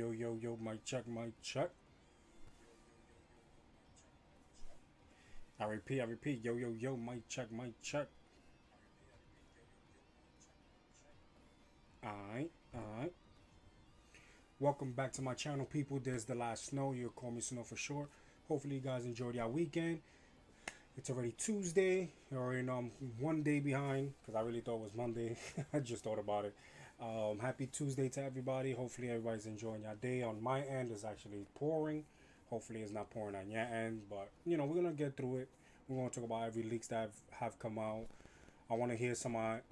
Yo, mic check, mic check. I repeat, yo, mic check, mic check. Alright. Welcome back to my channel, people. There's the last snow. You call me Snow for short. Hopefully, you guys enjoyed your weekend. It's already Tuesday. You already know I'm one day behind because I really thought it was Monday. I just thought about it. Happy Tuesday to everybody. Hopefully, everybody's enjoying your day. On my end, it's actually pouring. Hopefully, it's not pouring on your end, but we're gonna get through it. We're gonna talk about every leaks that have come out. I want to hear some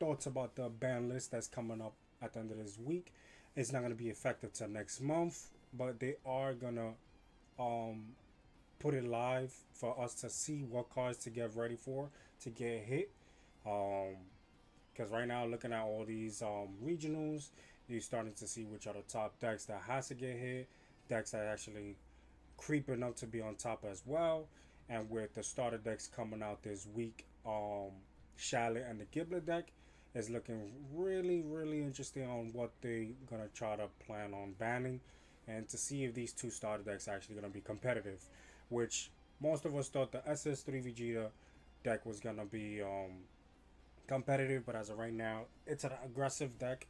thoughts about the ban list that's coming up at the end of this week. It's not gonna be effective till next month, but they are gonna put it live for us to see what cards to get ready for to get hit. Because right now, looking at all these regionals, you're starting to see which are the top decks that has to get hit, decks that actually creeping up to be on top as well. And with the starter decks coming out this week, Shallot and the Giblet deck is looking really interesting on what they gonna try to plan on banning, and to see if these two starter decks are actually gonna be competitive. Which most of us thought the SS3 Vegeta deck was gonna be competitive, but as of right now, it's an aggressive deck.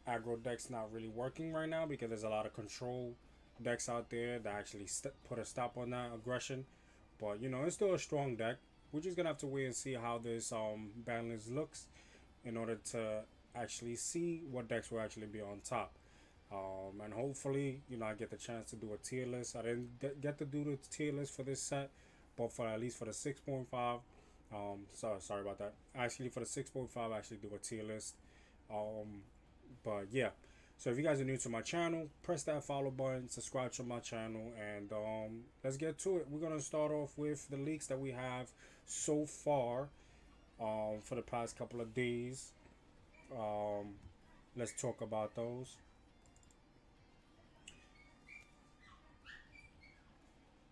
Aggro deck's not really working right now because there's a lot of control decks out there that actually put a stop on that aggression. But it's still a strong deck. We're just gonna have to wait and see how this ban list looks in order to actually see what decks will actually be on top. And hopefully, I get the chance to do a tier list. I didn't get to do the tier list for this set, but for at least for the 6.5. Sorry about that. Actually, for the 6.5, I actually do a tier list. But yeah. So if you guys are new to my channel, press that follow button, subscribe to my channel, and let's get to it. We're gonna start off with the leaks that we have so far for the past couple of days. Let's talk about those.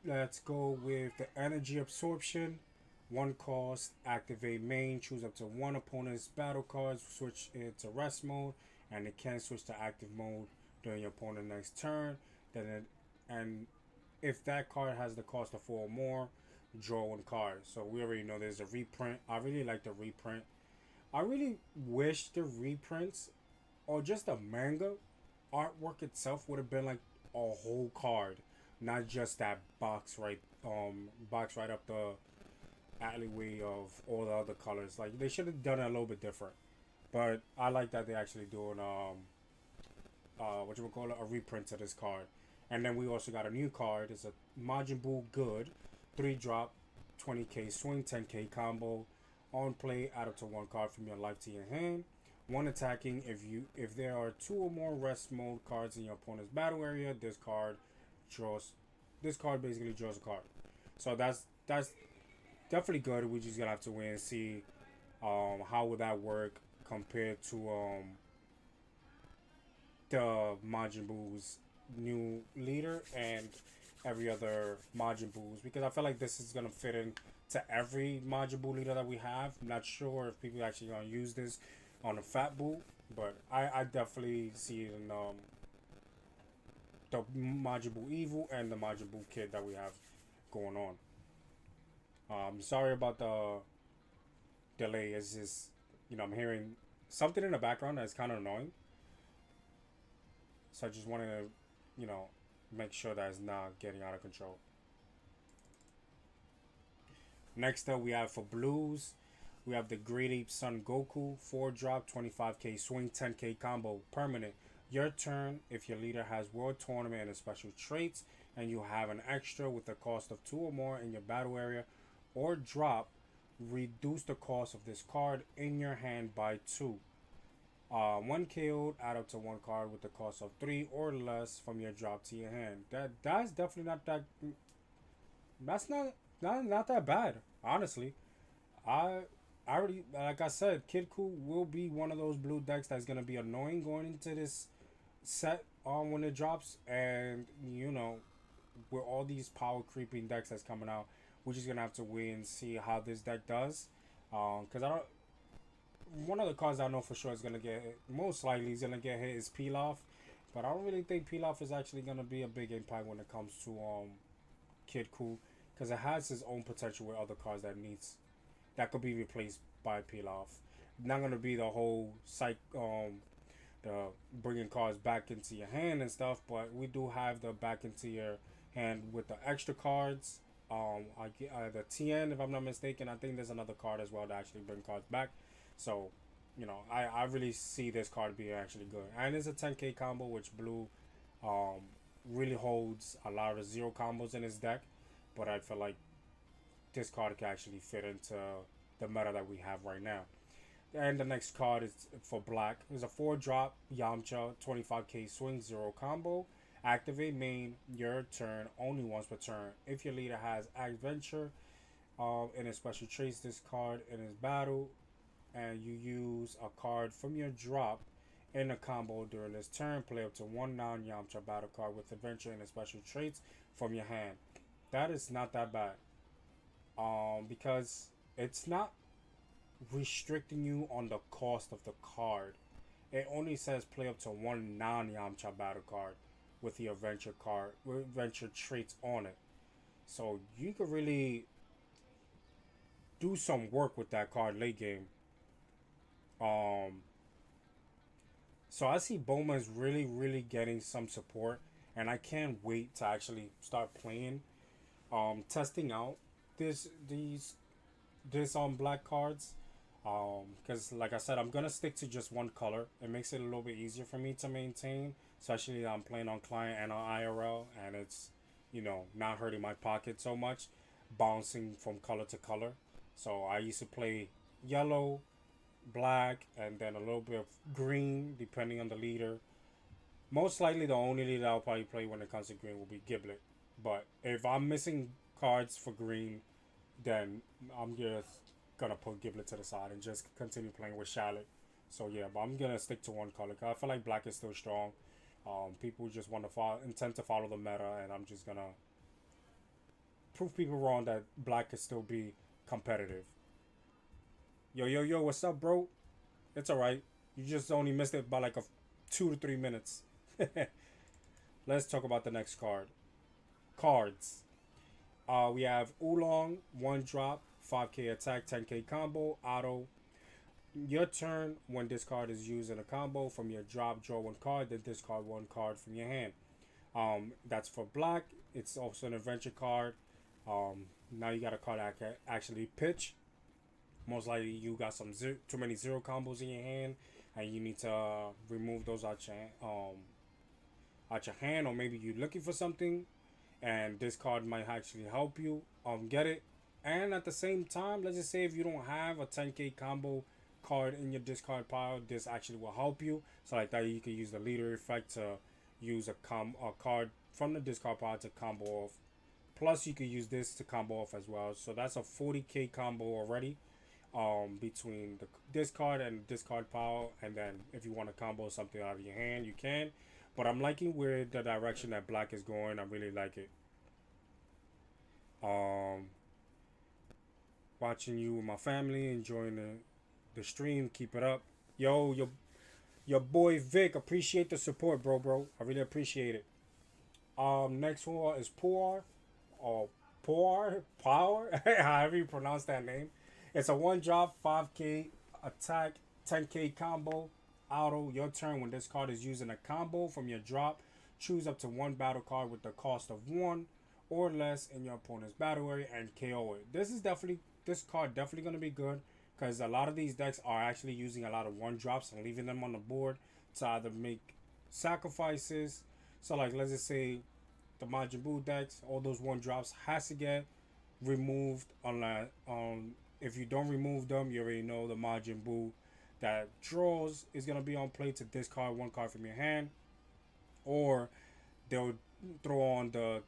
Let's go with the energy absorption. One cost, activate main, choose up to one opponent's battle cards, switch it to rest mode, and it can switch to active mode during your opponent's next turn. And if that card has the cost of 4 or more, draw one card. So we already know there's a reprint. I really like the reprint. I really wish the reprints or just the manga artwork itself would have been like a whole card, not just that box right up the alleyway of all the other colors. Like, they should have done it a little bit different. But I like that they're actually doing a reprint of this card. And then we also got a new card. It's a Majin Buu Good 3-drop 20k swing 10k combo. On play, add up to one card from your life to your hand. One attacking. If there are 2 or more rest mode cards in your opponent's battle area, this card basically draws a card. So that's definitely good. We just gonna have to wait and see how would that work compared to the Majin Buu's new leader and every other Majin Buu's, because I feel like this is gonna fit in to every Majin Buu leader that we have. I'm not sure if people actually gonna use this on a Fat Buu, but I definitely see it in the Majin Buu Evil and the Majin Buu Kid that we have going on. Sorry about the delay. It's just I'm hearing something in the background that's kind of annoying. So I just wanted to, make sure that it's not getting out of control. Next up, we have for blues, we have the Great Ape Son Goku 4-drop 25k swing 10k combo permanent. Your turn. If your leader has World Tournament and special traits, and you have an extra with the cost of 2 or more in your battle area, or drop, reduce the cost of this card in your hand by 2. One KO'd, add up to one card with the cost of 3 or less from your drop to your hand. That's definitely not that. That's not that bad, honestly. I already, like I said, Kid Cool will be one of those blue decks that's gonna be annoying going into this set when it drops, and with all these power creeping decks that's coming out, we're just gonna have to wait and see how this deck does. Because one of the cards I know for sure is gonna get hit, most likely is gonna get hit, is Pilaf. But I don't really think peel off is actually gonna be a big impact when it comes to Kid Cool, because it has its own potential with other cards that could be replaced by peel off. Not gonna be the whole the bringing cards back into your hand and stuff, but we do have the back into your hand with the extra cards. I get the TN, if I'm not mistaken. I think there's another card as well to actually bring cards back. So, I really see this card being actually good. And it's a 10k combo, which blue um, really holds a lot of zero combos in his deck. But I feel like this card can actually fit into the meta that we have right now. And the next card is for black. It's a 4-drop Yamcha 25k swing 0 combo. Activate main your turn only once per turn. If your leader has adventure in his special traits, this card in his battle, and you use a card from your drop in a combo during this turn, play up to one non-Yamcha battle card with adventure and his special traits from your hand. That is not that bad. Because it's not restricting you on the cost of the card. It only says play up to one non-Yamcha battle card with the adventure traits on it. So you could really do some work with that card late game. Um, so I see Boma is really, really getting some support, and I can't wait to actually start playing, testing out these this black cards. Because like I said, I'm gonna stick to just one color. It makes it a little bit easier for me to maintain, especially I'm playing on client and on IRL, and it's not hurting my pocket so much, bouncing from color to color. So I used to play yellow, black, and then a little bit of green, depending on the leader. Most likely, the only leader I'll probably play when it comes to green will be Giblet. But if I'm missing cards for green, then I'm just gonna put Giblet to the side and just continue playing with Charlotte. So yeah, but I'm gonna stick to one color. Cause I feel like black is still strong. People just want to intend to follow the meta, and I'm just gonna prove people wrong that black can still be competitive. Yo, yo, yo, what's up, bro? It's alright. You just only missed it by like a 2 to 3 minutes. Let's talk about the next card. Cards. We have Oolong, 1-drop, 5k attack, 10k combo, auto. Your turn, when this card is used in a combo, from your drop, draw one card, then discard one card from your hand. That's for black. It's also an adventure card. Now you got a card that can actually pitch. Most likely you got too many zero combos in your hand, and you need to remove those out your hand, or maybe you're looking for something, and this card might actually help you get it. And at the same time, let's just say if you don't have a 10k combo card in your discard pile, this actually will help you. So like that, you can use the leader effect to use a card from the discard pile to combo off. Plus, you could use this to combo off as well. So that's a 40k combo already. Between the discard and discard pile, and then if you want to combo something out of your hand, you can. But I'm liking where the direction that black is going. I really like it. Um, Watching you with my family, enjoying the stream. Keep it up, yo. Your boy Vic. Appreciate the support, bro. I really appreciate it. Next one is Poor, or Power, however you pronounce that name. It's a 1-drop, 5k attack, 10k combo, auto. Your turn, when this card is used in a combo from your drop, choose up to one battle card with the cost of 1 or less in your opponent's battle area and KO it. This card definitely gonna be good, because a lot of these decks are actually using a lot of 1-drops and leaving them on the board to either make sacrifices. So like, let's just say the Majin Buu decks, all those 1-drops has to get removed. Unless if you don't remove them, you already know the Majin Buu that draws is gonna be on play to discard one card from your hand, or they'll throw on the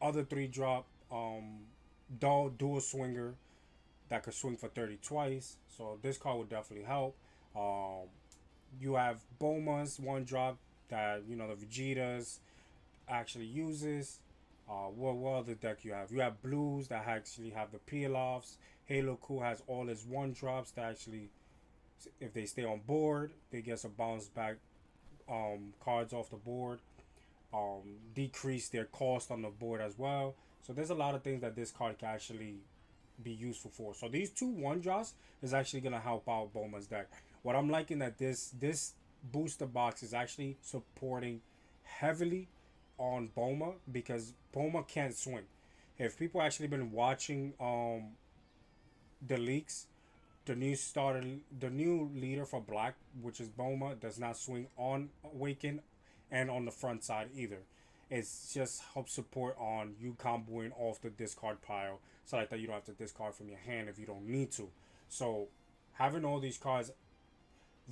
other 3-drop dual swinger that could swing for 30 twice. So this card would definitely help. You have Boma's 1-drop that the Vegetas actually uses. What other deck you have? You have blues that actually have the peel offs. Halo Cool has all his 1-drops that actually, if they stay on board, they get a bounce back cards off the board, decrease their cost on the board as well. So there's a lot of things that this card can actually be useful for. So these two one drops is actually gonna help out Boma's deck. What I'm liking that this booster box is actually supporting heavily on Boma because Boma can't swing. If people actually been watching the leaks, the new leader for black, which is Boma, does not swing on Awaken and on the front side either. It's just help support on you comboing off the discard pile, so like that you don't have to discard from your hand if you don't need to. So having all these cards,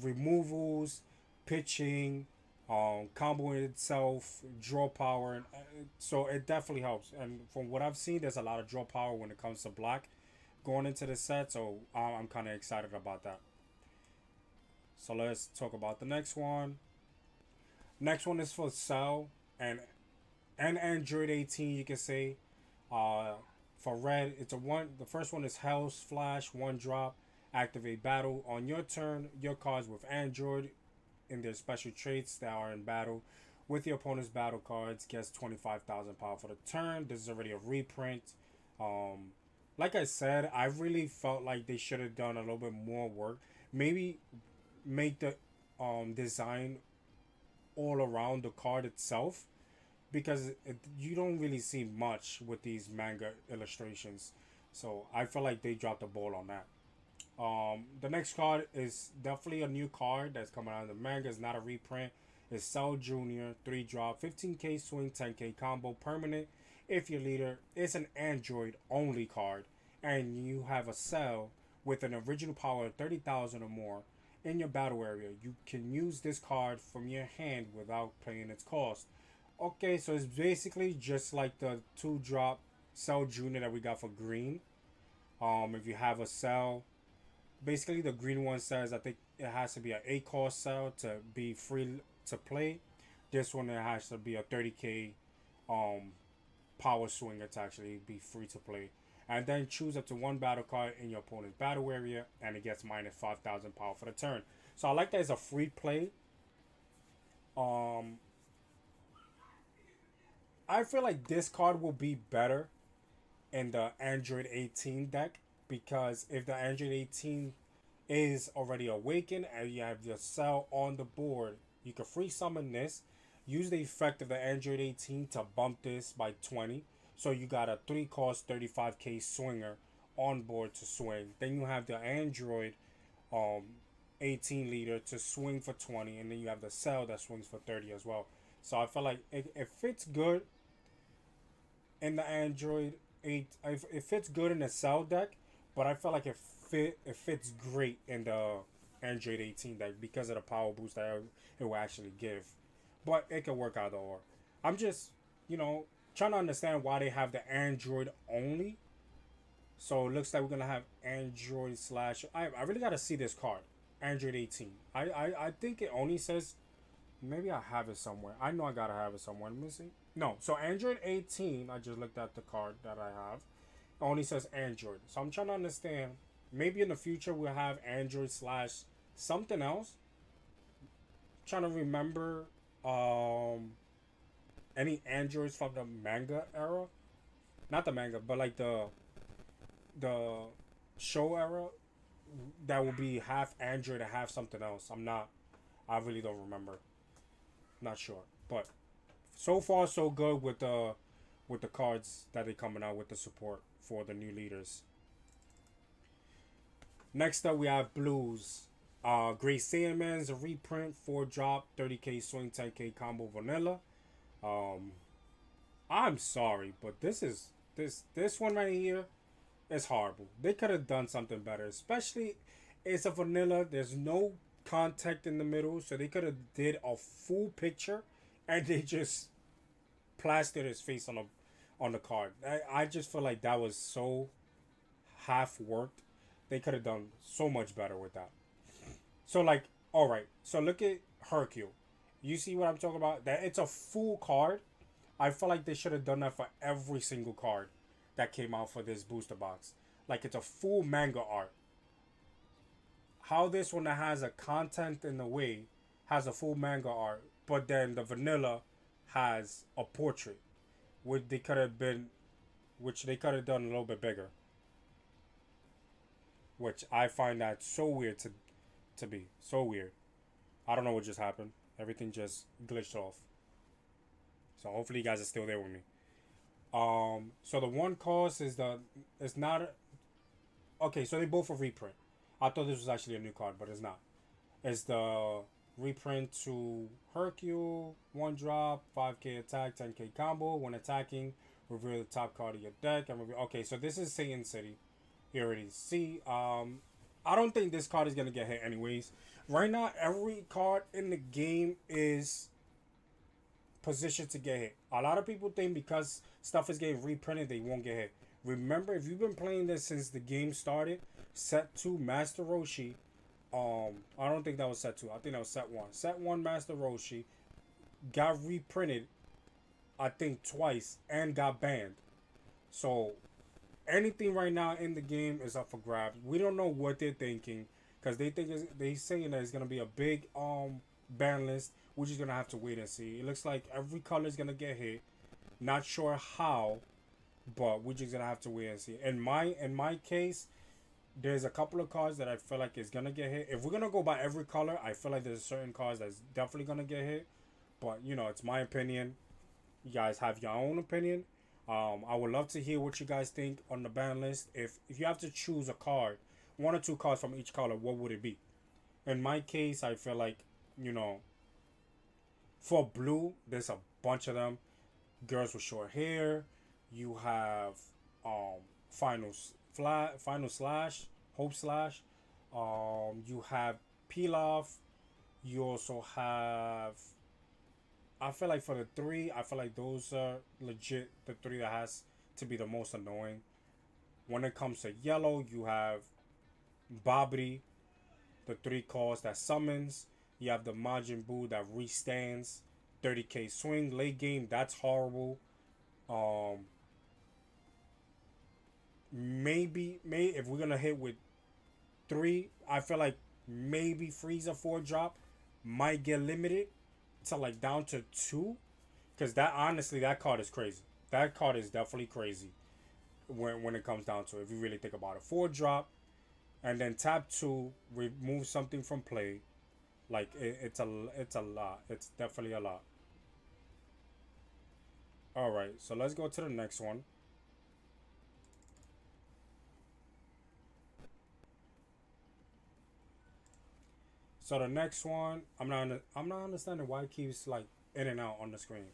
removals, pitching, comboing itself, draw power, so it definitely helps. And from what I've seen, there's a lot of draw power when it comes to black going into the set, so I'm kind of excited about that. So let's talk about the next one. Next one is for Cell and Android 18, you can say. Uh, for red, it's a one. The first one is Hell's Flash, one drop. Activate battle on your turn. Your cards with Android in their special traits that are in battle with your opponent's battle cards gets 25,000 power for the turn. This is already a reprint. Um, like I said, I really felt like they should have done a little bit more work. Maybe make the design all around the card itself because you don't really see much with these manga illustrations. So I feel like they dropped the ball on that. The next card is definitely a new card that's coming out of the manga. It's not a reprint. It's Cell Junior, 3 drop, 15k swing, 10k combo, permanent. If your leader is an Android only card and you have a Cell with an original power of 30,000 or more in your battle area, you can use this card from your hand without paying its cost. Okay, so it's basically just like the 2 drop Cell Junior that we got for green. If you have a Cell, basically the green one says I think it has to be an 8 cost Cell to be free to play. This one it has to be a 30k um power swinger to actually be free to play. And then choose up to one battle card in your opponent's battle area and it gets minus 5,000 power for the turn. So I like that it's a free play. Um I feel like this card will be better in the Android 18 deck because if the Android 18 is already awakened and you have your Cell on the board, you can free summon this, use the effect of the Android 18 to bump this by 20. So you got a 3 cost 35k swinger on board to swing. Then you have the Android um 18 leader to swing for 20, and then you have the Cell that swings for 30 as well. So I feel like it fits good in the Android 8. It fits good in the Cell deck, but I feel like it fits great in the Android 18 deck because of the power boost that it will actually give. But it could work out or. I'm just, trying to understand why they have the Android only. So it looks like we're gonna have Android slash. I really gotta see this card. Android 18. I think it only says. Maybe I have it somewhere. I know I gotta have it somewhere. Let me see. No, so Android 18. I just looked at the card that I have. It only says Android. So I'm trying to understand. Maybe in the future we'll have Android slash something else. I'm trying to remember any androids from the manga era, not the manga but like the show era that will be half android and half something else. I really don't remember, not sure, but so far so good with the cards that they coming out with the support for the new leaders. Next up we have blues. Great Saiyaman's a reprint, 4 drop, 30k swing, 10k combo vanilla. I'm sorry, but this one right here is horrible. They could have done something better, especially it's a vanilla. There's no contact in the middle, so they could have did a full picture, and they just plastered his face on the card. I just feel like that was so half worked. They could have done so much better with that. So like, all right. So look at Hercule. You see what I'm talking about? That it's a full card. I feel like they should have done that for every single card that came out for this booster box. Like it's a full manga art. How this one that has a content in the way has a full manga art, but then the vanilla has a portrait, which they could have been, which they could have done a little bit bigger. Which I find that so weird to be so weird. I don't know what just happened. Everything just glitched off. So hopefully you guys are still there with me. So the one cost is the it's not okay. So they both are reprint. I thought this was actually a new card, but it's not. It's the reprint to Hercule, one drop, 5k attack, 10k combo. When attacking, reveal the top card of your deck and reveal. Okay, so this is Satan City. You already see. I don't think this card is gonna get hit anyways. Right now, every card in the game is positioned to get hit. A lot of people think because stuff is getting reprinted, they won't get hit. Remember, if you've been playing this since the game started, set 2 Master Roshi. I don't think that was set 2. I think that was set 1. Set 1 Master Roshi got reprinted, I think twice, and got banned. So anything right now in the game is up for grabs. We don't know what they're thinking because they saying that it's gonna be a big ban list. We're just gonna have to wait and see. It looks like every color is gonna get hit. Not sure how, but we're just gonna have to wait and see. In my case, there's a couple of cards that I feel like is gonna get hit. If we're gonna go by every color, I feel like there's certain cards that's definitely gonna get hit. But it's my opinion. You guys have your own opinion. I would love to hear what you guys think on the ban list. If you have to choose a card, 1 or 2 cards from each color, what would it be? In my case, I feel like you know for blue, there's a bunch of them. Girls with short hair. You have um Final Slash, Hope Slash. You have Pilaf. You also have. I feel like for the 3, I feel like those are legit the 3 that has to be the most annoying. When it comes to yellow, you have Babri, the 3 calls that summons. You have the Majin Buu that restands. 30k swing late game. That's horrible. Um, maybe if we're gonna hit with 3, I feel like maybe Frieza 4 drop might get limited to like down to 2, because that honestly that card is crazy. That card is definitely crazy when it comes down to it, if you really think about it. 4 drop and then tap 2, remove something from play. Like it's a lot. It's definitely a lot. All right, so let's go to the next one. So the next one, I'm not understanding why it keeps like in and out on the screen.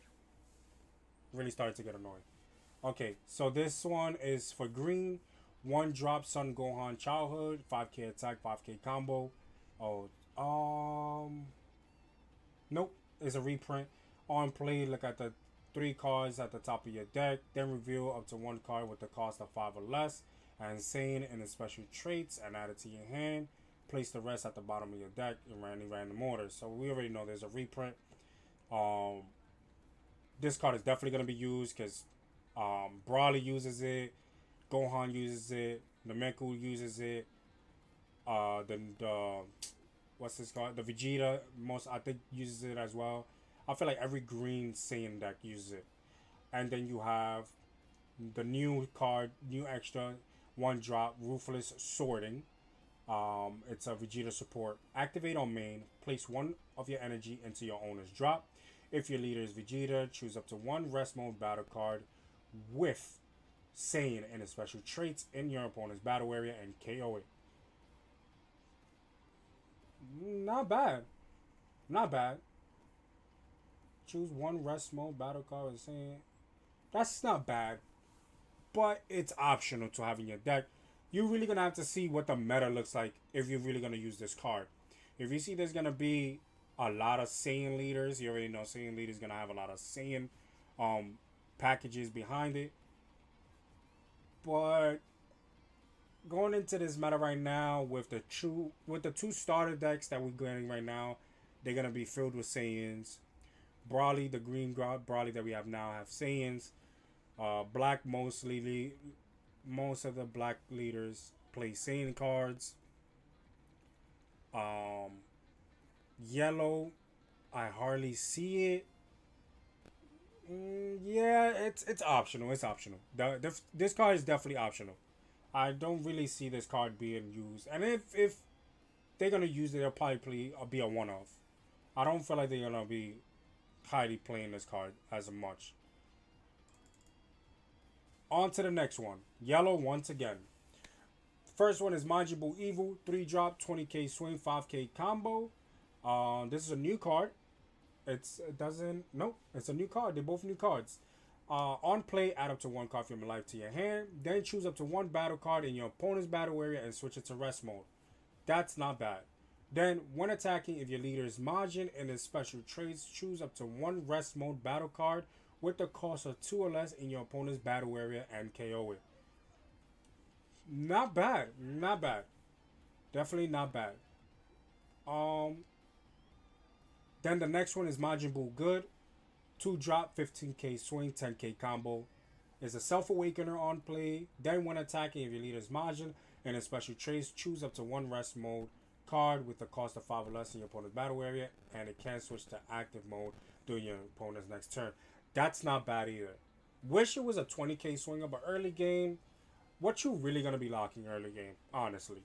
Really started to get annoying. Okay, so this one is for green. 1 drop Sun Gohan Childhood, 5k attack, 5k combo. Oh, nope, it's a reprint. On play, look at the 3 cards at the top of your deck, then reveal up to 1 card with the cost of 5 or less, and saying in the special traits, and add it to your hand. Place the rest at the bottom of your deck in random order. So we already know there's a reprint. Um, this card is definitely gonna be used because Brawley uses it, Gohan uses it, Nameku uses it. The what's this called? The Vegeta most I think uses it as well. I feel like every green Saiyan deck uses it. And then you have the new card, new extra, 1 drop, Ruthless Sorting. It's a Vegeta support. Activate on main. Place 1 of your energy into your owner's drop. If your leader is Vegeta, choose up to 1 rest mode battle card with Saiyan and its special traits in your opponent's battle area and KO it. Not bad. Not bad. Choose 1 rest mode battle card with Saiyan. That's not bad. But it's optional to have in your deck. You're really gonna have to see what the meta looks like if you're really gonna use this card. If you see there's gonna be a lot of Saiyan leaders, you already know Saiyan leaders gonna have a lot of Saiyan um packages behind it. But going into this meta right now with the 2 starter decks that we're getting right now, they're gonna be filled with Saiyans. Brawley, the green Brawley that we have now, have Saiyans. Black mostly, most of the black leaders play Saiyan cards. Um, Yellow I hardly see it. Yeah, it's optional. It's optional. This card is definitely optional. I don't really see this card being used, and if they're gonna use it, they'll probably be a one off. I don't feel like they're gonna be highly playing this card as much. On to the next one. Yellow once again. First one is Manjibu Evil, 3 drop, 20k swing, 5k combo. This is a new card. It doesn't nope. It's a new card. They're both new cards. On play, add up to one card from your life to your hand. Then choose up to one battle card in your opponent's battle area and switch it to rest mode. That's not bad. Then, when attacking, if your leader is Majin and his special traits, choose up to one rest mode battle card with the cost of 2 or less in your opponent's battle area and KO it. Not bad. Not bad. Definitely not bad. Um, then the next one is Majin Buu Good. 2 drop, 15k swing, 10k combo. Is a Self Awakener on play. Then when attacking, if your leader is Majin and his special traits, choose up to one rest mode card with the cost of 5 or less in your opponent's battle area, and it can switch to active mode during your opponent's next turn. That's not bad either. Wish it was a 20k swinger, but early game, what you really gonna be locking early game? Honestly,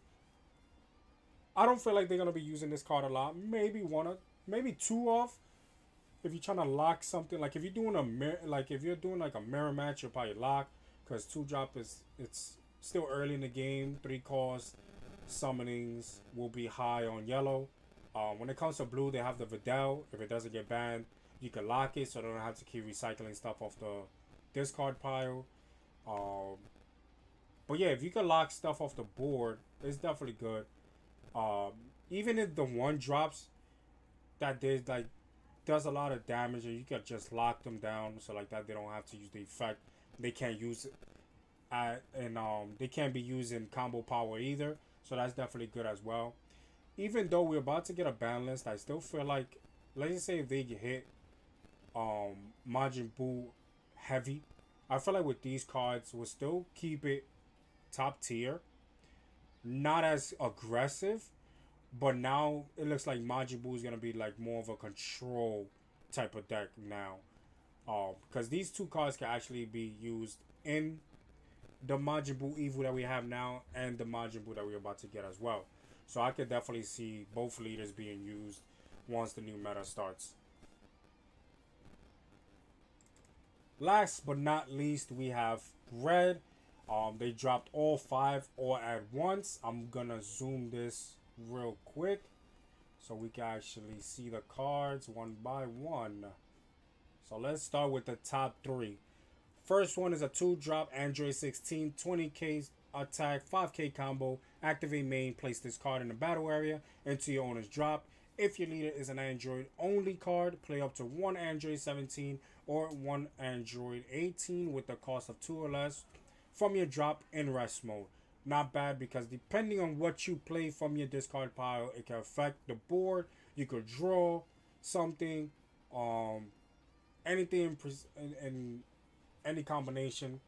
I don't feel like they're gonna be using this card a lot. Maybe one, or maybe two off. If you're trying to lock something, like if you're doing like if you're doing like a mirror match, you'll probably lock because 2 drop is it's still early in the game. 3 cost summonings will be high on yellow. When it comes to blue, they have the Videl. If it doesn't get banned, you can lock it, so they don't have to keep recycling stuff off the discard pile. Um, but yeah, if you can lock stuff off the board, it's definitely good. Um, Even if the one drops that did like does a lot of damage, and you can just lock them down, so like that they don't have to use the effect. They can't use it and they can't be used in combo power either. So that's definitely good as well. Even though we're about to get a ban list, I still feel like, let's just say if they get hit Majin Buu heavy, I feel like with these cards we'll still keep it top tier, not as aggressive, but now it looks like Majin Buu is gonna be like more of a control type of deck now. Because these two cards can actually be used in the Majin Buu Evil that we have now and the Majin Buu that we're about to get as well. So I could definitely see both leaders being used once the new meta starts. Last but not least, we have Red. They dropped all 5 all at once. I'm gonna zoom this real quick so we can actually see the cards one by one. So let's start with the top 3. First one is a 2 drop Android 16, 20k attack, 5k combo. Activate main, place this card in the battle area into your owner's drop. If your leader is an Android only card, play up to one Android 17 or one Android 18 with the cost of 2 or less from your drop in rest mode. Not bad, because depending on what you play from your discard pile, it can affect the board. You could draw something, anything in any combination.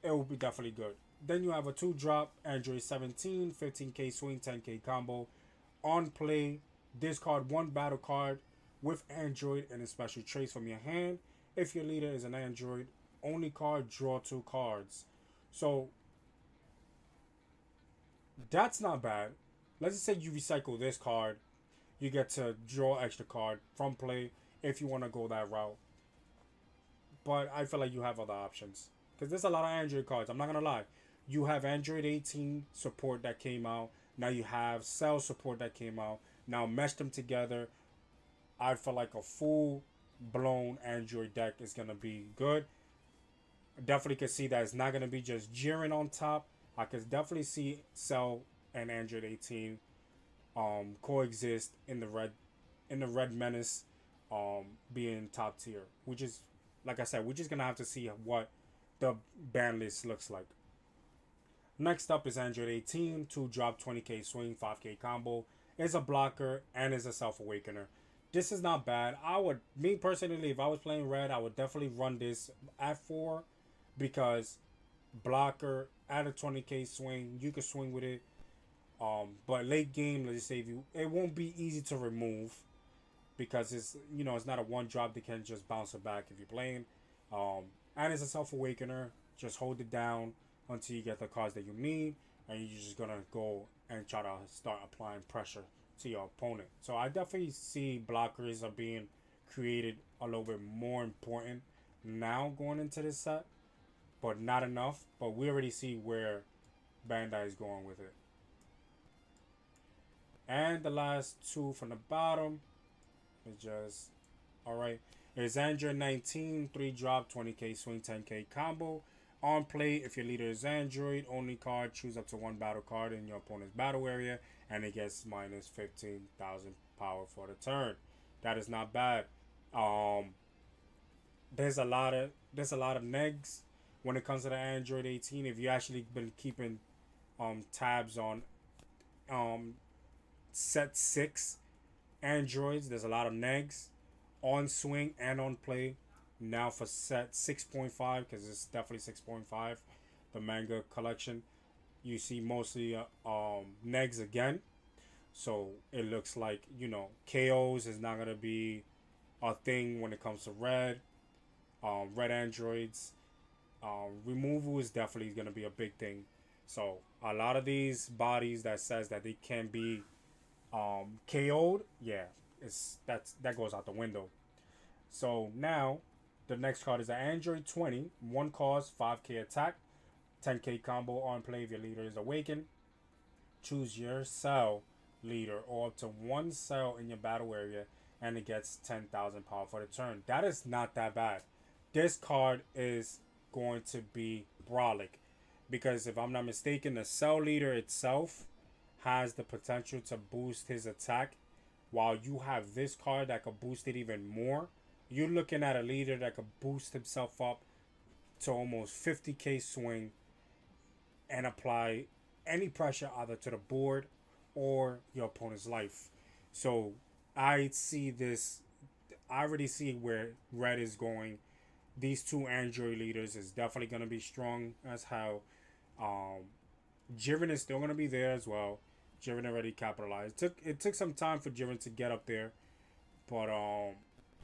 It will be definitely good. Then you have a 2 drop Android 17, 15k swing, 10k combo. On play, discard one battle card with Android and its special traits from your hand. If your leader is an Android only card, draw 2 cards. So that's not bad. Let's just say you recycle this card, you get to draw extra card from play if you want to go that route. But I feel like you have other options because there's a lot of Android cards. I'm not gonna lie. You have Android 18 support that came out. Now you have Cell support that came out. Now mesh them together. I feel like a full blown Android deck is gonna be good. Definitely can see that it's not gonna be just Jiren on top. I could definitely see Cell and Android 18 coexist in the red menace being top tier. Which is, like I said, we're just gonna have to see what the ban list looks like. Next up is Android 18, 2 drop, 20k swing, 5k combo. Is a blocker and is a Self Awakener. This is not bad. Me personally, if I was playing red, I would definitely run this at 4, because blocker at a 20k swing, you can swing with it. But late game, let's just say it won't be easy to remove. because it's, it's not a one drop that can just bounce it back if you're playing. Um, and it's a self awakener. Just hold it down until you get the cards that you need, and you're just gonna go and try to start applying pressure to your opponent. So I definitely see blockers are being created a little bit more important now going into this set, but not enough. But we already see where Bandai is going with it. And the last two from the bottom is just alright. It's Android 19, 3 drop, 20k swing, 10k combo. On play, if your leader is Android, only card, choose up to one battle card in your opponent's battle area, and it gets minus 15,000 power for the turn. That is not bad. Um, there's a lot of negs when it comes to the Android 18. If you actually been keeping tabs on um set 6 Androids, there's a lot of negs on swing and on play. Now for set 6.5, because it's definitely 6.5, the manga collection, you see mostly negs again. So it looks like, KOs is not gonna be a thing when it comes to red androids. Removal is definitely gonna be a big thing. So a lot of these bodies that says that they can be KO'd, yeah, that goes out the window. So now the next card is an Android 20, one cost, 5k attack, 10k combo on play if your leader is awakened. Choose your cell leader or up to one cell in your battle area, and it gets 10,000 power for the turn. That is not that bad. This card is going to be brolic because if I'm not mistaken, the cell leader itself has the potential to boost his attack, while you have this card that could boost it even more. You're looking at a leader that could boost himself up to almost 50k swing and apply any pressure either to the board or your opponent's life. So I see this. I already see where red is going. These two Android leaders is definitely going to be strong as how. Jiren is still going to be there as well. Jiren already capitalized. It took some time for Jiren to get up there, but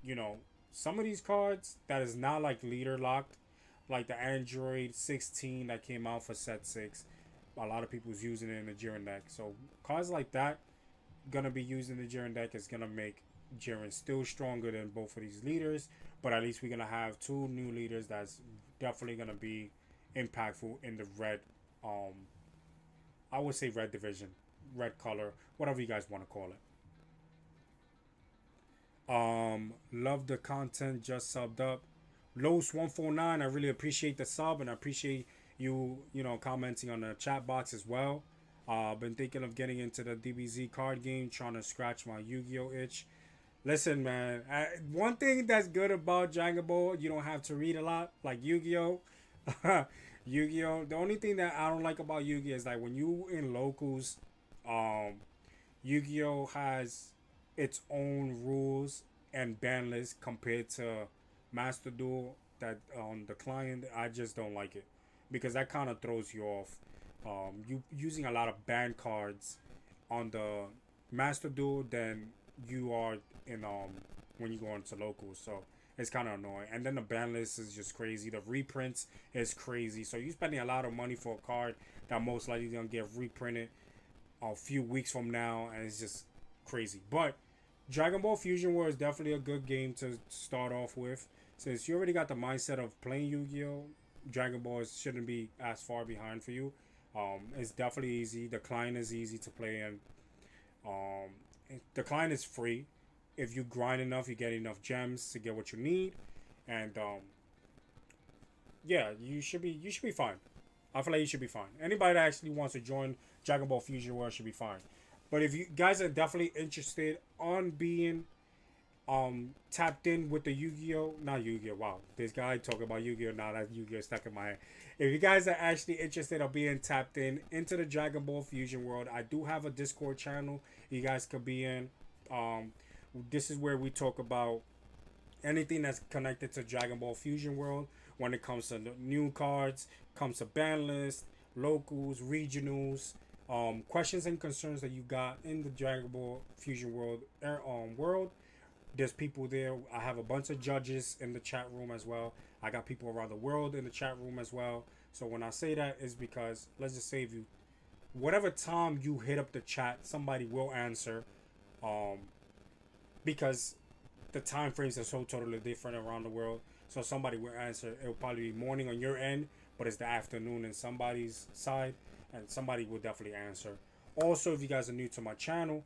you know, some of these cards that is not like leader locked, like the Android 16 that came out for set 6. A lot of people's using it in the Jiren deck. So cards like that gonna be used in the Jiren deck is gonna make Jiren still stronger than both of these leaders. But at least we're gonna have two new leaders that's definitely gonna be impactful in the red. I would say red division, red color, whatever you guys want to call it. Love the content. Just subbed up. Los149, I really appreciate the sub and I appreciate you commenting on the chat box as well. Been thinking of getting into the DBZ card game, trying to scratch my Yu-Gi-Oh itch. Listen, man, one thing that's good about Dragon Ball, you don't have to read a lot like Yu-Gi-Oh. Yu-Gi-Oh. The only thing that I don't like about Yu-Gi-Oh is like when you in locals, um, Yu-Gi-Oh has its own rules and ban list compared to Master Duel. That on the client, I just don't like it because that kind of throws you off. You using a lot of ban cards on the Master Duel than you are in when you go into locals. So it's kind of annoying. And then the ban list is just crazy. The reprints is crazy. So you're spending a lot of money for a card that most likely gonna get reprinted a few weeks from now, and it's just crazy. But Dragon Ball Fusion War is definitely a good game to start off with. Since you already got the mindset of playing Yu-Gi-Oh, Dragon Ball shouldn't be as far behind for you. It's definitely easy. The client is easy to play, and the client is free. If you grind enough, you get enough gems to get what you need, and yeah, you should be fine. I feel like you should be fine. Anybody that actually wants to join Dragon Ball Fusion World should be fine. But if you guys are definitely interested on being tapped in with the Yu-Gi-Oh, not Yu-Gi-Oh, wow, this guy talking about Yu-Gi-Oh, now that Yu-Gi-Oh stuck in my head. If you guys are actually interested in being tapped in into the Dragon Ball Fusion World, I do have a Discord channel you guys could be in. This is where we talk about anything that's connected to Dragon Ball Fusion World when it comes to new cards, comes to ban list, locals, regionals, questions and concerns that you got in the Dragon Ball Fusion World world. There's people there. I have a bunch of judges in the chat room as well. I got people around the world in the chat room as well. So when I say that is because let's just say if you whatever time you hit up the chat, somebody will answer. Um, because the time frames are so totally different around the world. So somebody will answer. It'll probably be morning on your end, but it's the afternoon in somebody's side, and somebody will definitely answer. Also, if you guys are new to my channel,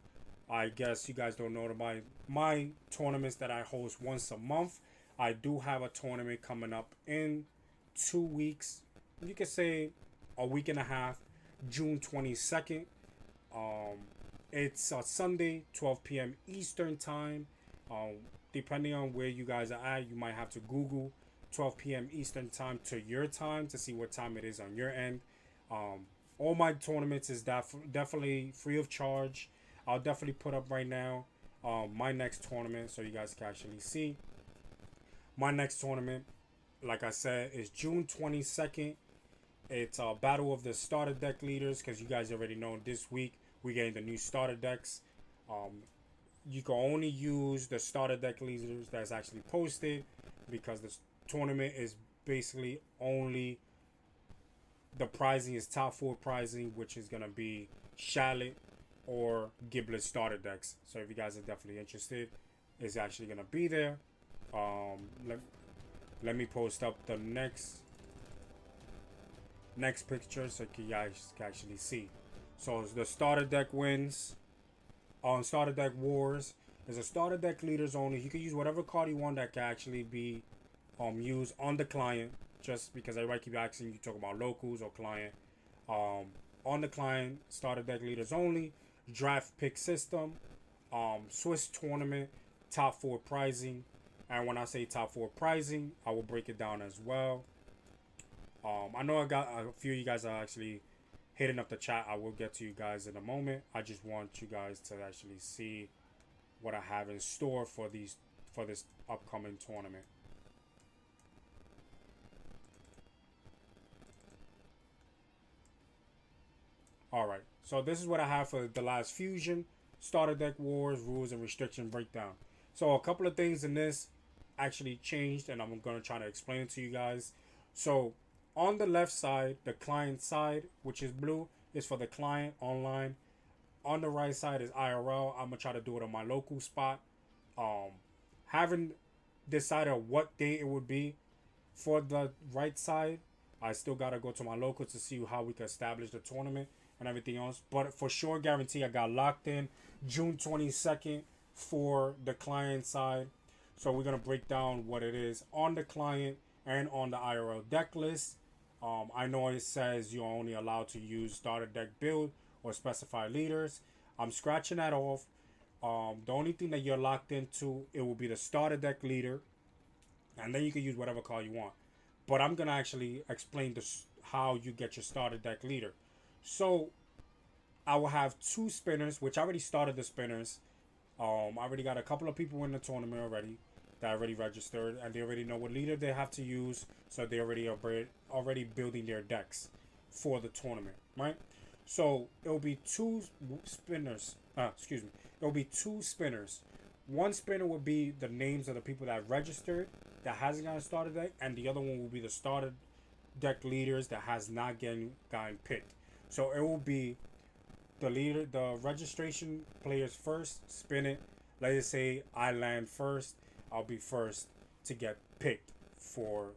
I guess you guys don't know about my tournaments that I host once a month. I do have a tournament coming up in 2 weeks. You could say a week and a half, June 22nd. Um, it's a Sunday, 12 p.m. Eastern time. Um, Depending on where you guys are at, you might have to Google 12 p.m. Eastern time to your time to see what time it is on your end. All my tournaments is definitely free of charge. I'll definitely put up right now my next tournament so you guys can actually see. My next tournament, like I said, is June 22nd. It's a battle of the starter deck leaders because you guys already know this week we're getting the new starter decks. Um, you can only use the starter deck leaders that's actually posted because this tournament is basically only the pricing is top four pricing, which is gonna be Shallot or Giblet starter decks. So if you guys are definitely interested, it's actually gonna be there. Um, let, let me post up the next picture so you guys can actually see. So the starter deck wins on starter deck wars. There's a starter deck leaders only. You can use whatever card you want that can actually be used on the client. Just because everybody keep asking you talk about locals or client. Um, on the client, starter deck leaders only. Draft pick system. Swiss tournament. Top four pricing. And when I say top four pricing, I will break it down as well. I know I got a few of you guys are actually hitting up the chat. I will get to you guys in a moment. I just want you guys to actually see what I have in store for this upcoming tournament. Alright, so this is what I have for the last fusion. Starter deck wars, rules, and restriction breakdown. So a couple of things in this actually changed, and I'm going to try to explain it to you guys. So on the left side, the client side, which is blue, is for the client online. On the right side is IRL. I'm gonna try to do it on my local spot. Um, haven't decided what day it would be for the right side. I still gotta go to my local to see how we can establish the tournament and everything else. But for sure, guarantee I got locked in June 22nd for the client side. So we're gonna break down what it is on the client and on the IRL deck list. I know it says you're only allowed to use starter deck build or specify leaders. I'm scratching that off. The only thing that you're locked into, it will be the starter deck leader, and then you can use whatever card you want. But I'm gonna actually explain this how you get your starter deck leader. So I will have two spinners, which I already started the spinners. I already got a couple of people in the tournament already that already registered, and they already know what leader they have to use, so they already building their decks for the tournament, right? So it'll be two spinners. Excuse me. It'll be two spinners. One spinner will be the names of the people that registered that hasn't gotten started deck, and the other one will be the started deck leaders that has not gotten picked. So it will be the registration players first, spin it. Let's say I land first, I'll be first to get picked for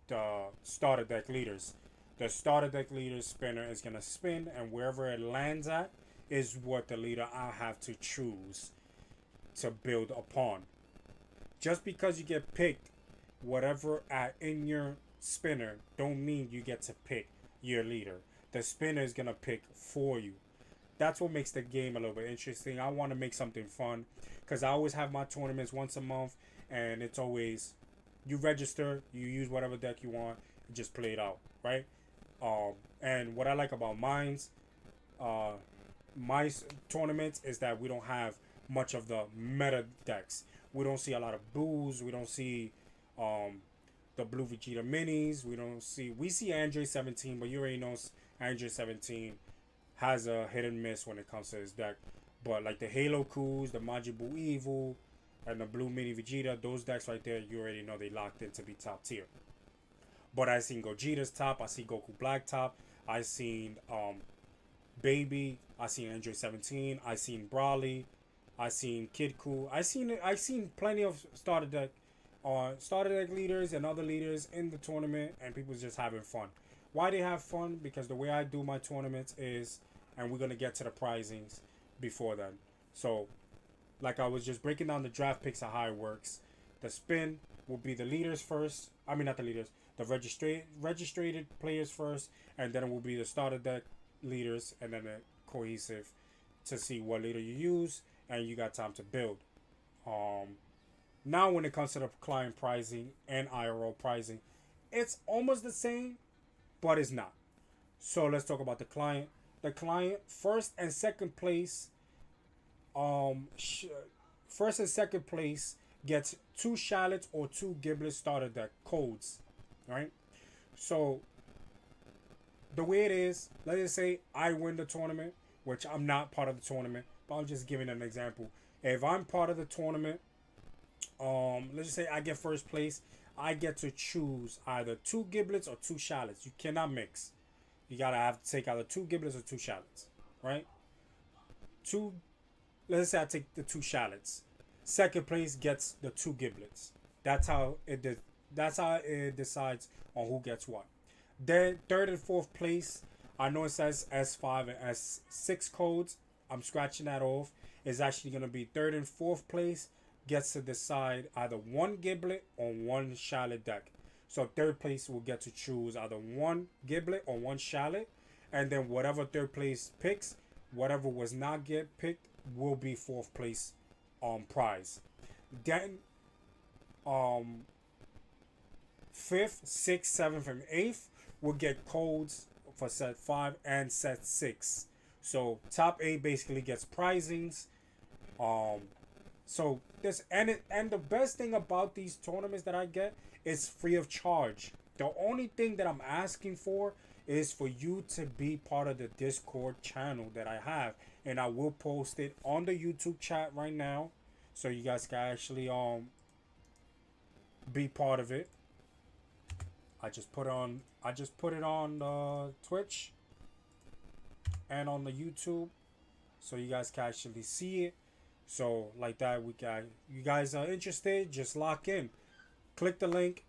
the starter deck leaders. The starter deck leader spinner is gonna spin, and wherever it lands at is what the leader I have to choose to build upon. Just because you get picked, whatever in your spinner, don't mean you get to pick your leader. The spinner is gonna pick for you. That's what makes the game a little bit interesting. I want to make something fun because I always have my tournaments once a month, and it's always you register, you use whatever deck you want, just play it out, right? And what I like about uh, my tournaments is that we don't have much of the meta decks. We don't see a lot of blues. We don't see the blue Vegeta minis. We see Android 17, but you already know Android 17 has a hit and miss when it comes to his deck. But like the Halo Coos, the Majin Buu Evil, and the blue mini Vegeta, those decks right there, you already know they locked in to be top tier. But I seen Gogeta's top, I see Goku Black top, I seen Baby, I seen Android 17, I seen Brawly, I seen Kid Cool, I seen plenty of starter deck leaders and other leaders in the tournament, and people just having fun. Why they have fun? Because the way I do my tournaments is, and we're gonna get to the prizings before then. So, like I was just breaking down the draft picks of how it works. The spin will be the leaders first. I mean, not the leaders. The registered players first, and then it will be the starter deck leaders, and then the cohesive to see what leader you use, and you got time to build. Um, Now, when it comes to the client pricing and IRL pricing, it's almost the same, but it's not. So let's talk about the client. The client first and second place, um, sh- first and second place gets two shallots or two giblets starter deck codes, right? So the way it is, let's just say I win the tournament, which I'm not part of the tournament, but I'm just giving an example. If I'm part of the tournament, let's just say I get first place, I get to choose either two giblets or two shallots. You cannot mix. You gotta have to take either two giblets or two shallots, right? Two. Let's say I take the two shallots. Second place gets the two giblets. That's how it did. That's how it decides on who gets what. Then third and fourth place, I know it says S5 and S6 codes. I'm scratching that off. It's actually gonna be third and fourth place gets to decide either one giblet or one shallot deck. So third place will get to choose either one giblet or one shallot, and then whatever third place picks, whatever was not get picked will be fourth place prize. Then um fifth, sixth, seventh, and eighth will get codes for set 5 and set 6. So top 8 basically gets prizings. Um so this and the best thing about these tournaments that I get is free of charge. The only thing that I'm asking for is for you to be part of the Discord channel that I have, and I will post it on the YouTube chat right now, so you guys can actually be part of it. I just put it on Twitch and on the YouTube, so you guys can actually see it. So like that, we got you guys are interested, just lock in, click the link,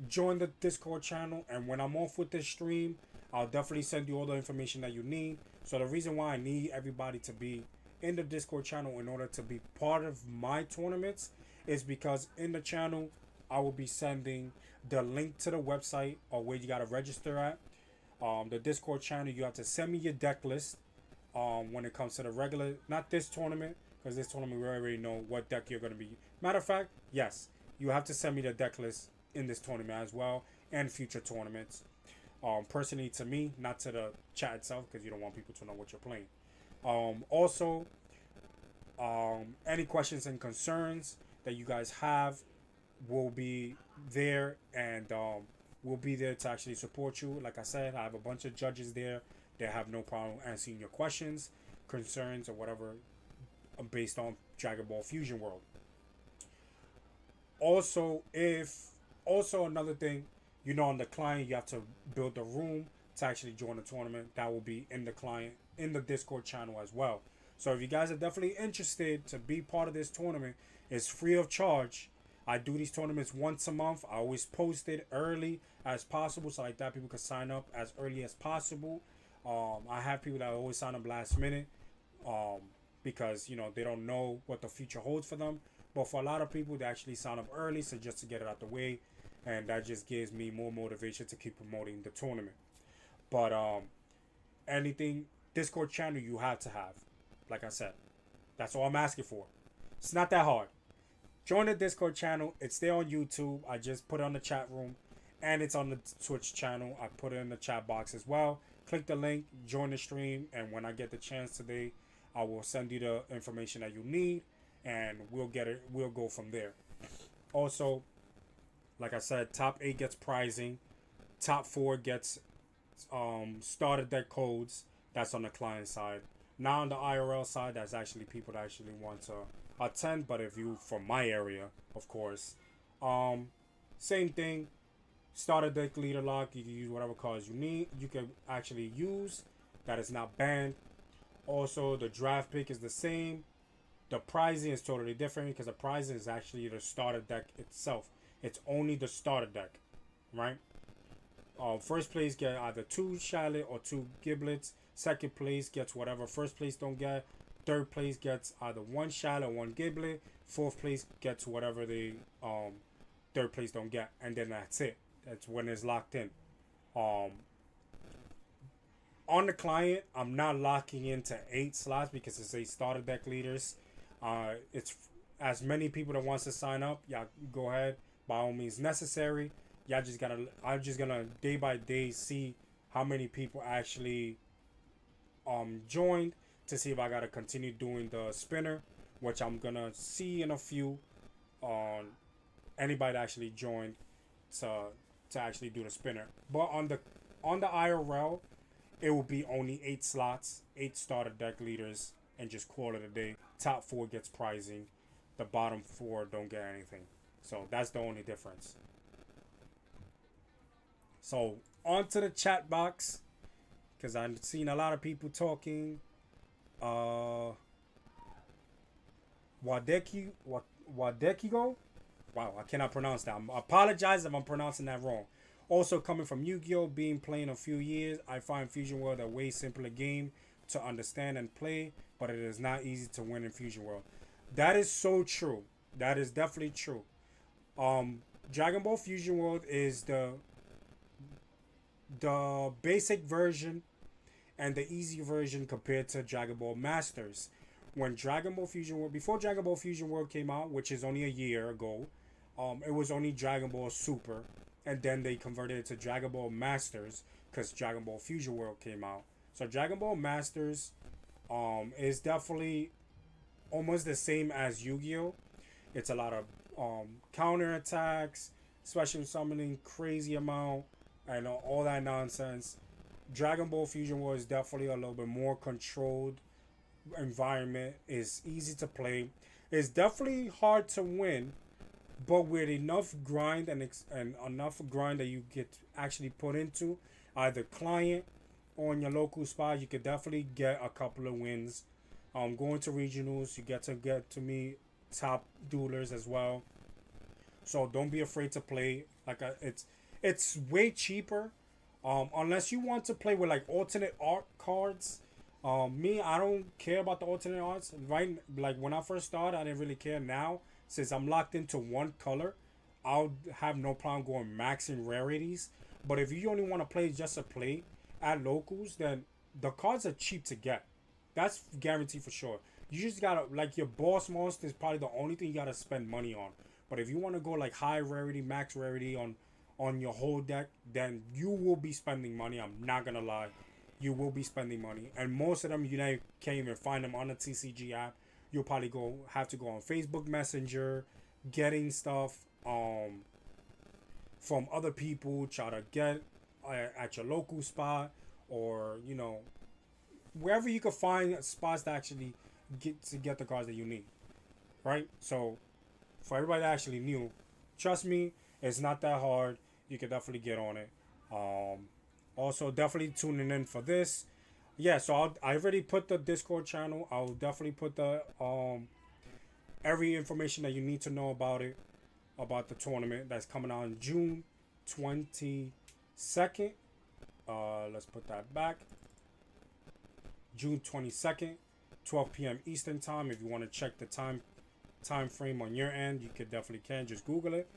join the Discord channel, and when I'm off with this stream, I'll definitely send you all the information that you need. So the reason why I need everybody to be in the Discord channel in order to be part of my tournaments is because in the channel I will be sending the link to the website or where you gotta register at. The Discord channel, you have to send me your deck list. When it comes to the regular, not this tournament, because this tournament we already know what deck you're gonna be. Matter of fact, yes, you have to send me the deck list in this tournament as well and future tournaments. Personally to me, not to the chat itself, because you don't want people to know what you're playing. Also, any questions and concerns that you guys have will be there, and we'll be there to actually support you. Like I said, I have a bunch of judges there that have no problem answering your questions, concerns, or whatever based on Dragon Ball Fusion World. Also another thing, on the client you have to build a room to actually join the tournament. That will be in the client in the Discord channel as well. So if you guys are definitely interested to be part of this tournament, it's free of charge. I do these tournaments once a month. I always post it early as possible, so like that people can sign up as early as possible. I have people that always sign up last minute, because they don't know what the future holds for them. But for a lot of people, they actually sign up early, so just to get it out the way, and that just gives me more motivation to keep promoting the tournament. But anything Discord channel you have to have, like I said, that's all I'm asking for. It's not that hard. Join the Discord channel. It's there on YouTube. I just put it on the chat room, and it's on the Twitch channel. I put it in the chat box as well. Click the link, join the stream, and when I get the chance today, I will send you the information that you need, and we'll get it. We'll go from there. Also, like I said, top 8 gets prizing, top 4 gets starter deck codes. That's on the client side. Now on the IRL side, that's actually people that actually want to a 10. But if you from my area, of course, um, same thing. Starter deck leader lock. You can use whatever cards you need. You can actually use that is not banned. Also, the draft pick is the same. The pricing is totally different because the pricing is actually the starter deck itself. It's only the starter deck, right? First place get either two shallot or two giblets. Second place gets whatever first place don't get. Third place gets either one shallot or one giblet. Fourth place gets whatever the third place don't get, and then that's it. That's when it's locked in. Um, on the client, I'm not locking into 8 slots because it's a starter deck leaders. It's as many people that wants to sign up. Y'all go ahead by all means necessary. Y'all just gotta. I'm just gonna day by day see how many people actually joined to see if I gotta continue doing the spinner, which I'm gonna see in a few on anybody that actually joined to actually do the spinner. But on the IRL, it will be only 8 slots, 8 starter deck leaders, and just call it a day. Top 4 gets pricing, the bottom 4 don't get anything. So that's the only difference. So on to the chat box, because I've seen a lot of people talking. Wadeki Wadekigo. Wow, I cannot pronounce that. I apologize if I'm pronouncing that wrong. Also coming from Yu-Gi-Oh! Being playing a few years, I find Fusion World a way simpler game to understand and play, but it is not easy to win in Fusion World. That is so true. That is definitely true. Um, Dragon Ball Fusion World is the basic version and the easy version compared to Dragon Ball Masters. When Dragon Ball Fusion World, before Dragon Ball Fusion World came out, which is only a year ago, it was only Dragon Ball Super, and then they converted it to Dragon Ball Masters because Dragon Ball Fusion World came out. So Dragon Ball Masters, is definitely almost the same as Yu-Gi-Oh. It's a lot of counter attacks, special summoning, crazy amount, and all that nonsense. Dragon Ball Fusion World is definitely a little bit more controlled environment. Is easy to play. It's definitely hard to win, but with enough grind and enough grind that you get actually put into either client or in your local spot, you could definitely get a couple of wins. Going to regionals, you get to meet top duelers as well. So don't be afraid to play. It's way cheaper. Unless you want to play with like alternate art cards. Me, I don't care about the alternate arts. Right, like when I first started, I didn't really care. Now, since I'm locked into one color, I'll have no problem going maxing rarities. But if you only want to play just to play at locals, then the cards are cheap to get. That's guaranteed for sure. You just gotta like your boss monster is probably the only thing you gotta spend money on. But if you want to go like high rarity, max rarity on your whole deck, then you will be spending money. I'm not gonna lie, you will be spending money, and most of them can't even find them on the TCG app. You'll probably have to go on Facebook Messenger, getting stuff from other people, try to get at your local spot, or wherever you can find spots to actually get the cards that you need, right? So for everybody that actually knew, trust me, it's not that hard. You can definitely get on it. Also, definitely tuning in for this. Yeah, so I already put the Discord channel. I'll definitely put the every information that you need to know about it, about the tournament that's coming out on June 22nd. Let's put that back. June 22nd, 12 p.m. Eastern time. If you want to check the time frame on your end, you could definitely just Google it.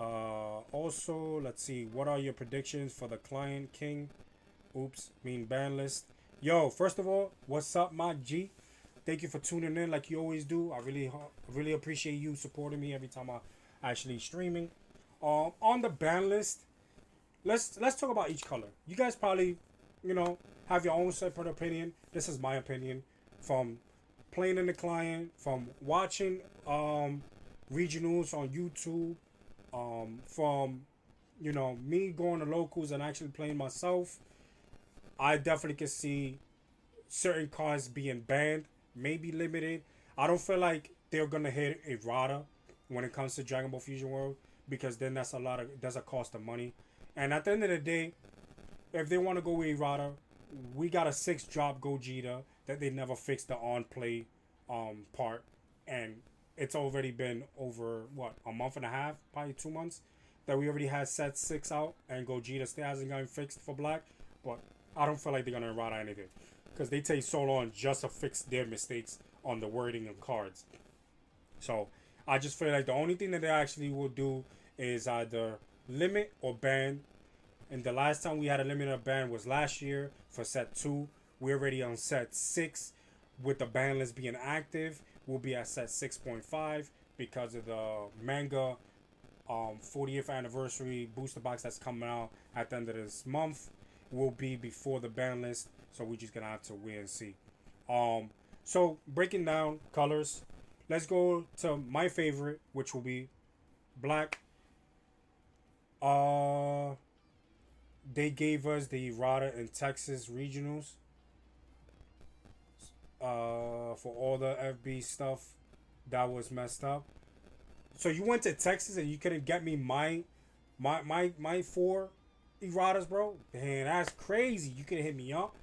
Also, let's see. What are your predictions for the Client King? BanList. Yo, first of all, what's up, my G? Thank you for tuning in like you always do. I really appreciate you supporting me every time I actually streaming. On the ban list, let's talk about each color. You guys probably, have your own separate opinion. This is my opinion from playing in the client, from watching regionals on YouTube, from me going to locals and actually playing myself. I definitely can see certain cards being banned, maybe limited. I don't feel like they're gonna hit a Rada when it comes to Dragon Ball Fusion World, because then that's a cost of money. And at the end of the day, if they want to go with Errata, we got a 6 drop Gogeta that they never fixed the on play part, and it's already been over what, a month and a half, probably 2 months, that we already had set 6 out, and Gogeta still hasn't gotten fixed for Black. But I don't feel like they're gonna Errata anything, because they take so long just to fix their mistakes on the wording of cards. So I just feel like the only thing that they actually will do is either limit or ban. And the last time we had a limit or ban was last year for set 2. We're already on set 6 with the ban list being active. We'll be at set 6.5 because of the manga 40th anniversary booster box that's coming out at the end of this month. Will be before the ban list, so we're just gonna have to wait and see. So breaking down colors, let's go to my favorite, which will be Black. They gave us the Rada in Texas regionals for all the FB stuff that was messed up. So you went to Texas and you couldn't get me my 4 Erratas, bro? Man, that's crazy. You could have hit me up,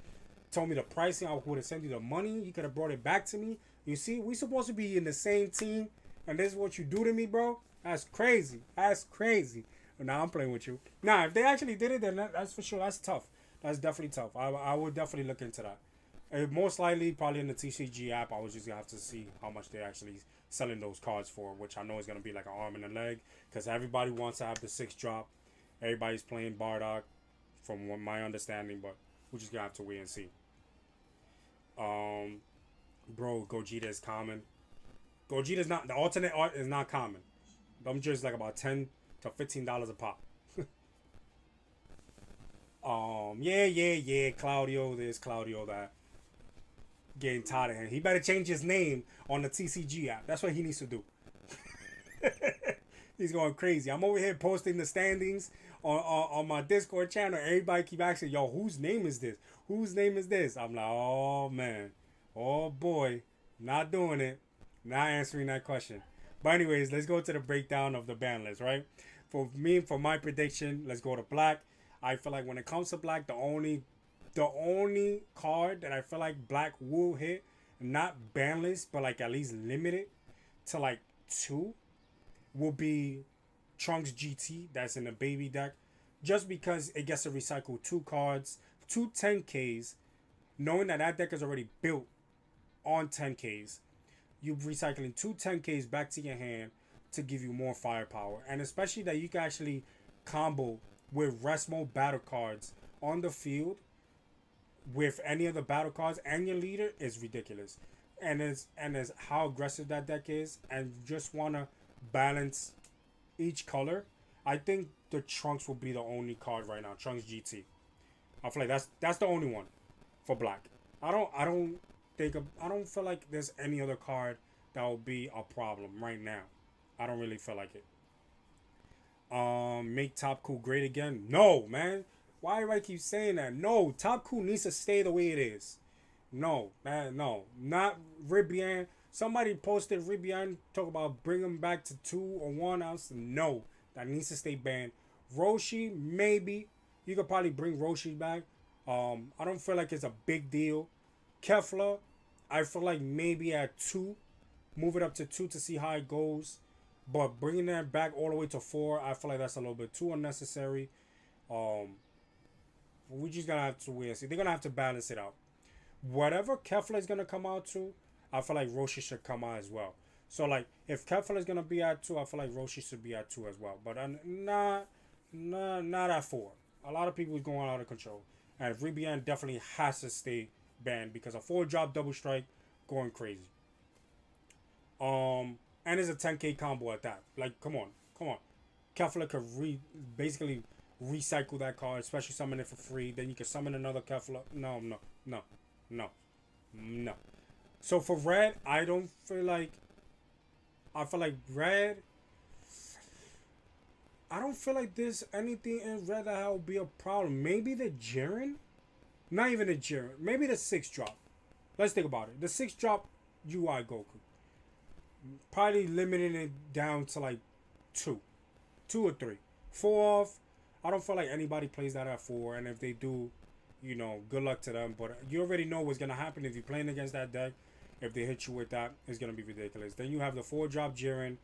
told me the pricing, I would have sent you the money. You could have brought it back to me. You see, we supposed to be in the same team, and this is what you do to me, bro? That's crazy. That's crazy. Nah, I'm playing with you. Nah, if they actually did it, then that's for sure. That's tough. That's definitely tough. I would definitely look into that. And most likely, probably in the TCG app, I was just going to have to see how much they're actually selling those cards for, which I know is going to be like an arm and a leg, because everybody wants to have the 6 drop. Everybody's playing Bardock, from what my understanding, but we're just going to have to wait and see. Bro, Gogeta is common. Gogeta's not, the alternate art is not common. Them just like about $10 to $15 a pop. Yeah. Claudio this, Claudio that. Getting tired of him. He better change his name on the TCG app. That's what he needs to do. He's going crazy. I'm over here posting the standings on my Discord channel. Everybody keep asking, yo, whose name is this? Whose name is this? I'm like, oh man. Oh boy. Not doing it. Not answering that question. But anyways, let's go to the breakdown of the ban list, right? For me, for my prediction, let's go to Black. I feel like when it comes to Black, the only card that I feel like Black will hit, not ban list, but like at least limited to like 2, will be Trunks GT. That's in the baby deck. Just because it gets to recycle 2 cards, 2 10Ks, knowing that that deck is already built on 10Ks. You're recycling 2 10Ks back to your hand to give you more firepower. And especially that you can actually combo with rest mode battle cards on the field with any of the battle cards and your leader is ridiculous. And it's how aggressive that deck is, and just want to balance each color. I think the Trunks will be the only card right now. Trunks GT. I feel like that's the only one for Black. I don't feel like there's any other card that will be a problem right now. I don't really feel like it. Make Top Cool great again? No, man. Why do I keep saying that? No, Top Cool needs to stay the way it is. No, man, no. Not Ribian. Somebody posted Ribian, talk about bring him back to 2 or 1 ounce. No, that needs to stay banned. Roshi, maybe. You could probably bring Roshi back. I don't feel like it's a big deal. Kefla, I feel like maybe at 2. Move it up to 2 to see how it goes. But bringing that back all the way to 4, I feel like that's a little bit too unnecessary. We just gonna have to wait and see. They're gonna have to balance it out. Whatever Kefla is gonna come out to, I feel like Roshi should come out as well. So like, if Kefla is gonna be at 2, I feel like Roshi should be at 2 as well. But not at 4. A lot of people is going out of control, and Ribian definitely has to stay banned because a 4-drop double strike going crazy. And it's a 10K combo at that. Like, come on. Kefla could basically recycle that card, especially summon it for free. Then you can summon another Kefla. No. So for Red, I feel like Red. I don't feel like there's anything in Red that will be a problem. Maybe the Jiren? Not even the Jiren. Maybe the 6-drop. Let's think about it. The 6-drop UI Goku. Probably limiting it down to like two, two or three. Four off. I don't feel like anybody plays that at four, and if they do, good luck to them. But you already know what's gonna happen if you're playing against that deck. If they hit you with that, it's gonna be ridiculous. Then you have the four drop Jiren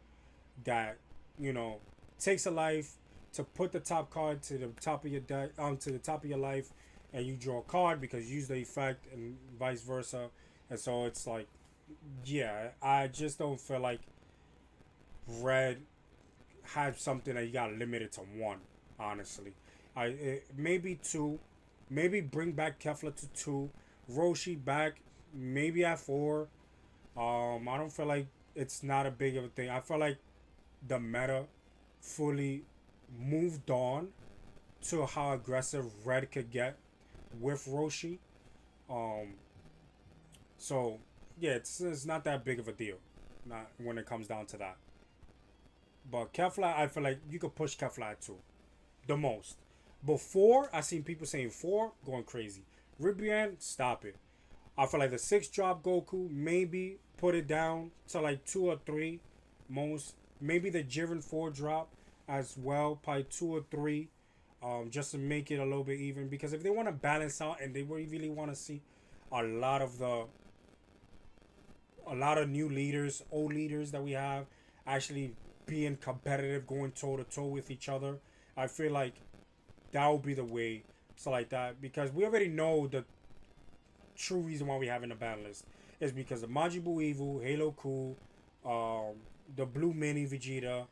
that you know takes a life to put the top card to the top of your deck, to the top of your life, and you draw a card because you use the effect and vice versa. And so it's like, yeah, I just don't feel like red had something that you got limited to one. Honestly, maybe two, maybe bring back Kefla to two, Roshi back maybe at four. I don't feel like it's not a big of a thing. I feel like the meta fully moved on to how aggressive red could get with Roshi. Um, so yeah, it's not that big of a deal, not when it comes down to that. But Kefla, I feel like you could push Kefla at two, the most. Before I seen people saying four, going crazy. Ribrianne, stop it. I feel like the six drop Goku, maybe put it down to like two or three, most. Maybe the Jiren four drop as well, probably two or three, just to make it a little bit even. Because if they want to balance out and they really want to see a lot of the a lot of new leaders, old leaders that we have, actually being competitive, going toe to toe with each other, I feel like that would be the way. So like that, because we already know the true reason why we have in the ban list is because of Majin Buu Evil, Halo Cool, the Blue Mini Vegeta,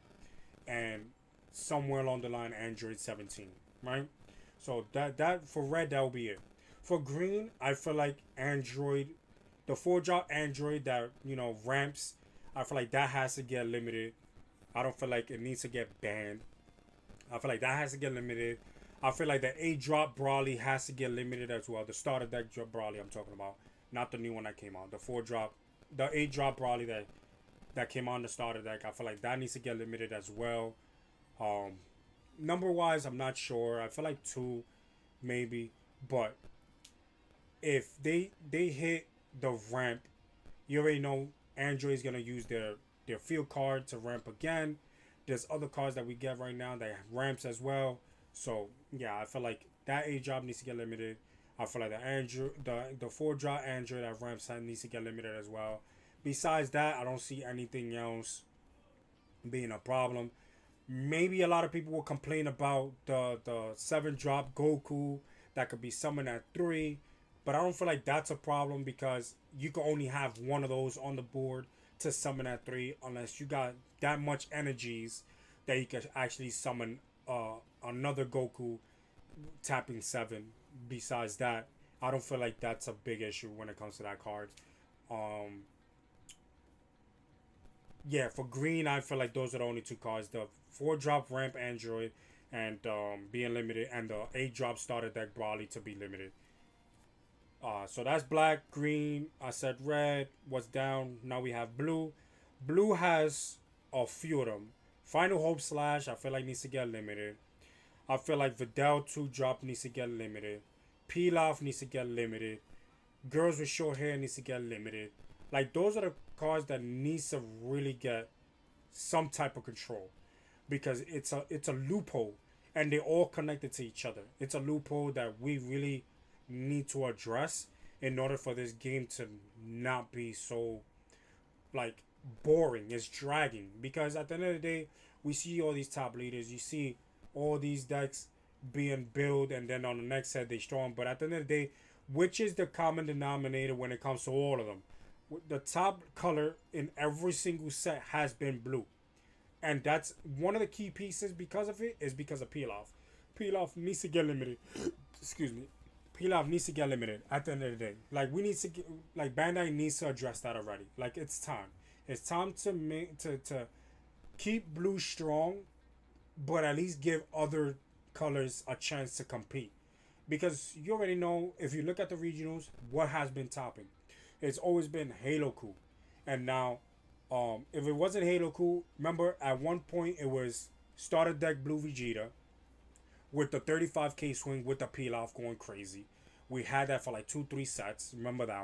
and somewhere along the line Android 17, right? So that for red that will be it. For green, I feel like Android, the four drop Android that ramps, I feel like that has to get limited. I don't feel like it needs to get banned. I feel like that has to get limited. I feel like the 8 drop Brawly has to get limited as well. The starter deck drop Brawly I'm talking about. Not the new one that came out. The 4 drop, the 8 drop Brawly that came on the starter deck. I feel like that needs to get limited as well. Um, Number wise, I'm not sure. I feel like 2 maybe. But if they hit the ramp, you already know Android's gonna use their field card to ramp again. There's other cards that we get right now that ramps as well. So yeah, I feel like that 8 drop needs to get limited. I feel like the 4 drop Android that ramps needs to get limited as well. Besides that, I don't see anything else being a problem. Maybe a lot of people will complain about the 7 drop Goku that could be summoned at 3. But I don't feel like that's a problem because you can only have one of those on the board to summon at 3 unless you got that much energies that you can actually summon another Goku tapping 7. Besides that, I don't feel like that's a big issue when it comes to that card. Um, yeah, for green, I feel like those are the only 2 cards: the 4 drop ramp Android and being limited, and the 8 drop starter deck Brawly to be limited. So that's black, green. I said red. What's down? Now we have blue. Blue has a few of them. Final Hope Slash, I feel like needs to get limited. I feel like Videl 2 drop needs to get limited. Pilaf needs to get limited. Girls with short hair needs to get limited. Like those are the cards that needs to really get some type of control because it's a loophole and they're all connected to each other. It's a loophole that we really need to address in order for this game to not be so like boring. It's dragging because at the end of the day, we see all these top leaders. You see all these decks being built, and then on the next set they strong. But at the end of the day, which is the common denominator when it comes to all of them? The top color in every single set has been blue, and that's one of the key pieces. Because of it is because of Pilaf. Pilaf needs to get limited. Excuse me. Pilaf needs to get limited at the end of the day. Like we need to get, like Bandai needs to address that already. Like it's time. It's time to make to keep blue strong, but at least give other colors a chance to compete. Because you already know if you look at the regionals, what has been topping. It's always been Halo Cool. And now, if it wasn't Halo Cool, remember at one point it was starter deck Blue Vegeta with the 35k swing with the peel off going crazy. We had that for like 2-3 sets. Remember that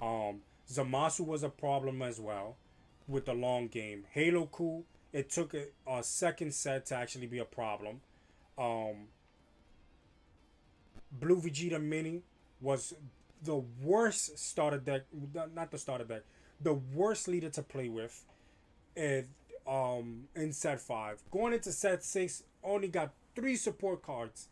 one. Zamasu was a problem as well. with the long game. Halo cool. It took a second set to actually be a problem. Um, Blue Vegeta Mini was the worst starter deck. Not the starter deck. The worst leader to play with. And in set five, going into set six, only got three support cards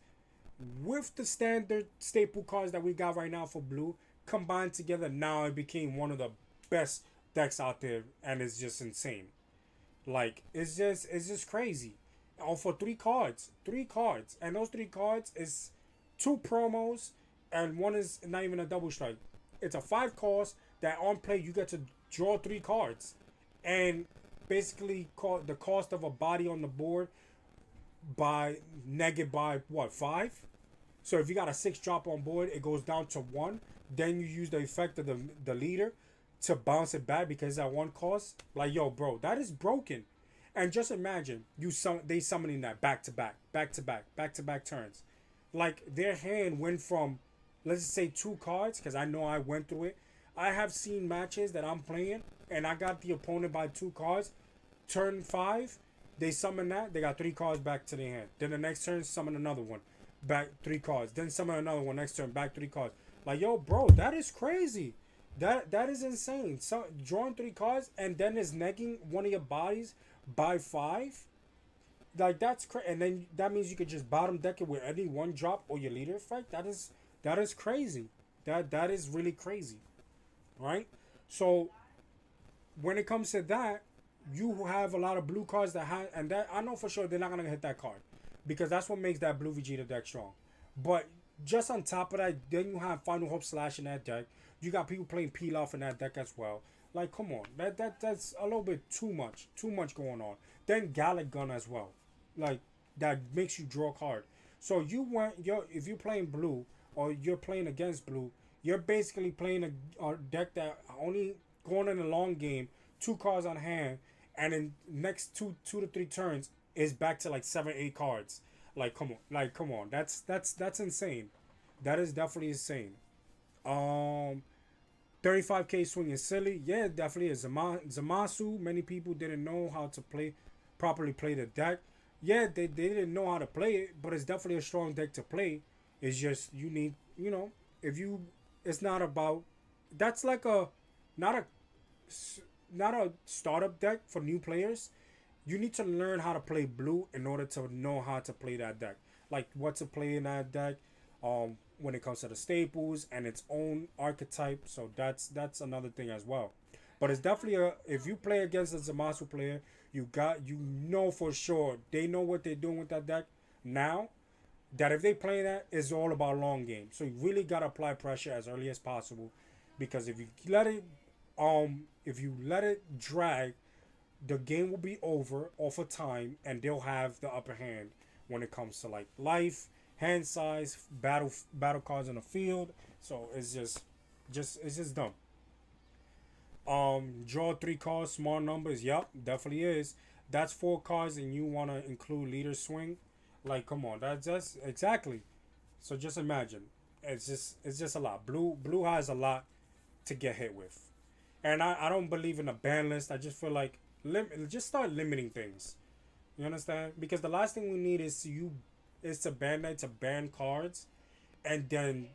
with the standard staple cards that we got right now for blue combined together. Now it became one of the best decks out there, and it's just insane. Like it's just crazy. All for three cards, and those three cards is two promos, and one is not even a double strike. It's a five cost that on play you get to draw three cards, and basically call the cost of a body on the board by negative by what, five? So if you got a six drop on board, it goes down to one. Then you use the effect of the leader to bounce it back because at one cost. Like, yo, bro, that is broken. And just imagine they summoning that back to back, back to back, back to back turns. Like their hand went from, let's just say, two cards, because I know I went through it. I have seen matches that I'm playing and I got the opponent by two cards. Turn five, they summon that, they got three cards back to their hand. Then the next turn, summon another one, back three cards. Then summon another one next turn, back three cards. Like, yo, bro, that is crazy. That is insane. So drawing three cards and then is negging one of your bodies by five. Like that's crazy. And then that means you could just bottom deck it with any one drop or your leader effect. That is crazy. That is really crazy, right? So when it comes to that, you have a lot of blue cards that have, and that I know for sure they're not gonna hit that card, because that's what makes that blue Vegeta deck strong. But just on top of that, then you have Final Hope Slash in that deck. You got people playing Peel Off in that deck as well. Like, come on, that's a little bit too much going on. Then Gallic Gun as well, like that makes you draw a card. So if you're playing blue or you're playing against blue, you're basically playing a deck that only going in a long game, two cards on hand, and in next two to three turns is back to like 7 8 cards. Come on, that's insane. That is definitely insane. Um, 35K swing is silly. Yeah, it definitely is. Zamasu, many people didn't know how to properly play the deck. Yeah, they didn't know how to play it, but it's definitely a strong deck to play. It's just you need, if you, it's not about, that's like not a, not a startup deck for new players. You need to learn how to play blue in order to know how to play that deck. Like what to play in that deck. When it comes to the staples and its own archetype. So that's another thing as well. But it's definitely if you play against a Zamasu player, you know for sure they know what they're doing with that deck now. That if they play that, it's all about long game. So you really gotta apply pressure as early as possible, because if you let it drag, the game will be over off of time, and they'll have the upper hand when it comes to like life, hand size, battle cards in the field. So it's just dumb. Draw three cards, small numbers. Yep, definitely is. That's four cards, and you want to include leader swing. Like, come on, that's just exactly. So just imagine, it's just a lot. Blue has a lot to get hit with, and I don't believe in a ban list. I just feel like just start limiting things. You understand? Because the last thing we need is to ban that, to ban cards, and then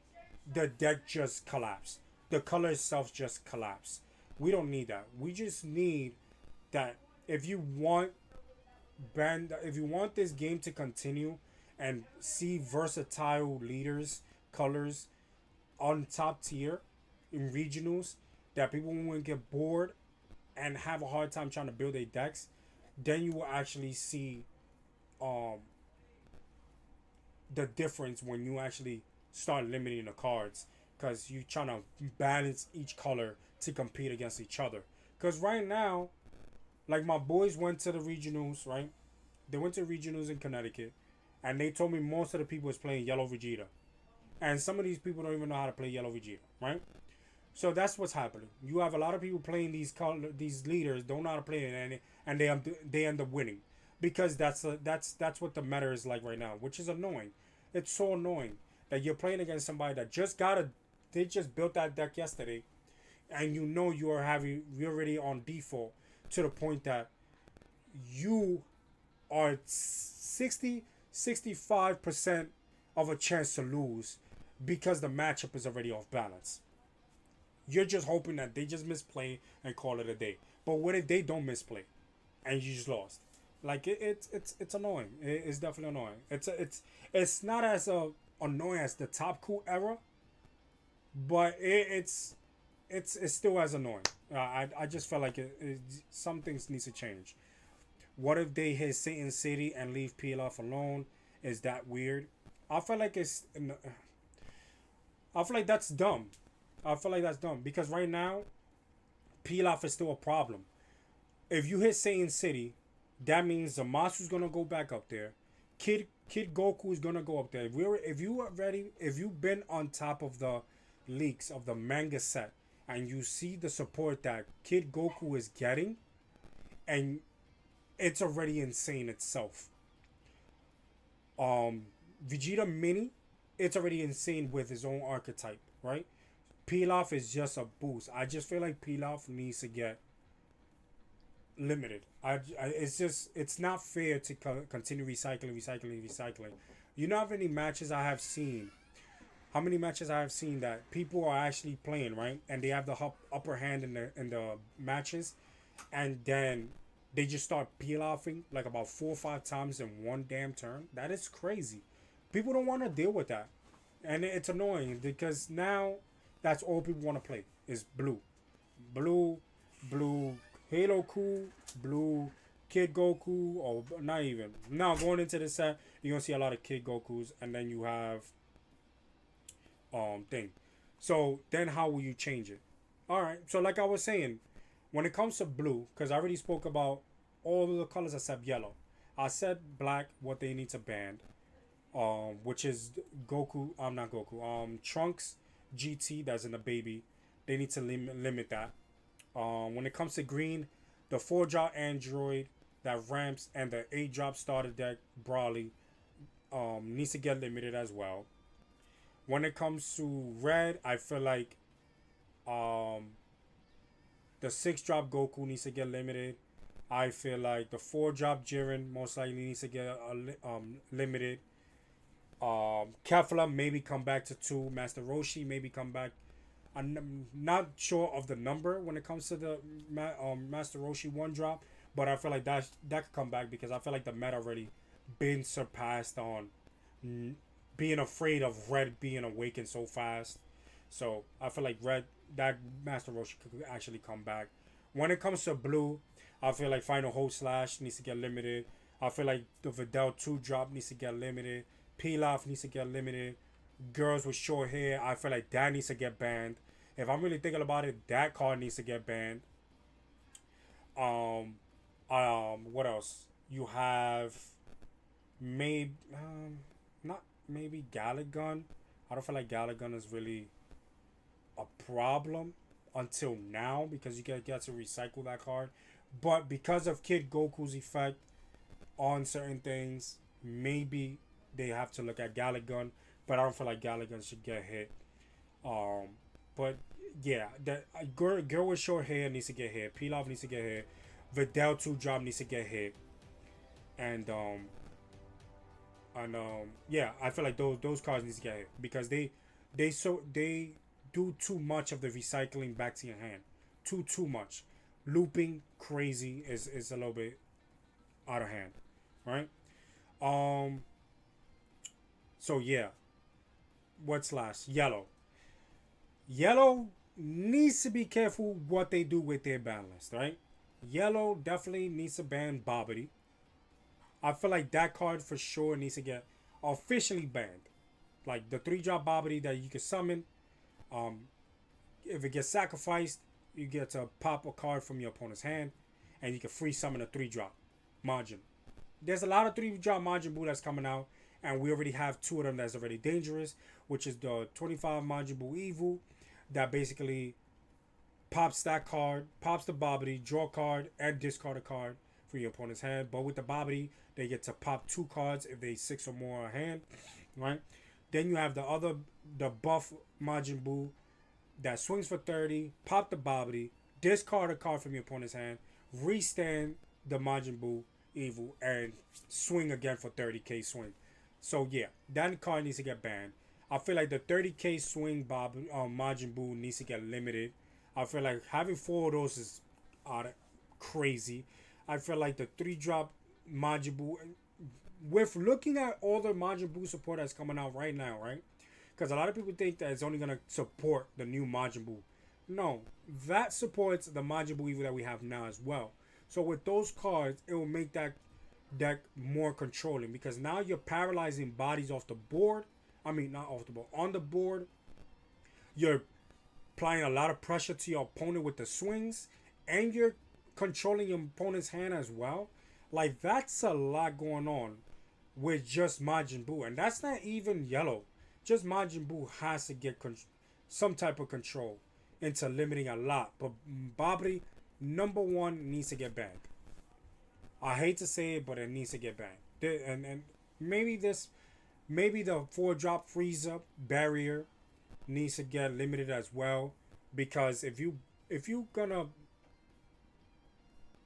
the deck just collapse. The color itself just collapse. We don't need that. We just need that if you want this game to continue and see versatile leaders, colors on top tier in regionals, that people won't get bored and have a hard time trying to build their decks, then you will actually see um the difference when you actually start limiting the cards, because you're trying to balance each color to compete against each other. Because right now, like my boys went to the regionals, right? They went to regionals in Connecticut, and they told me most of the people was playing Yellow Vegeta, and some of these people don't even know how to play Yellow Vegeta, right? So that's what's happening. You have a lot of people playing these leaders don't know how to play it, and they end up winning, because that's what the meta is like right now, which is annoying. It's so annoying that you're playing against somebody that they just built that deck yesterday, and you're already on default to the point that you are 65% of a chance to lose because the matchup is already off balance. You're just hoping that they just misplay and call it a day. But what if they don't misplay and you just lost? Like it's annoying. It's definitely annoying. It's not as annoying as the Top Cool era, but it's still as annoying. I just felt like some things needs to change. What if they hit Satan City and leave Pilaf alone? Is that weird? I feel like it's. I feel like that's dumb. I feel like that's dumb because right now, Pilaf is still a problem. If you hit Satan City, that means Zamasu's gonna go back up there. Kid Goku is gonna go up there. If you are ready, if you've been on top of the leaks of the manga set and you see the support that Kid Goku is getting, and it's already insane itself. Vegeta Mini, it's already insane with his own archetype, right? Pilaf is just a boost. I just feel like Pilaf needs to get limited. It's just it's not fair to continue recycling. You know how many matches I have seen? How many matches I have seen that people are actually playing, right? And they have the upper hand in the matches, and then they just start Pilafing like about 4 or 5 times in one damn turn. That is crazy. People don't want to deal with that, and it's annoying because now that's all people want to play is blue, Halo Cool, blue, Kid Goku, or not even. Now going into the set, you're gonna see a lot of Kid Gokus, and then you have thing. So then how will you change it? All right. So like I was saying, when it comes to blue, because I already spoke about all of the colors except yellow. I said black, what they need to ban, which is Goku. Not Goku. Trunks GT, that's in the baby. They need to limit that. When it comes to green, the 4-drop Android that ramps and the 8-drop starter deck Brawly needs to get limited as well. When it comes to red, I feel like the 6-drop Goku needs to get limited. I feel like the 4-drop Jiren most likely needs to get limited. Kefla maybe come back to 2. Master Roshi maybe come back. I'm not sure of the number when it comes to the Master Roshi 1-drop, but I feel like that could come back because I feel like the meta already been surpassed on being afraid of red being awakened so fast. So I feel like that Master Roshi could actually come back. When it comes to blue, I feel like Final Hold Slash needs to get limited. I feel like the Videl 2-drop needs to get limited. Pilaf needs to get limited. Girls with short hair, I feel like that needs to get banned. If I'm really thinking about it, that card needs to get banned. What else? You have not maybe Galagun. I don't feel like Galagun is really a problem until now because you get to recycle that card. But because of Kid Goku's effect on certain things, maybe they have to look at Galagun. But I don't feel like Galagun should get hit. But yeah, the girl with short hair needs to get hit. Pilaf needs to get hit. Videl 2-drop needs to get hit. And yeah, I feel like those cards need to get hit because they do too much of the recycling back to your hand. Too much. Looping crazy is a little bit out of hand. Right? So yeah. What's last? Yellow. Yellow needs to be careful what they do with their ban list, right? Yellow definitely needs to ban Bobbity. I feel like that card for sure needs to get officially banned. Like the 3-drop Bobbity that you can summon. If it gets sacrificed, you get to pop a card from your opponent's hand, and you can free summon a 3-drop Majin. There's a lot of 3-drop Majin Buu that's coming out. And we already have 2 of them that's already dangerous, which is the 25 Majin Buu Evil that basically pops that card, pops the Bobbity, draw a card, and discard a card from your opponent's hand. But with the Bobbity, they get to pop 2 cards if they 6 or more hand, right? Then you have the buff Majin Buu that swings for 30, pop the Bobbity, discard a card from your opponent's hand, restand the Majin Buu Evil, and swing again for 30k swing. So yeah, that card needs to get banned. I feel like the 30k swing Majin Buu needs to get limited. I feel like having four of those is crazy. I feel like the three drop Majin Buu, with looking at all the Majin Buu support that's coming out right now, right? Because a lot of people think that it's only gonna support the new Majin Buu. No, that supports the Majin Buu Evil that we have now as well. So with those cards, it will make that deck more controlling because now you're paralyzing bodies off the board. I mean, not off the board, on the board. You're applying a lot of pressure to your opponent with the swings, and you're controlling your opponent's hand as well. Like, that's a lot going on with just Majin Buu, and that's not even yellow. Just Majin Buu has to get some type of control into limiting a lot. But Babri, number one, needs to get banned. I hate to say it, but it needs to get banned. And maybe the four drop Frieza barrier needs to get limited as well, because if you gonna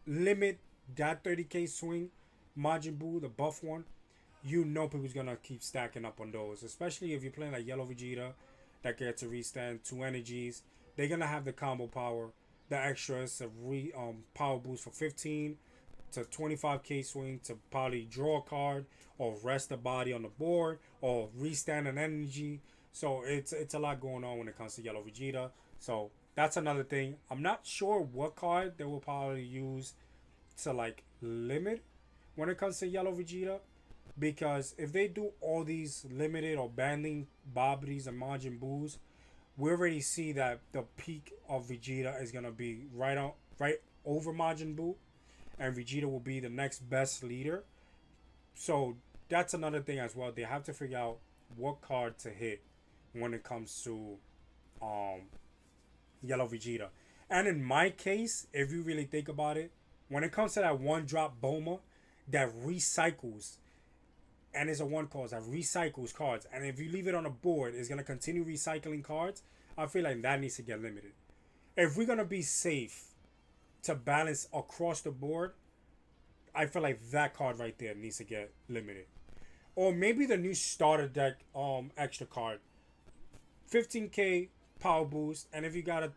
limit that 30k swing Majin Buu, the buff one, you know people's gonna keep stacking up on those, especially if you're playing like Yellow Vegeta that gets to restand two energies. They're gonna have the combo power, the extras, a power boost for 15 to 25k swing to probably draw a card or rest the body on the board or restand an energy. So it's a lot going on when it comes to Yellow Vegeta. So that's another thing. I'm not sure what card they will probably use to like limit when it comes to Yellow Vegeta, because if they do all these limited or banning Babris and Majin Buus, we already see that the peak of Vegeta is gonna be right over Majin Buu, and Vegeta will be the next best leader. So that's another thing as well. They have to figure out what card to hit when it comes to Yellow Vegeta. And in my case, if you really think about it, when it comes to that one drop Boma that recycles, and it's a one cost that recycles cards, and if you leave it on a board, it's gonna continue recycling cards. I feel like that needs to get limited. If we're gonna be safe to balance across the board, I feel like that card right there needs to get limited. Or maybe the new starter deck extra card, 15k power boost, and if you got a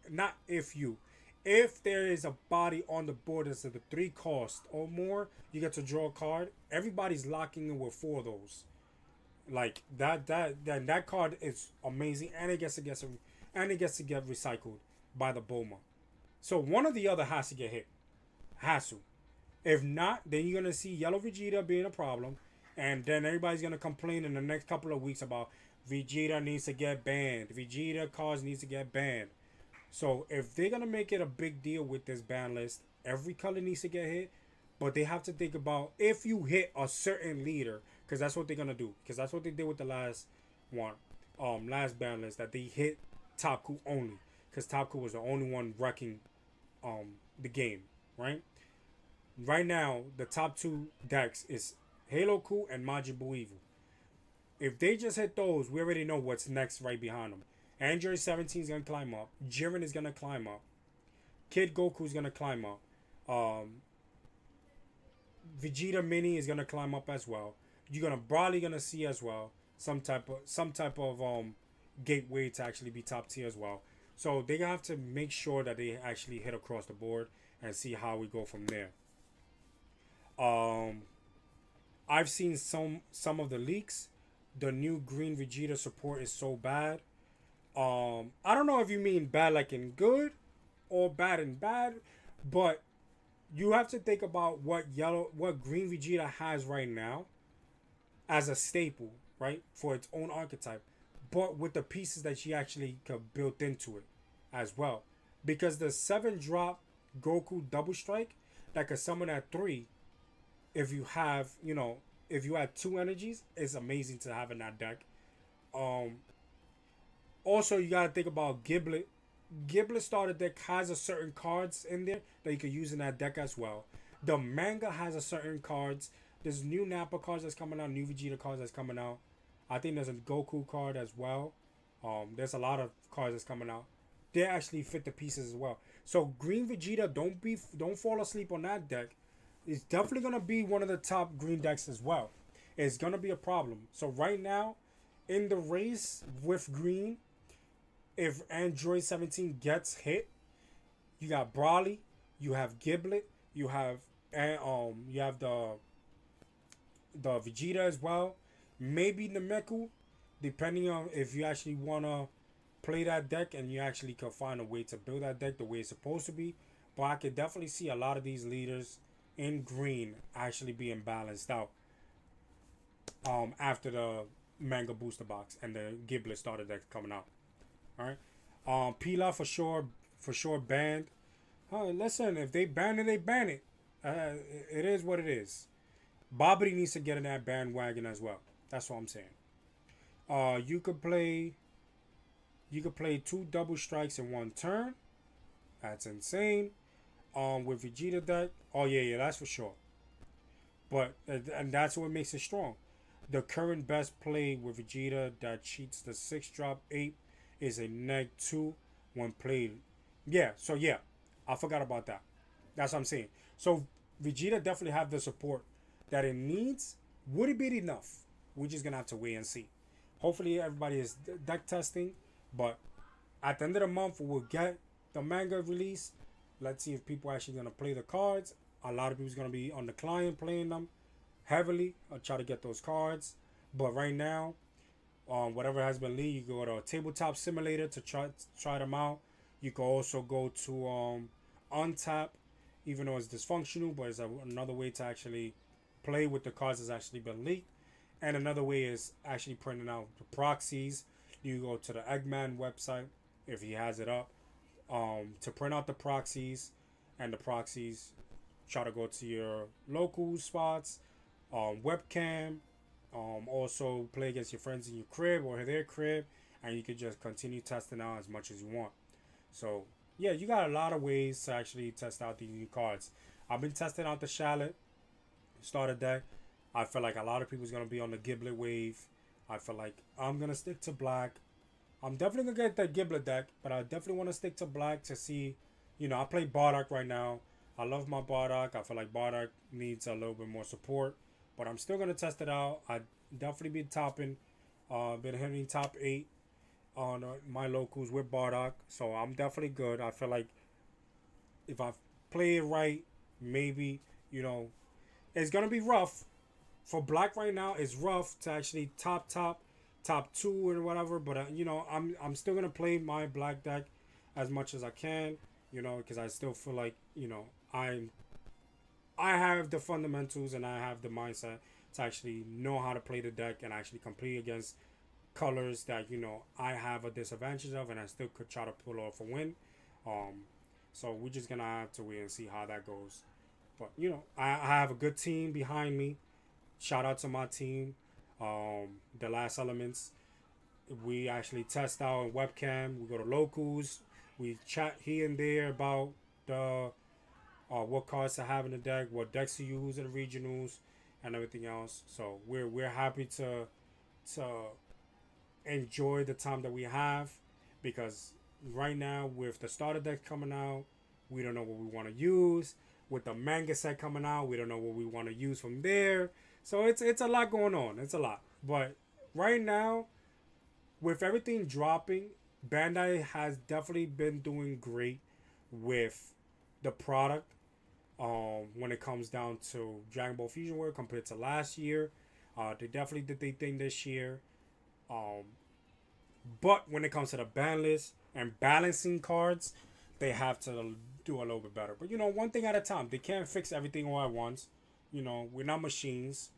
not if there is a body on the board that's at the 3 cost or more, you get to draw a card. Everybody's locking in with 4 of those. Like that card is amazing, and it gets to get recycled by the Boma. So one or the other has to get hit. Has to. If not, then you're gonna see Yellow Vegeta being a problem, and then everybody's gonna complain in the next couple of weeks about Vegeta needs to get banned. Vegeta cards needs to get banned. So if they're gonna make it a big deal with this ban list, every color needs to get hit. But they have to think about if you hit a certain leader, because that's what they're gonna do. Because that's what they did with the last one, last ban list, that they hit Topku only, because Topku was the only one wrecking the game, right? Right now, the top 2 decks is Halo Ku and Majin Buu Evil. If they just hit those, we already know what's next right behind them. Android 17 is gonna climb up. Jiren is gonna climb up. Kid Goku is gonna climb up. Vegeta Mini is gonna climb up as well. You're probably gonna see as well some type of gateway to actually be top tier as well. So they have to make sure that they actually hit across the board and see how we go from there. I've seen some of the leaks. The new green Vegeta support is so bad. I don't know if you mean bad like in good or bad in bad, but you have to think about what green Vegeta has right now as a staple, right, for its own archetype, but with the pieces that she actually built into it as well. Because the 7 drop Goku double strike that could summon at 3, if you have, if you have 2 energies, it's amazing to have in that deck. Also, you gotta think about Giblet. Giblet starter deck has a certain cards in there that you can use in that deck as well. The manga has a certain cards. There's new Nappa cards that's coming out, new Vegeta cards that's coming out. I think there's a Goku card as well. There's a lot of cards that's coming out. they actually fit the pieces as well. So Green Vegeta, don't fall asleep on that deck. It's definitely gonna be one of the top green decks as well. It's gonna be a problem. So right now, in the race with green, if Android 17 gets hit, you got Brawly, you have Giblet, you have you have the Vegeta as well, maybe Nameku, depending on if you actually wanna play that deck and you actually can find a way to build that deck the way it's supposed to be. But I could definitely see a lot of these leaders in green actually being balanced out after the manga booster box and the Giblet starter deck coming out. All right. Pila for sure banned. Listen, if they ban it, they ban it. It is what it is. Babidi needs to get in that bandwagon as well. That's what I'm saying. You could play two double strikes in one turn. That's insane. With Vegeta deck, oh yeah, that's for sure. But and that's what makes it strong. The current best play with Vegeta that cheats the 6-drop 8 is a -2 when played. Yeah, so yeah, I forgot about that. That's what I'm saying. So Vegeta definitely have the support that it needs. Would it be enough? We're just gonna have to wait and see. Hopefully everybody is deck testing, but at the end of the month we'll get the manga release. Let's see if people are actually gonna play the cards. A lot of people's gonna be on the client playing them heavily. I'll try to get those cards. But right now, whatever has been leaked, you go to a tabletop simulator to try them out. You can also go to Untap, even though it's dysfunctional, but it's another way to actually play with the cards that's actually been leaked. And another way is actually printing out the proxies. You go to the Eggman website if he has it up to print out the proxies, and the proxies try to go to your local spots, webcam, also play against your friends in your crib or their crib, and you can just continue testing out as much as you want. So yeah, you got a lot of ways to actually test out these new cards. I've been testing out the Shallot starter deck. I feel like a lot of people's gonna be on the Giblet wave. I feel like I'm gonna stick to black. I'm definitely gonna get that Giblet deck, but I definitely want to stick to black to see. I play Bardock right now. I love my Bardock. I feel like Bardock needs a little bit more support, but I'm still gonna test it out. I definitely been topping, been hitting top 8 on my locals with Bardock, so I'm definitely good. I feel like if I play it right, maybe it's gonna be rough for black right now. It's rough to actually top 2 or whatever, but I'm still gonna play my black deck as much as I can, because I still feel like I have the fundamentals and I have the mindset to actually know how to play the deck and actually compete against colors that I have a disadvantage of, and I still could try to pull off a win. So we're just gonna have to wait and see how that goes. But I have a good team behind me. Shout out to my team, the Last Elements. We actually test out on webcam. We go to locals. We chat here and there about the what cards to have in the deck, what decks to use in the regionals, and everything else. So we're happy to enjoy the time that we have, because right now with the starter deck coming out, we don't know what we want to use. With the manga set coming out, we don't know what we want to use from there. So it's a lot going on. It's a lot. But right now, with everything dropping, Bandai has definitely been doing great with the product. When it comes down to Dragon Ball Fusion World compared to last year, they definitely did their thing this year. But when it comes to the ban list and balancing cards, they have to do a little bit better. But one thing at a time. They can't fix everything all at once. We're not machines.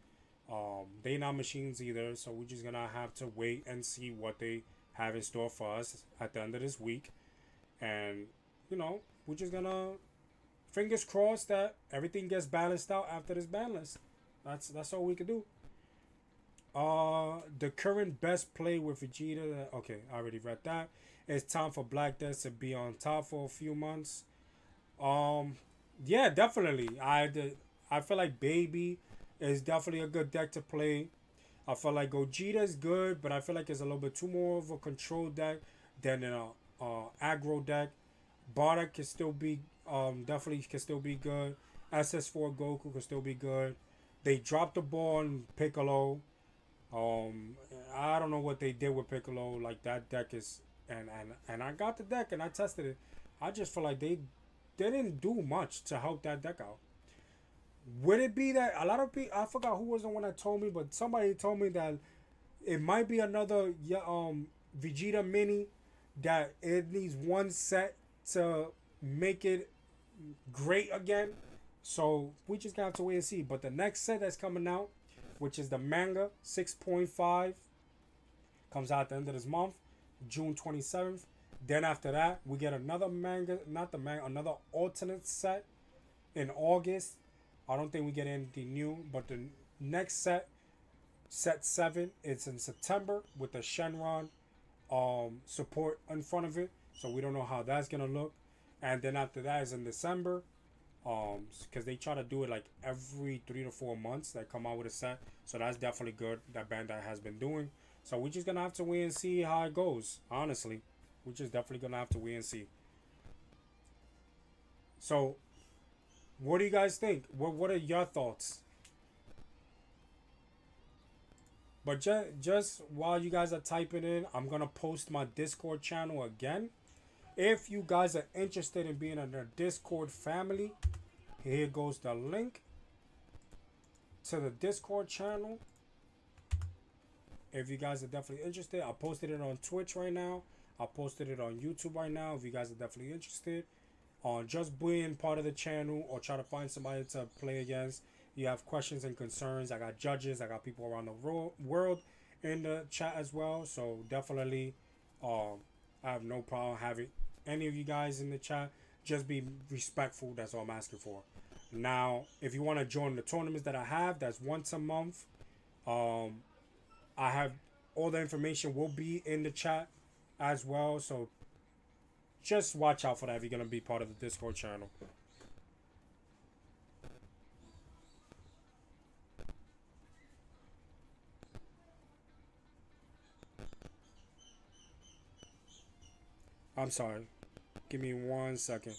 They not machines either. So we're just gonna have to wait and see what they have in store for us at the end of this week. And we're just gonna fingers crossed that everything gets balanced out after this ban list. That's all we can do. The current best play with Vegeta. Okay, I already read that. It's time for Black Death to be on top for a few months. Yeah, definitely. I feel like Baby is definitely a good deck to play. I feel like Gogeta is good, but I feel like it's a little bit too more of a control deck than aggro deck. Bardock can still be definitely can still be good. SS4 Goku can still be good. They dropped the ball on Piccolo. Um, I don't know what they did with Piccolo. Like that deck is, and I got the deck and I tested it. I just feel like they didn't do much to help that deck out. Would it be that a lot of people? I forgot who was the one that told me, but somebody told me that it might be another Vegeta mini that it needs one set to make it great again. So we just got to wait and see. But the next set that's coming out, which is the manga 6.5, comes out at the end of this month, June 27th. Then after that, we get another manga, not the manga, another alternate set in August. I don't think we get anything new, but the next set, set 7, it's in September with the Shenron support in front of it. So we don't know how that's gonna look. And then after that is in December, because they try to do it like every 3 to 4 months. They come out with a set, so that's definitely good. That Bandai has been doing. So we're just gonna have to wait and see how it goes. Honestly, we're just definitely gonna have to wait and see. So, what do you guys think? What are your thoughts? But just while you guys are typing in, I'm gonna post my Discord channel again. If you guys are interested in being in the Discord family, here goes the link to the Discord channel. If you guys are definitely interested, I posted it on Twitch right now. I posted it on YouTube right now. If you guys are definitely interested on just being part of the channel or try to find somebody to play against, you have questions and concerns. I got judges. I got people around the world in the chat as well. So definitely, I have no problem having any of you guys in the chat. Just be respectful. That's all I'm asking for. Now, if you want to join the tournaments that I have, that's once a month. I have all the information will be in the chat as well. So just watch out for that if you're gonna be part of the Discord channel. I'm sorry. Give me 1 second.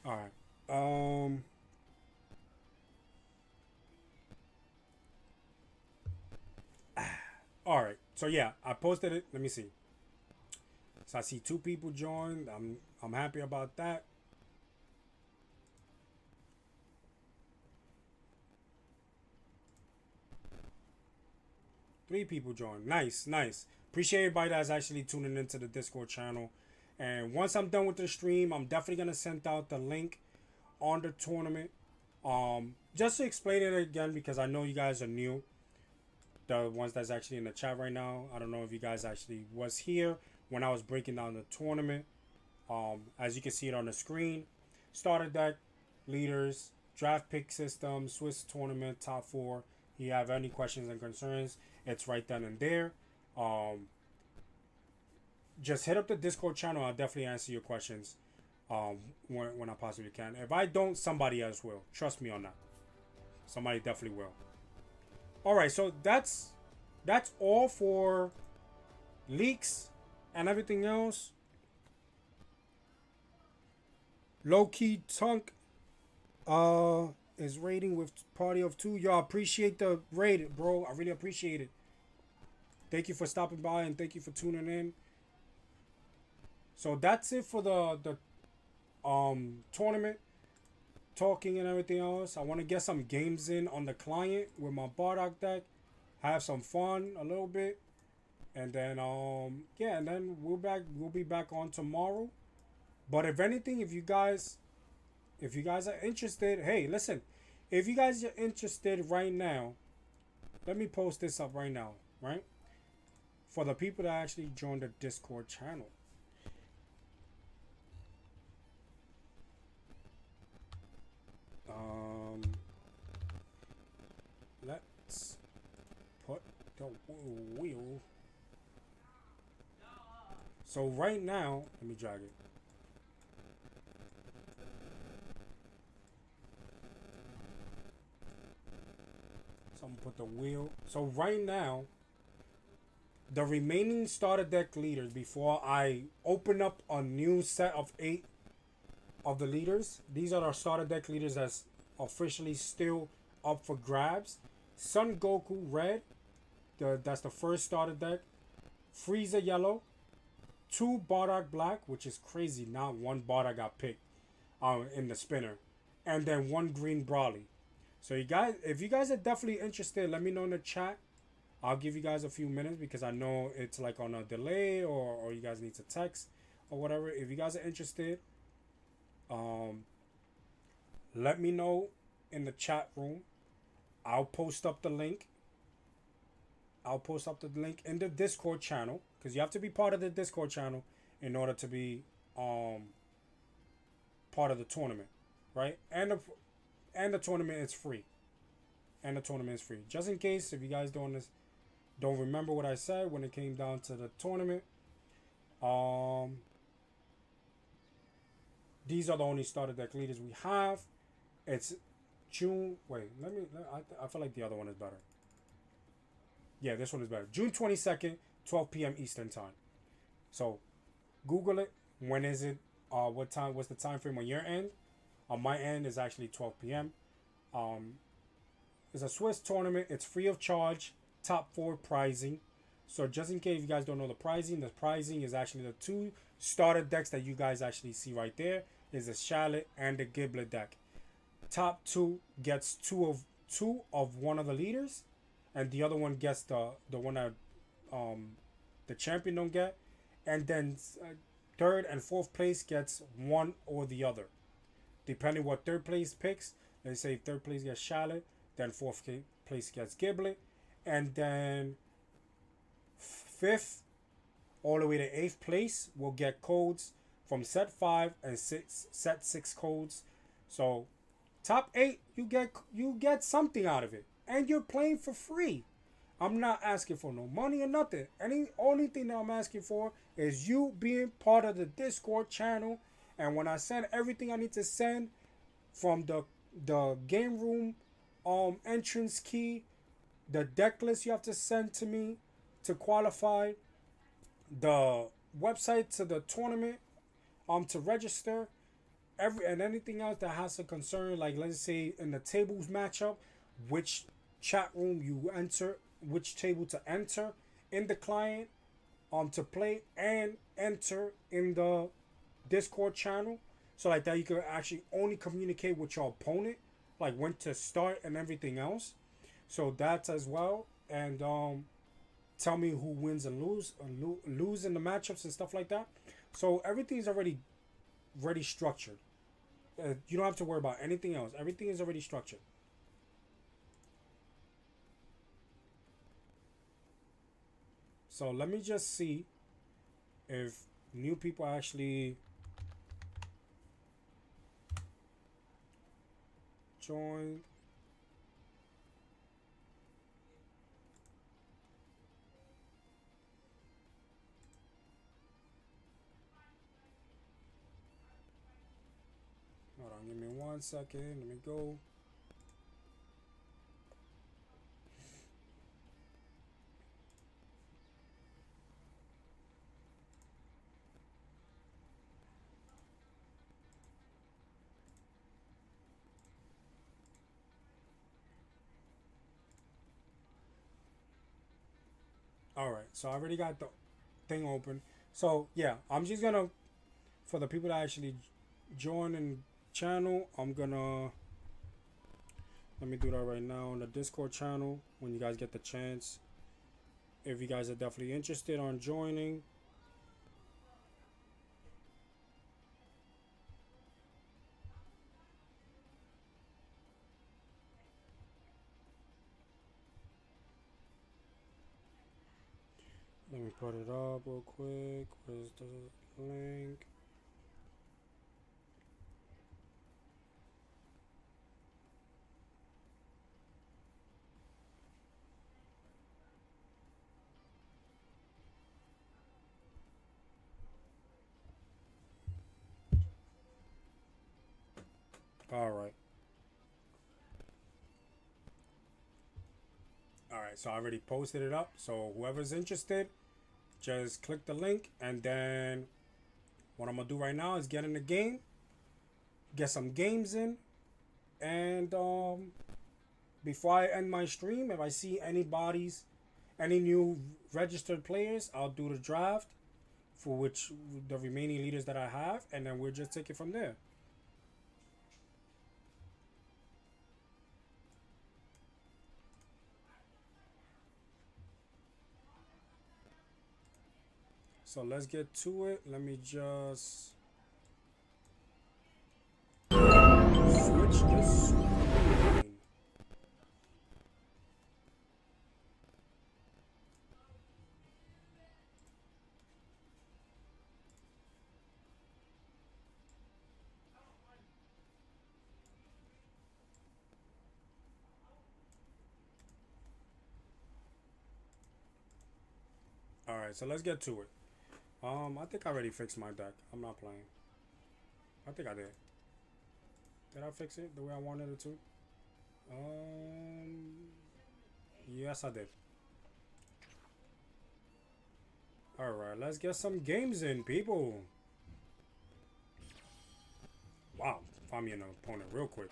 All right. All right. So yeah, I posted it. Let me see. So I see 2 people joined. I'm happy about that. 3 people joined. Nice, nice. Appreciate everybody that's actually tuning into the Discord channel. And once I'm done with the stream, I'm definitely gonna send out the link on the tournament. Just to explain it again because I know you guys are new. The ones that's actually in the chat right now. I don't know if you guys actually was here when I was breaking down the tournament. As you can see it on the screen, starter deck, leaders, draft pick system, Swiss tournament, top 4. If you have any questions and concerns, it's right then and there. Just hit up the Discord channel. I'll definitely answer your questions when I possibly can. If I don't, somebody else will. Trust me on that. Somebody definitely will. All right, so that's all for leaks and everything else. Low key Tunk is rating with party of 2. Y'all appreciate the raid, bro. I really appreciate it. Thank you for stopping by and thank you for tuning in. So that's it for the tournament talking and everything else. I want to get some games in on the client with my Bardock deck, have some fun a little bit, and then yeah, and then we'll be back on tomorrow. But if anything, if you guys are interested, hey, listen, if you guys are interested right now, let me post this up right now, right? For the people that actually joined the Discord channel. Let's put the wheel. So right now, let me drag it. I'm gonna put the wheel. So right now, the remaining starter deck leaders before I open up a new set of 8 of the leaders. These are our starter deck leaders that's officially still up for grabs. Sun Goku red, that's the first starter deck. Frieza yellow, 2 Bardock black, which is crazy. Not one Bardock got picked in the spinner, and then 1 green Brawly. So you guys, if you guys are definitely interested, let me know in the chat. I'll give you guys a few minutes because I know it's like on a delay, or you guys need to text or whatever. If you guys are interested, um, let me know in the chat room. I'll post up the link. I'll post up the link in the Discord channel because you have to be part of the Discord channel in order to be part of the tournament, right? And the tournament is free. And the tournament is free. Just in case if you guys don't remember what I said when it came down to the tournament, these are the only starter deck leaders we have. It's June. Wait, I feel like the other one is better. Yeah, this one is better. June 22nd, 12 p.m. Eastern time. So, Google it. When is it? What time? What's the time frame on your end? On my end is actually 12 p.m. It's a Swiss tournament. It's free of charge. Top 4 pricing. So just in case you guys don't know the pricing is actually the 2 starter decks that you guys actually see right there. Is the Charlotte and the Giblet deck. Top 2 gets two of one of the leaders, and the other one gets the one that the champion don't get, and then third and fourth place gets one or the other, depending what third place picks. Let's say third place gets Charlotte, then fourth place gets Giblet, and then fifth all the way to 8th place will get codes from set 5 and set 6 codes. So top 8, you get something out of it, and you're playing for free. I'm not asking for no money or nothing. Only thing that I'm asking for is you being part of the Discord channel. And when I send everything I need to send, from the game room entrance key, the deck list you have to send to me to qualify, the website to the tournament to register, and anything else that has to concern, like let's say in the tables matchup, which chat room you enter, which table to enter in the client to play, and enter in the Discord channel, so like that you can actually only communicate with your opponent, like when to start and everything else. So that's as well. And tell me who wins and lose in the matchups and stuff like that. So everything's already structured. You don't have to worry about anything else. Everything is already structured. So let me just see if new people actually join. Hold on, give me 1 second. Let me go. All right, so I already got the thing open. So yeah, I'm just gonna, for the people that actually join in channel, I'm gonna, let me do that right now on the Discord channel when you guys get the chance. If you guys are definitely interested on joining. Let me put it up real quick. Where's the link? All right. Alright, so I already posted it up. So whoever's interested, just click the link. And then what I'm going to do right now is get in the game. Get some games in. And before I end my stream, if I see any new registered players, I'll do the draft for which the remaining leaders that I have. And then we'll just take it from there. So let's get to it. Let me just switch this screen. Alright, so let's get to it. I think I already fixed my deck. I'm not playing. I think I did. Did I fix it the way I wanted it to? Yes, I did. Alright, let's get some games in, people. Wow, find me an opponent real quick.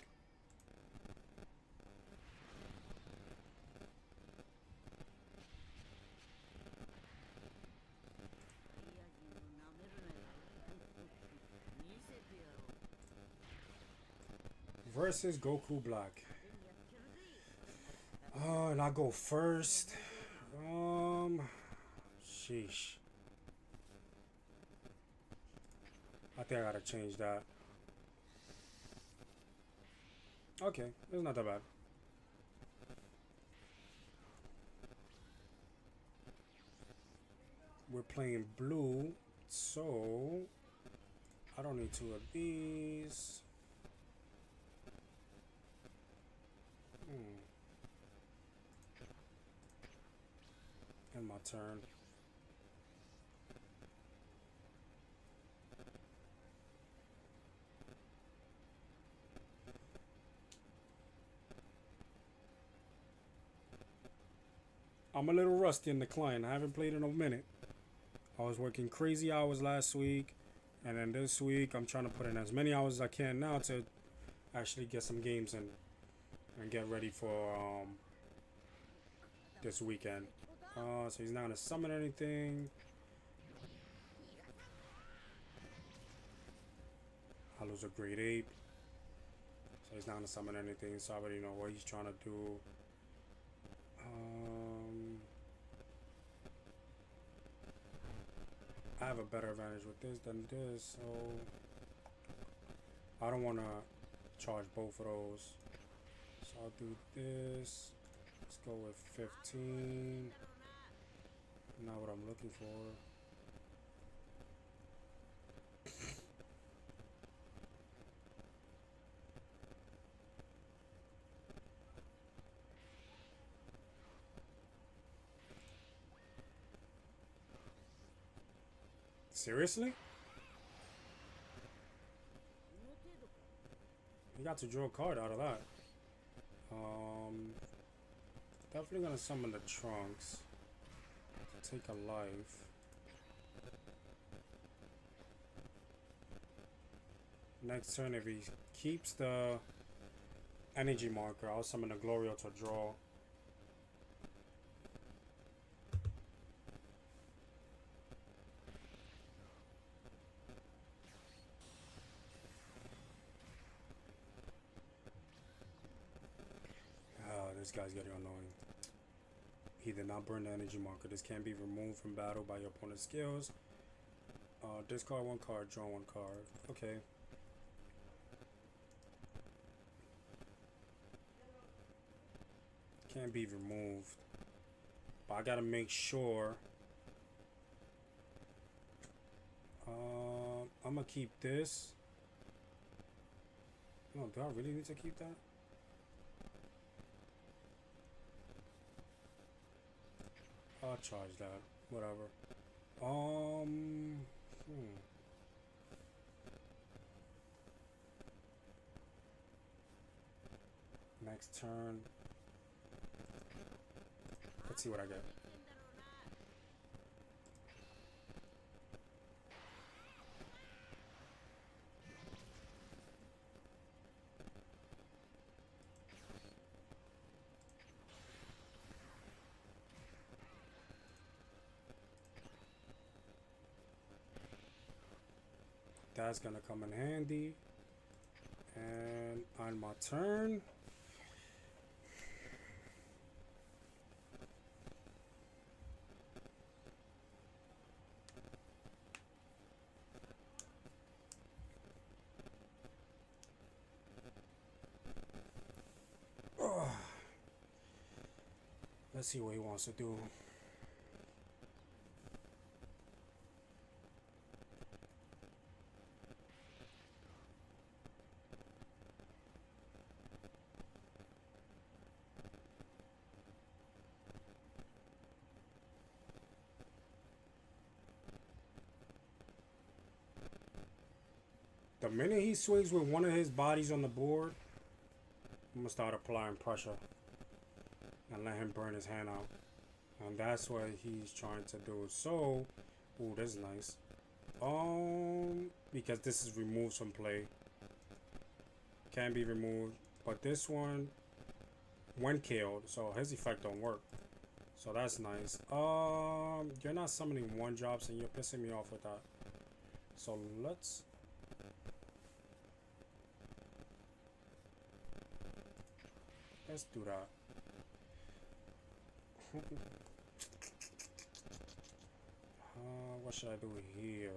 Versus Goku Black. And I go first. Sheesh. I think I gotta change that. Okay, it's not that bad. We're playing blue, so I don't need two of these. And my turn. I'm a little rusty in the client. I haven't played in a minute. I was working crazy hours last week, and then this week I'm trying to put in as many hours as I can now to actually get some games in and get ready for this weekend. So he's not gonna summon anything. I lose a Great Ape. So he's not gonna summon anything, so I already know what he's trying to do. I have a better advantage with this than this, so I don't want to charge both of those. So I'll do this. Let's go with 15. Not what I'm looking for. Seriously? You got to draw a card out of that. Definitely gonna summon the Trunks to take a life. Next turn, if he keeps the energy marker, I'll summon the Glorio to draw. This guy's getting annoying. He did not burn the energy marker. This can be removed from battle by your opponent's skills. Discard one card, draw one card. Okay. Can't be removed. But I gotta make sure. I'm gonna keep this. No, do I really need to keep that? I'll charge that. Whatever. Next turn. Let's see what I get. That's gonna come in handy. And on my turn, let's see what he wants to do. The minute he swings with one of his bodies on the board, I'm gonna start applying pressure and let him burn his hand out. And that's what he's trying to do. So, ooh, this is nice. Because this is removed from play. Can be removed. But this one, when killed, so his effect don't work. So that's nice. You're not summoning one drops and you're pissing me off with that. So let's do that. What should I do here?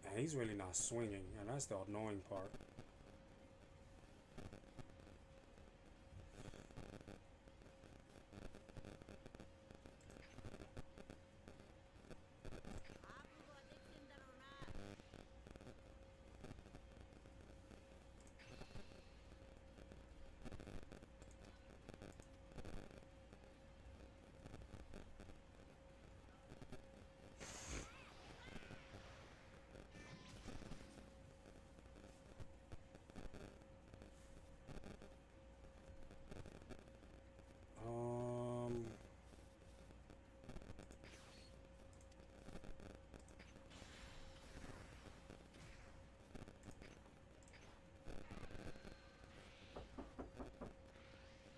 And he's really not swinging, and that's the annoying part.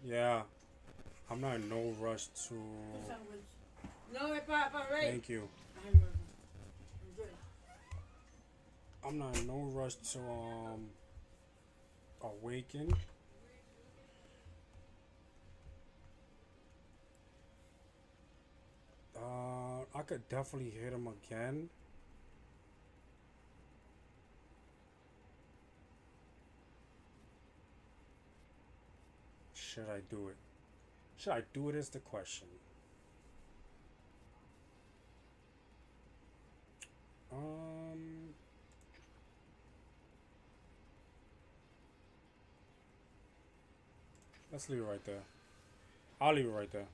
Yeah, I'm not in no rush to. Thank you. I'm not in no rush to awaken. I could definitely hit him again. Should I do it? Should I do it is the question. Let's leave it right there. I'll leave it right there.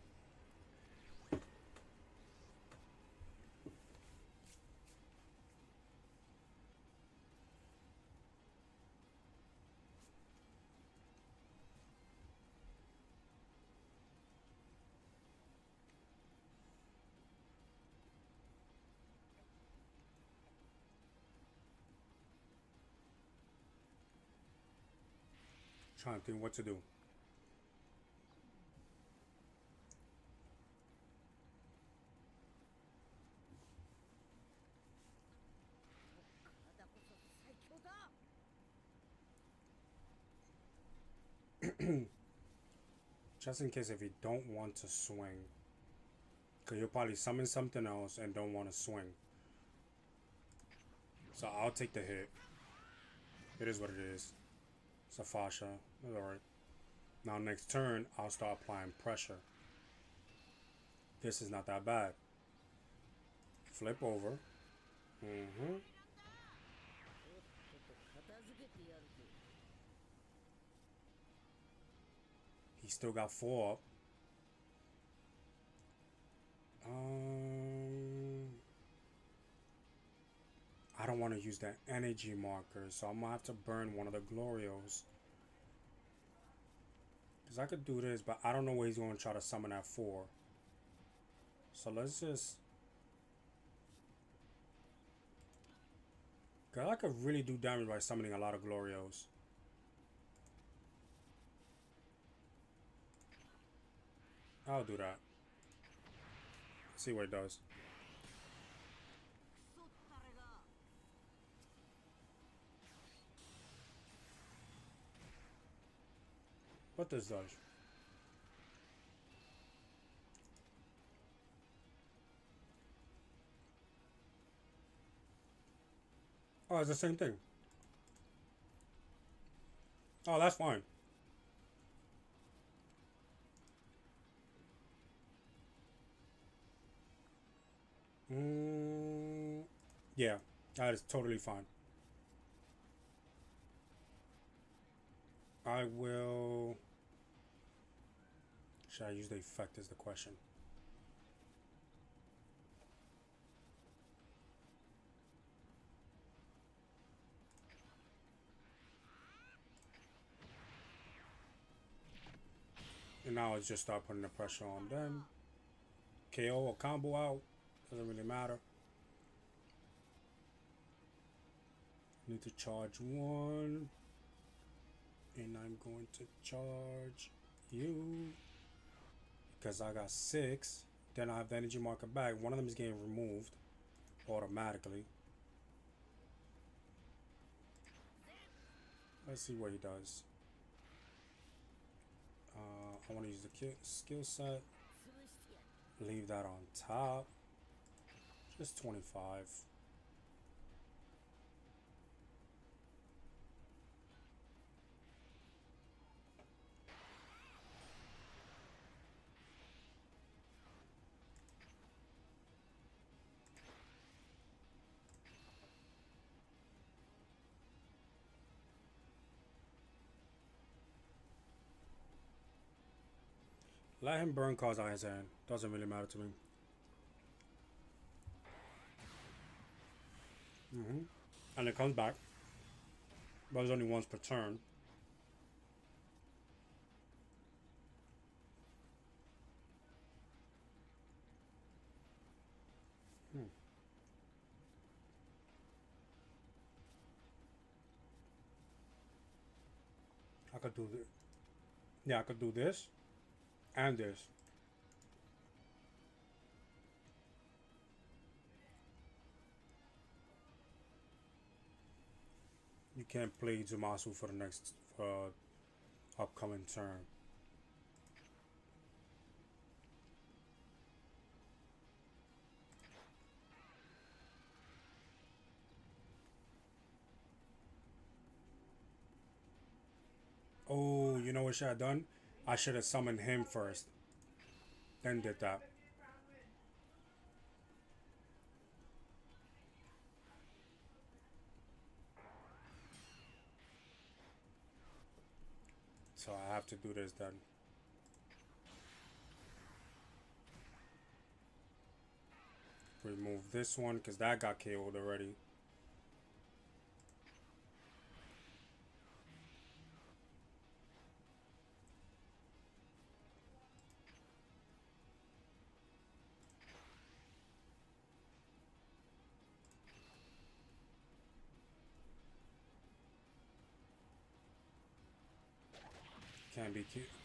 Trying to think what to do. Just in case if you don't want to swing, because you'll probably summon something else and don't want to swing. So I'll take the hit. It is what it is. It's a fascia. It's alright. Now next turn, I'll start applying pressure. This is not that bad. Flip over. He still got 4 up. I don't want to use that energy marker, so I'm gonna have to burn one of the Glorios. Because I could do this, but I don't know where he's going to try to summon at 4. So let's just... Because I could really do damage by summoning a lot of Glorios. I'll do that. See what it does. What this does. Oh, it's the same thing. Oh, that's fine. Yeah, that is totally fine. I will... Should I use the effect is the question. And now it's just start putting the pressure on them. KO or combo out. Doesn't really matter. Need to charge 1. And I'm going to charge you. Because I got 6. Then I have the energy marker back. One of them is getting removed automatically. Let's see what he does. I want to use the skill set. Leave that on top. Just 25. Let him burn cards out of his hand. Doesn't really matter to me. And it comes back. But it's only once per turn. I could do this. Yeah, I could do this. And this. You can't play Zumasu for the next upcoming turn. Oh, you know what I should have done? I should have summoned him first. Then did that. So I have to do this then. Remove this one because that got KO'd already.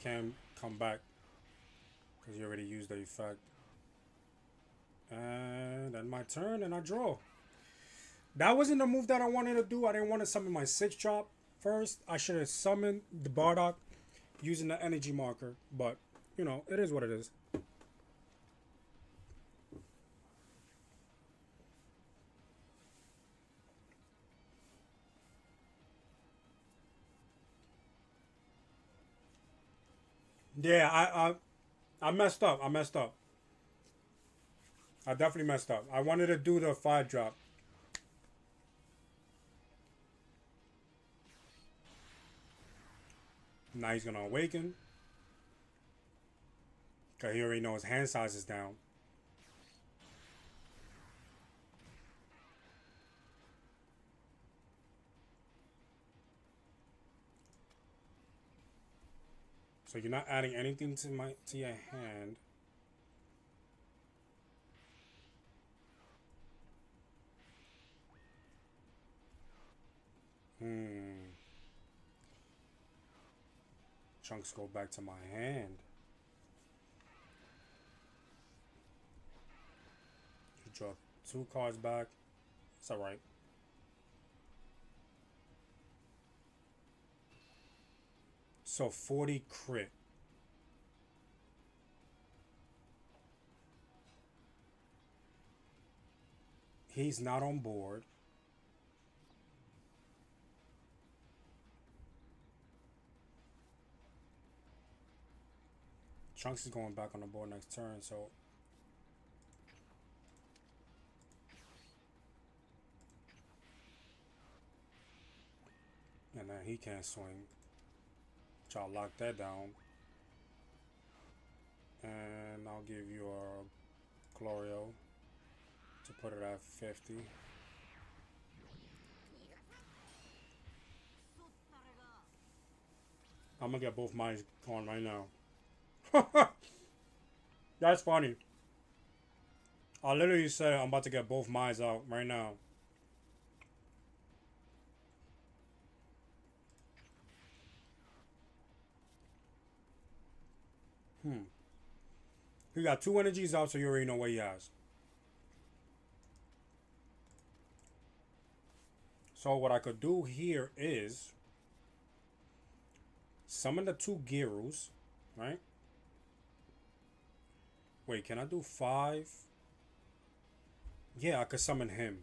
Can't come back because you already used the effect. And then my turn and I draw. That wasn't the move that I wanted to do. I didn't want to summon my 6-drop first. I should have summoned the Bardock using the energy marker. But, you know, it is what it is. Yeah, I messed up. I messed up. I definitely messed up. I wanted to do the 5-drop. Now he's gonna awaken. Cause he already knows hand size is down. So you're not adding anything to your hand. Hmm. Chunks go back to my hand. You draw 2 cards back. It's alright. So 40 crit. He's not on board. Chunks is going back on the board next turn, so and then he can't swing. Try to lock that down. And I'll give you a Glorio to put it at 50. I'm gonna get both mines gone right now. That's funny. I literally said I'm about to get both mines out right now. He got 2 energies out, so you already know what he has. So what I could do here is summon the 2 Girus, right? Wait, can I do 5? Yeah, I could summon him.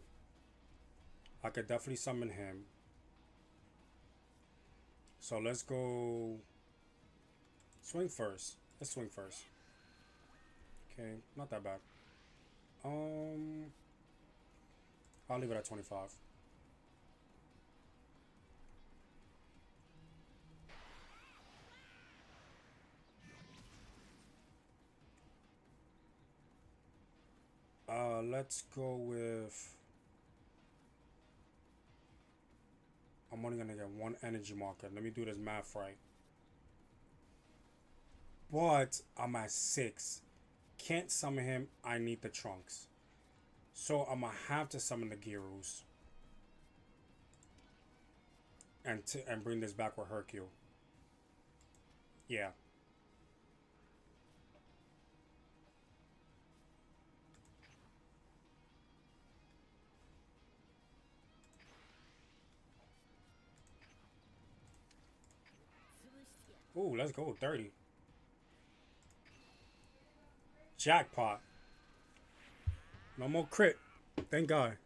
I could definitely summon him. So let's go swing first. Let's swing first. Okay, not that bad. I'll leave it at 25. Let's go with. I'm only gonna get 1 energy marker. Let me do this math right. But I'm at 6. Can't summon him. I need the Trunks. So I'm gonna have to summon the Girus. And bring this back with Hercule. Yeah. Ooh, let's go. 30. Jackpot. No more crit. Thank God.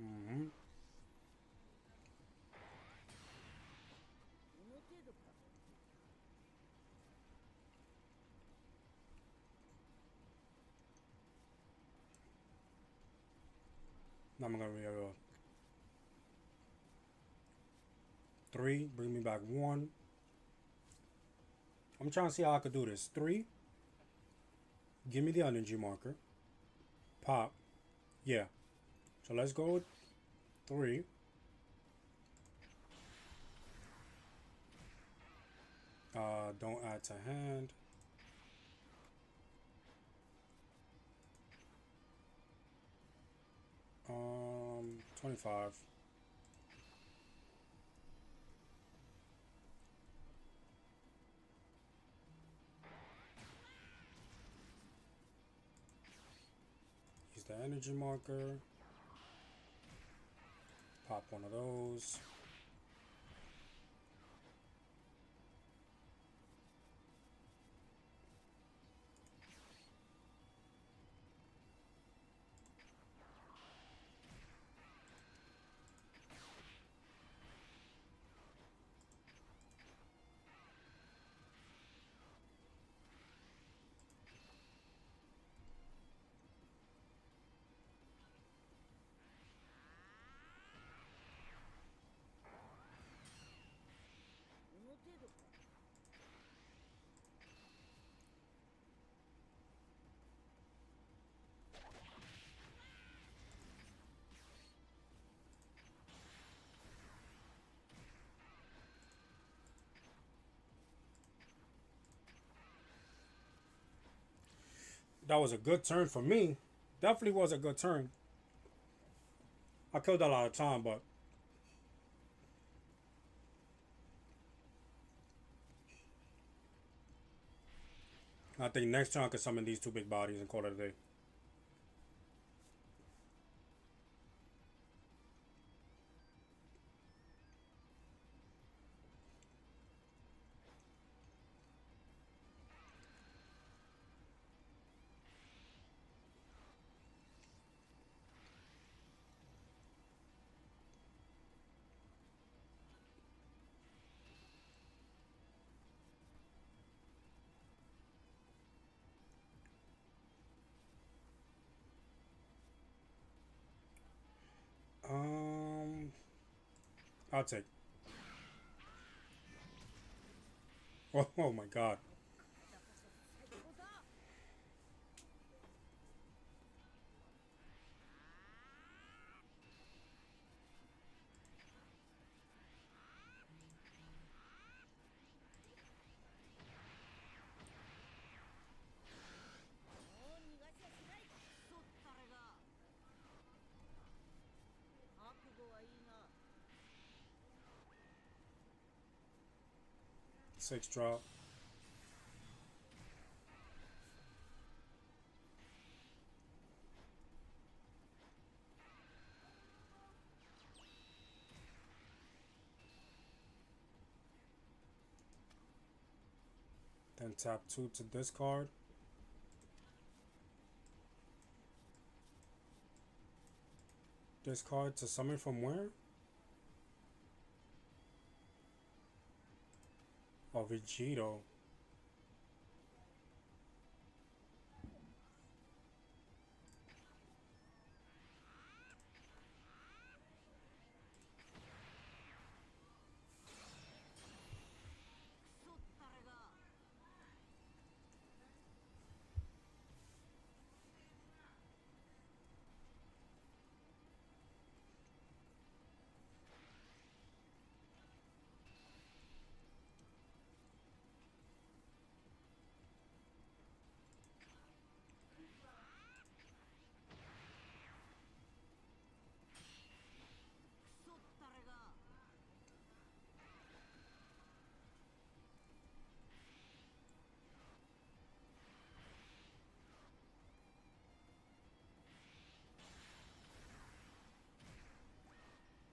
Mm-hmm. Now I'm gonna be able to 3, bring me back 1. I'm trying to see how I could do this. 3, give me the energy marker. Pop. Yeah. So let's go with 3. Don't add to hand. Um, 25. Use the energy marker. Pop one of those. That was a good turn for me. Definitely was a good turn. I killed a lot of time, but I think next turn I can summon these two big bodies and call it a day. Um, I'll take. Oh my god. 6 drop. Then tap 2 to discard. Discard to summon from where? Oh, Vegito.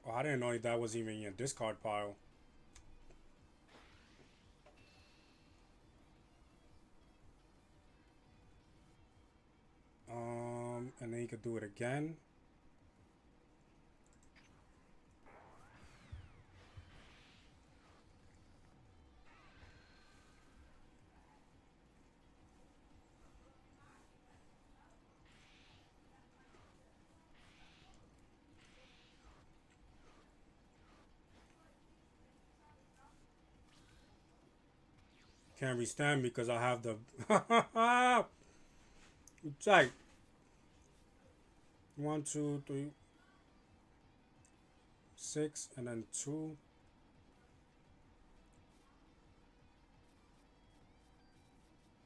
Oh, I didn't know that was even in your discard pile. And then you could do it again. Can't restand because I have the tight. 1, 2, 3, 6, and then 2.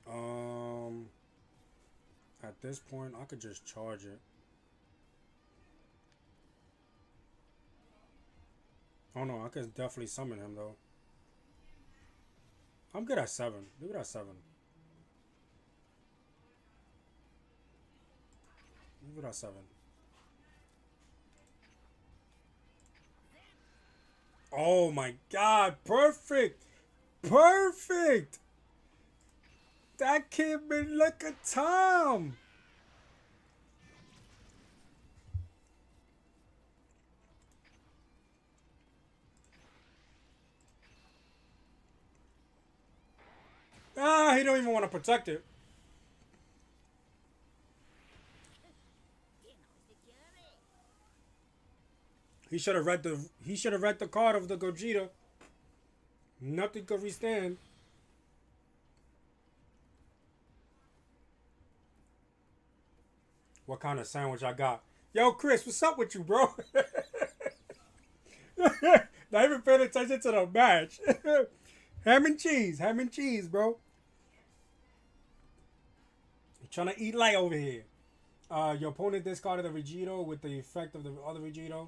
Um, at this point, I could just charge it. Oh no, I could definitely summon him though. I'm good at 7. Leave it at 7. Leave it at 7. Oh my god, perfect! Perfect! That came in like a Tom! Ah, he don't even want to protect it. He should have read the card of the Gogeta. Nothing could withstand. What kind of sandwich I got? Yo, Chris, what's up with you, bro? Not even paying attention to the match. Ham and cheese, bro. Trying to eat light over here. Your opponent discarded a Vegito with the effect of the other Vegito.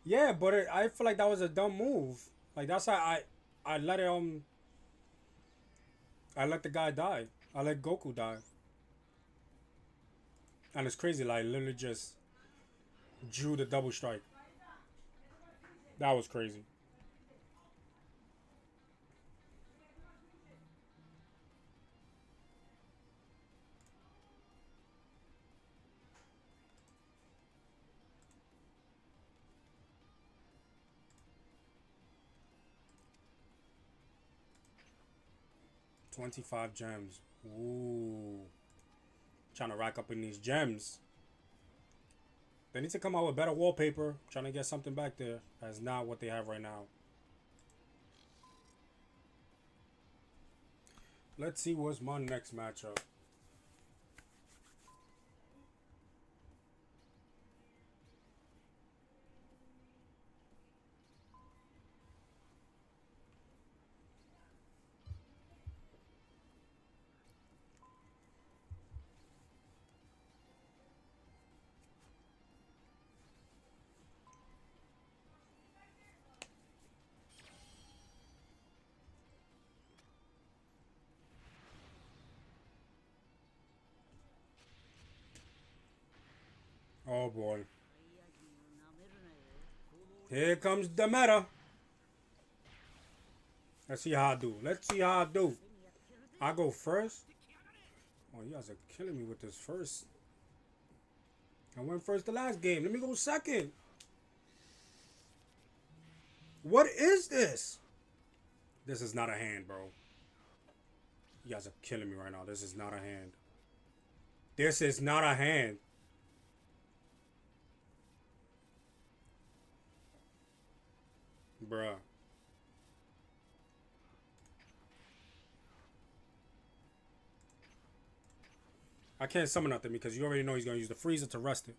Yeah, but I feel like that was a dumb move. Like that's how I let it I let the guy die. I let Goku die. And it's crazy, like literally just drew the double strike. That was crazy. 25 gems. Ooh. Trying to rack up in these gems. They need to come out with better wallpaper. Trying to get something back there. That's not what they have right now. Let's see what's my next matchup. Oh boy. Here comes the meta. Let's see how I do. Let's see how I do. I go first. Oh, you guys are killing me with this first. I went first the last game. Let me go second. What is this? This is not a hand, bro. You guys are killing me right now. This is not a hand. This is not a hand. Bruh. I can't summon nothing because you already know he's going to use the freezer to rest it.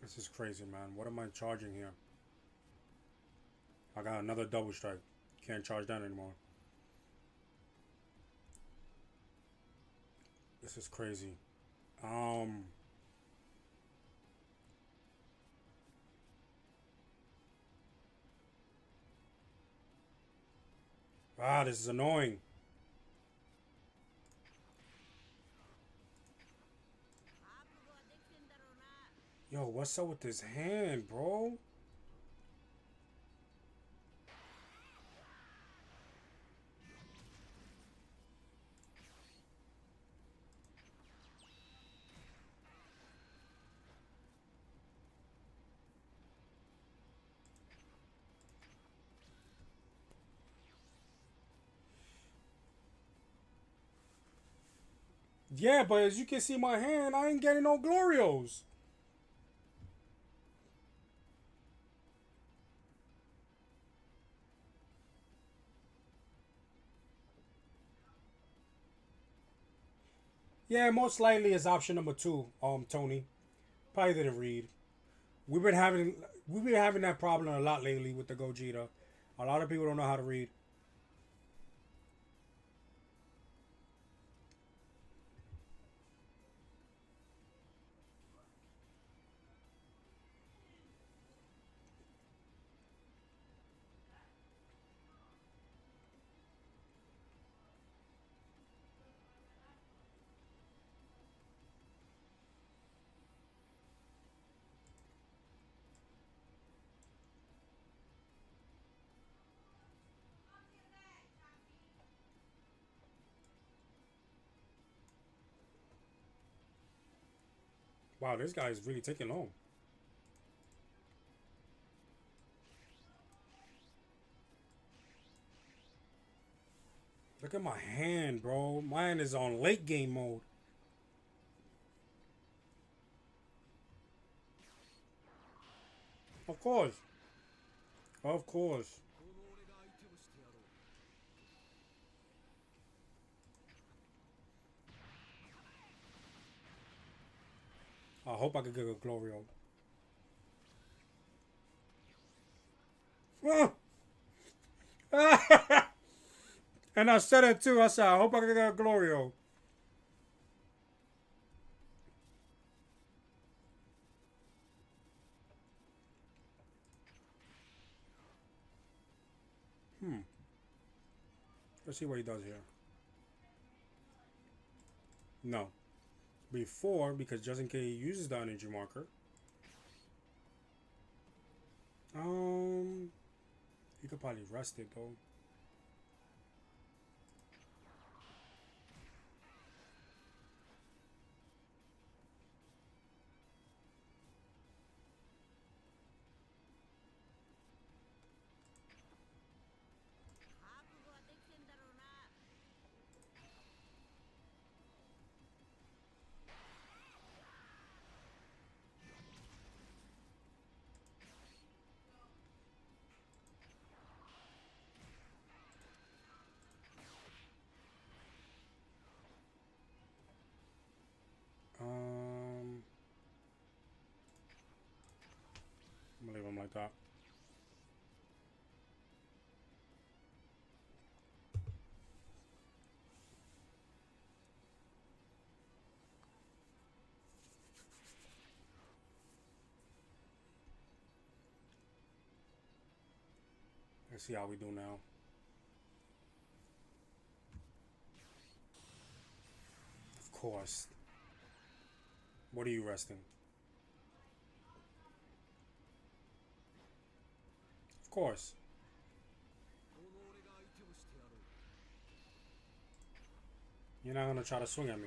This is crazy, man. What am I charging here? I got another double strike. Can't charge that anymore. This is crazy. This is annoying. Yo, what's up with this hand, bro? Yeah, but as you can see my hand, I ain't getting no Glorios. Yeah, most likely is option number two, Tony. Probably didn't read. We've been having we've been having that problem a lot lately with the Gogeta. A lot of people don't know how to read. Wow, this guy is really taking long. Look at my hand, bro. My hand is on late game mode. Of course. Of course. I hope I could get a Glorio. And I said it too. I said, I hope I can get a Glorio. Hmm. Let's see what he does here. No. Before, because just in case he uses the energy marker. He could probably rest it though. I'm gonna leave him like that. Let's see how we do now. Of course. What are you resting? Of course. You're not gonna try to swing at me.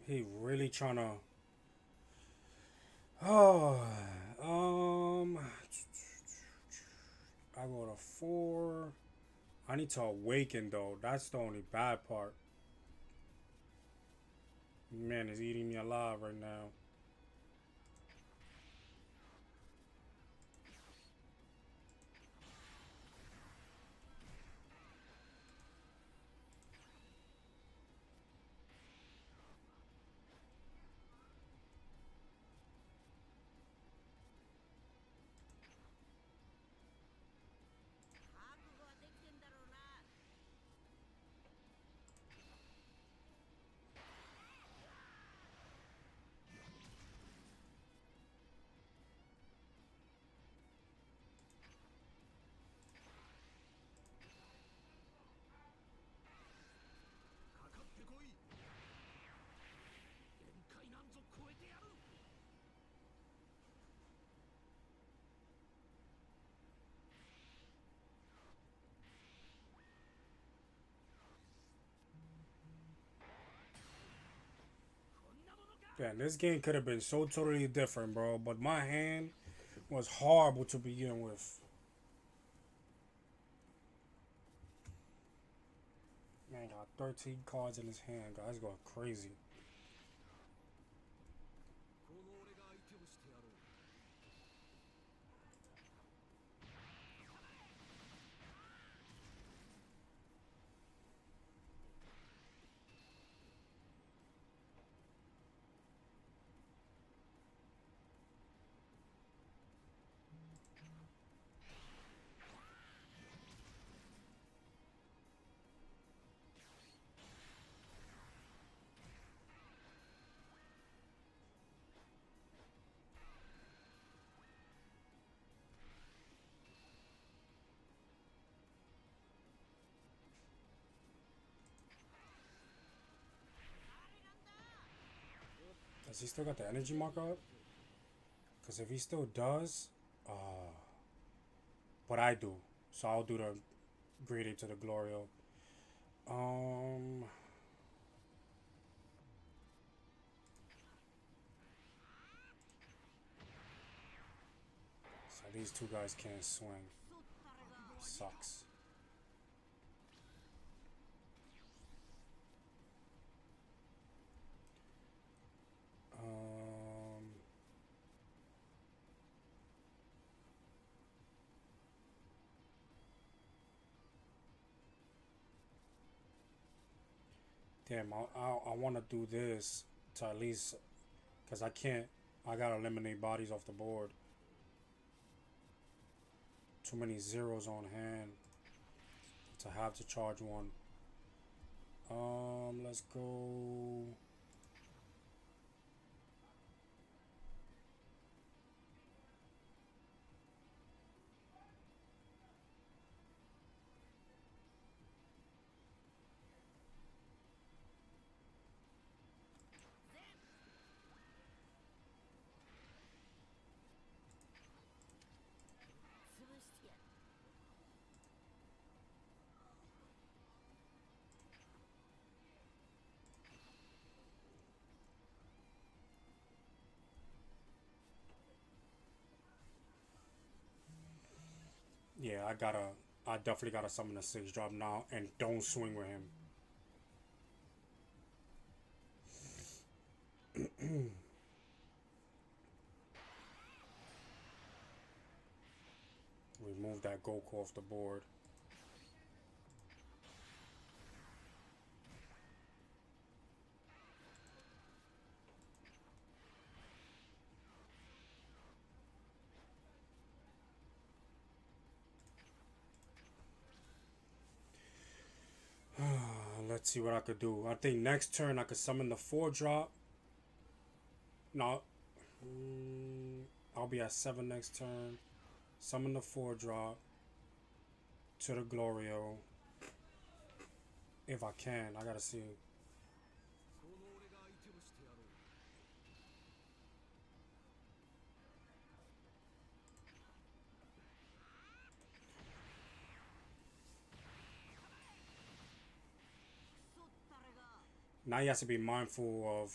He really trying to. Oh, I go to 4. I need to awaken though. That's the only bad part. Man is eating me alive right now. Yeah, this game could have been so totally different, bro. But my hand was horrible to begin with. Man got 13 cards in his hand. Guys going crazy. Does he still got the energy marker up? Because if he still does, but I do. So I'll do the greedy to the Glorio. Um, these two guys can't swing. Sucks. Damn, I want to do this to at least, because I can't, I gotta eliminate bodies off the board. Too many zeros on hand to have to charge one. Let's go. Yeah, I definitely gotta summon a 6-drop now and don't swing with him. Remove that Goku off the board. Let's see what I could do. I think next turn I could summon the 4-drop. No. I'll be at 7 next turn. Summon the 4-drop to the Glorio. If I can, I gotta see. Now he has to be mindful of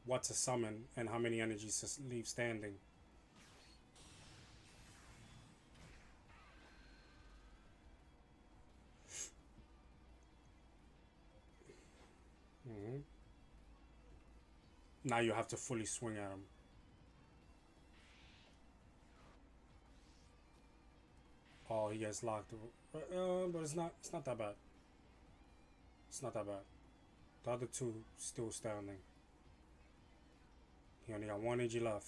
what to summon and how many energies to leave standing. Now you have to fully swing at him. Oh, he gets locked. But it's not. It's not that bad. It's not that bad. The other two still standing. He only got 1 energy left.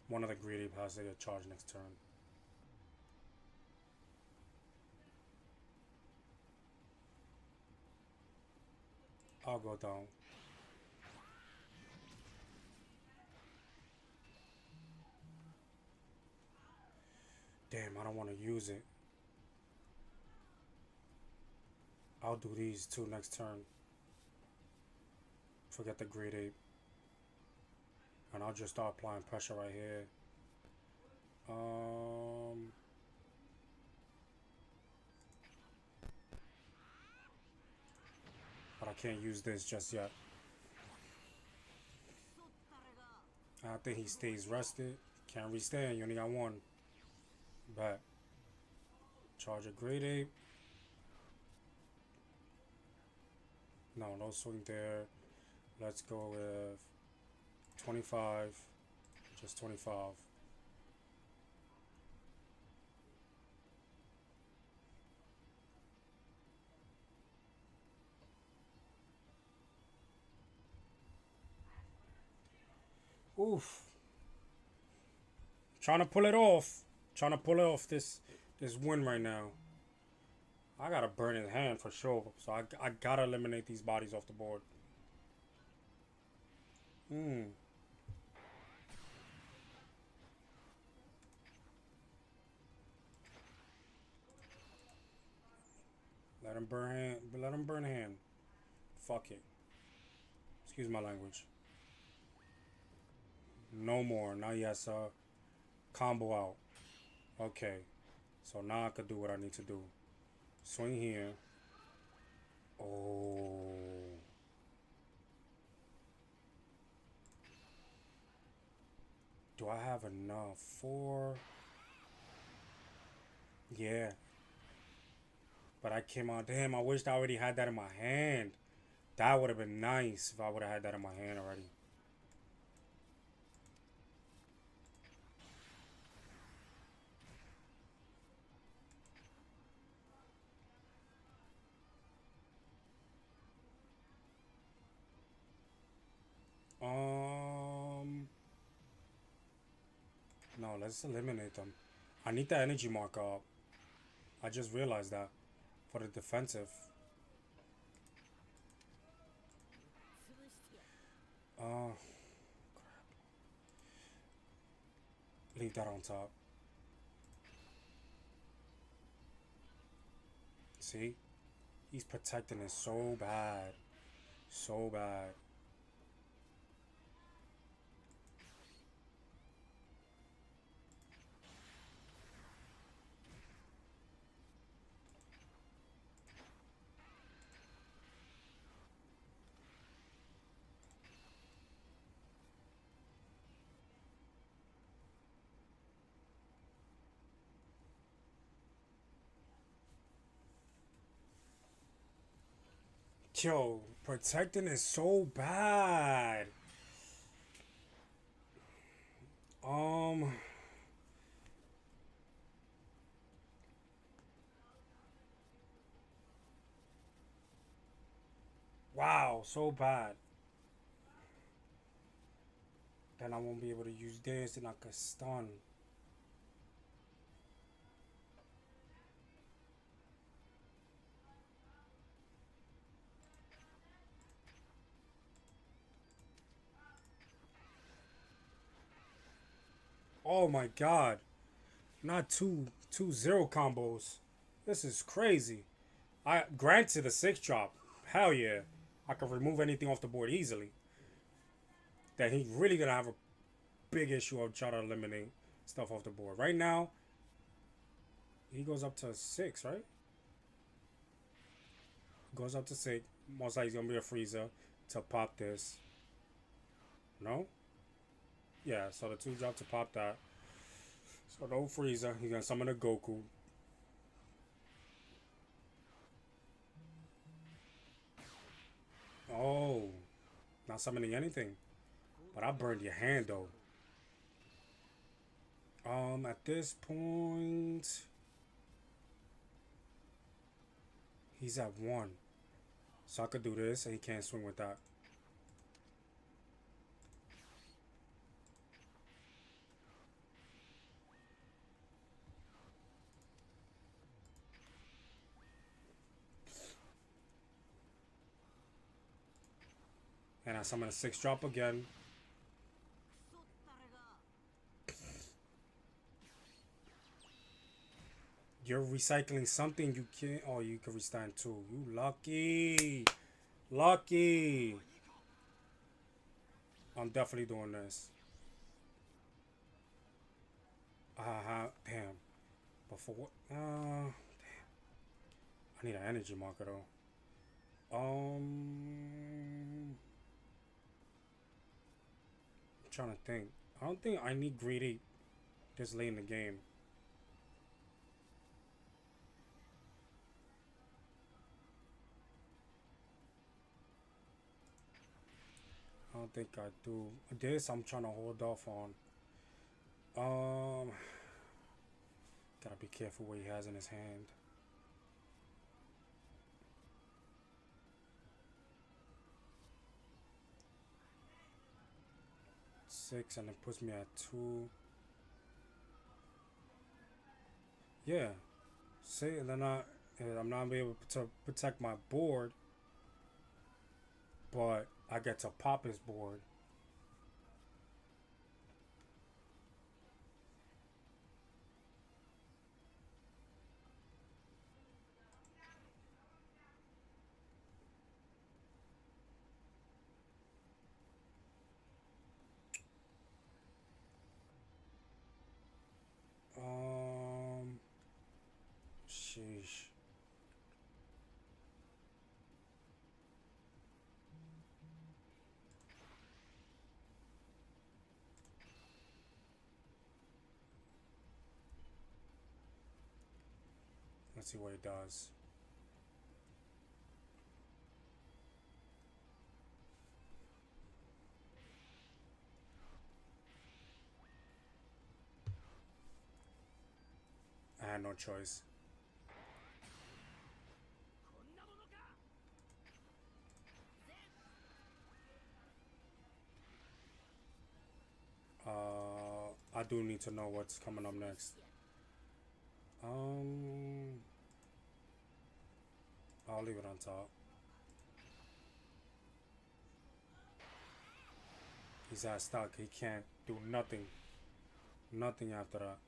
One of the greedy has to get charged next turn. I'll go down. Damn, I don't want to use it. I'll do these two next turn. Forget the Great Ape. And I'll just start applying pressure right here. But I can't use this just yet. I think he stays rested. Can't restand. You only got 1. Back. Charge a Great Ape. No, no swing there. Let's go with 25. Just 25. Oof. Trying to pull it off. Trying to pull it off this win right now. I gotta burn his hand for sure. So I gotta eliminate these bodies off the board. Let him burn hand. Let him burn hand. Fuck it. Excuse my language. No more. Now he has a combo out. Okay. So now I could do what I need to do. Swing here. Oh. Do I have enough for... Yeah. But I came out... Damn, I wished I already had that in my hand. That would have been nice if I would have had that in my hand already. No, let's eliminate them. I need the energy marker up. I just realized that for the defensive. Uh, Leave that on top. See? He's protecting it so bad. So bad. Yo, protecting is so bad. Um, wow, so bad. Then I won't be able to use this and I can stun. Oh my god. Not two zero combos. This is crazy. I granted a 6 drop. Hell yeah. I can remove anything off the board easily. That he really gonna have a big issue of trying to eliminate stuff off the board. Right now, he goes up to 6, right? Goes up to 6. Most likely he's gonna be a freezer to pop this. No? Yeah, so the 2 drop to pop that. So no freezer. He's gonna summon a Goku. Oh, not summoning anything. But I burned your hand though. At this point, he's at 1. So I could do this and he can't swing with that. And I summon a 6 drop again. You're recycling something you can't. Oh, you can restand 2. You lucky. Lucky. I'm definitely doing this. Damn. But for what? Damn. I need an energy marker though. I'm trying to think. I don't think I need greedy this late in the game. I don't think I do. This I'm trying to hold off on. Um, Gotta be careful what he has in his hand. Six and it puts me at 2. Yeah. See, and then I'm not able to protect my board, but I get to pop his board. Um, Let's see what it does. I had no choice. I do need to know what's coming up next. I'll leave it on top. He's at stock. He can't do nothing. Nothing after that.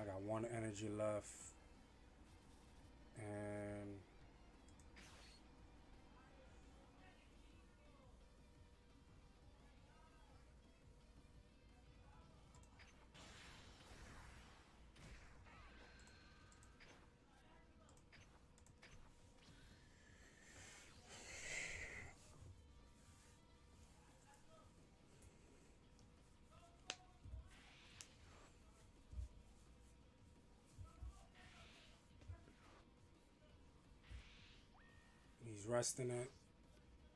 I got one energy left. And he's resting it.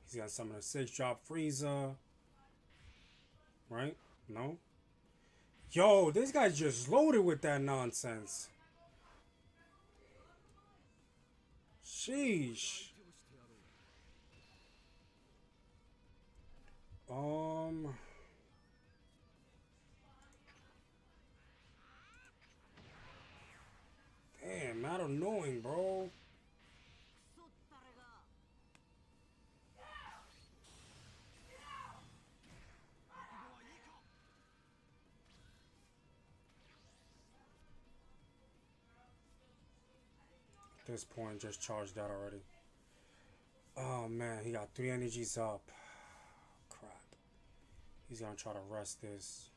He's got some of the 6-drop freezer. Right? No? Yo, this guy's just loaded with that nonsense. Sheesh. Damn, not annoying, bro. At this point, just charged that already. Oh man, he got 3 energies up. Crap. He's gonna try to rest this.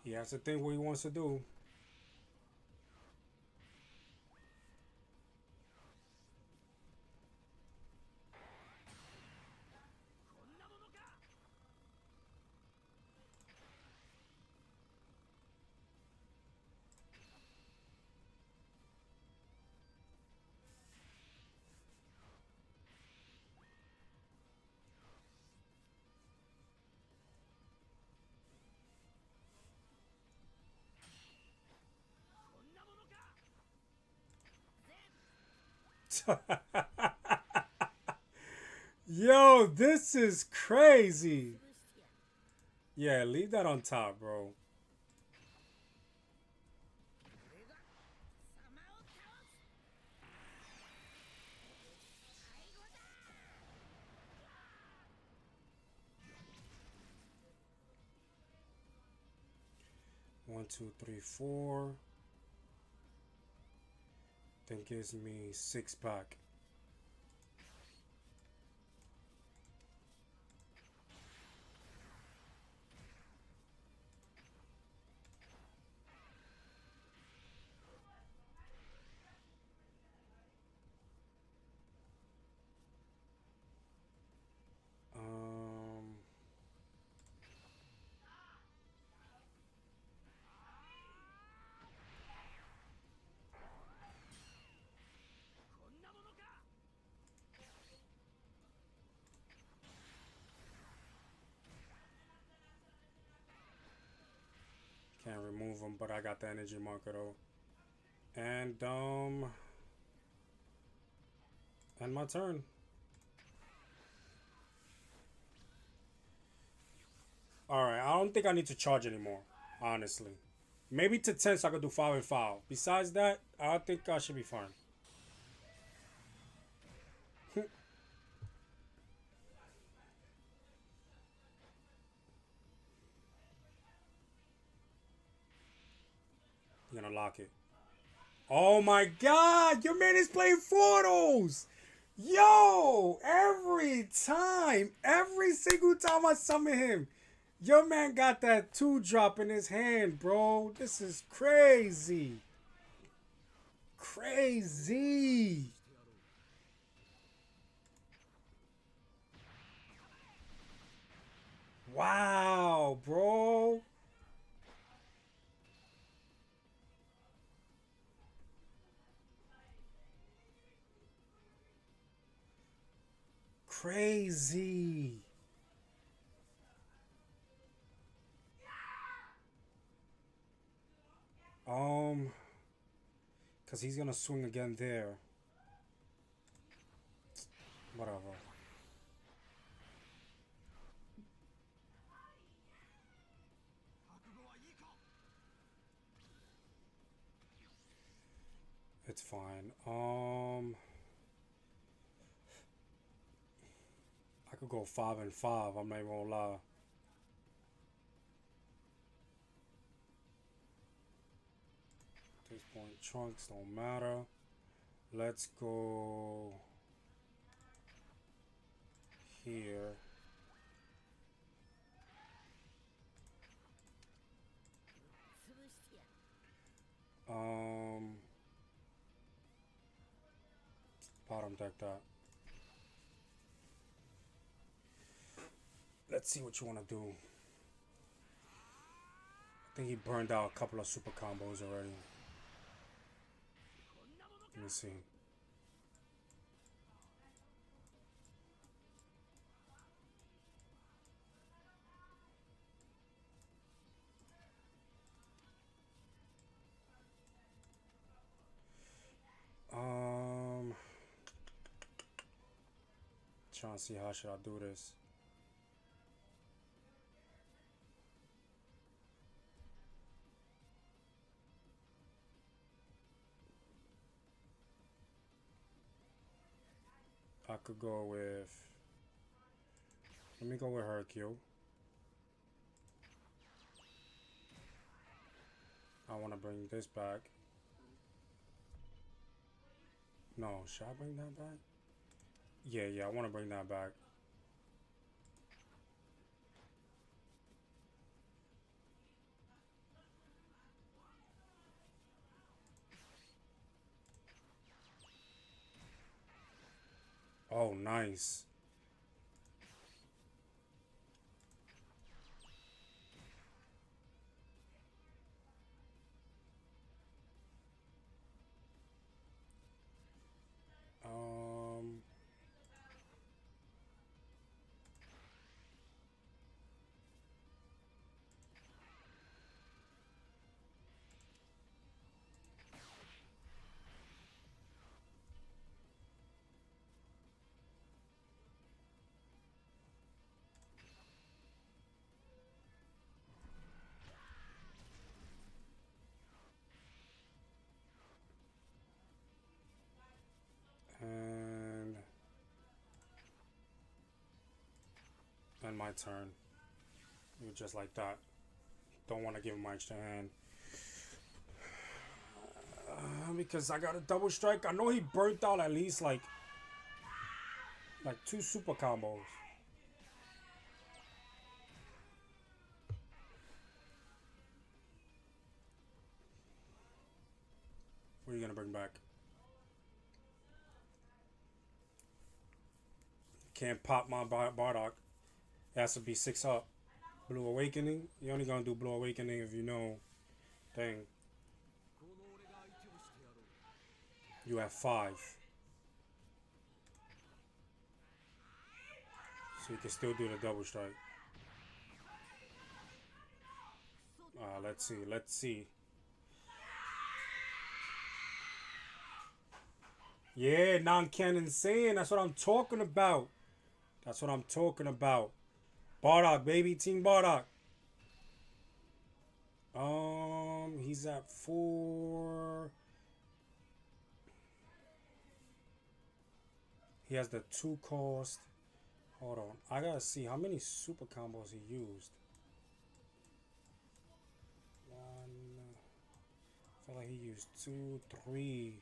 He has to think what he wants to do. Yo, this is crazy. Yeah, leave that on top, bro. One, two, three, four. Then gives me 6 back. remove him, but I got the energy marker though. And end my turn. Alright, I don't think I need to charge anymore, honestly. Maybe to 10 so I could do 5 and 5. Besides that, I think I should be fine. You're gonna lock it. Oh my god! Your man is playing Portals! Yo! Every time! Every single time I summon him! Your man got that 2-drop in his hand, bro. This is crazy. Crazy. Wow, bro. Crazy. Because he's going to swing again there. Whatever. It's fine. I could go 5 and 5. I'm not even gonna lie. At this point, trunks don't matter. Let's go here. Bottom deck that. Let's see what you want to do. I think he burned out a couple of super combos already. Let me see. Trying to see how should I do this. I could go with. Let me go with Hercule. I want to bring this back. No, should I bring that back? Yeah, I want to bring that back. Oh, nice. And my turn. Just like that. Don't want to give him my extra hand. Because I got a double strike. I know he burnt out at least like 2 super combos. What are you gonna bring back? Can't pop my Bardock. It has to be 6 up. Blue Awakening. You're only gonna do Blue Awakening if you know. Dang. You have 5. So you can still do the double strike. Let's see. Let's see. Yeah, non-canon saying. That's what I'm talking about. That's what I'm talking about. Bardock, baby. Team Bardock. He's at 4. He has the 2 cost. Hold on. I gotta see how many super combos he used. One. I feel like he used 2, 3.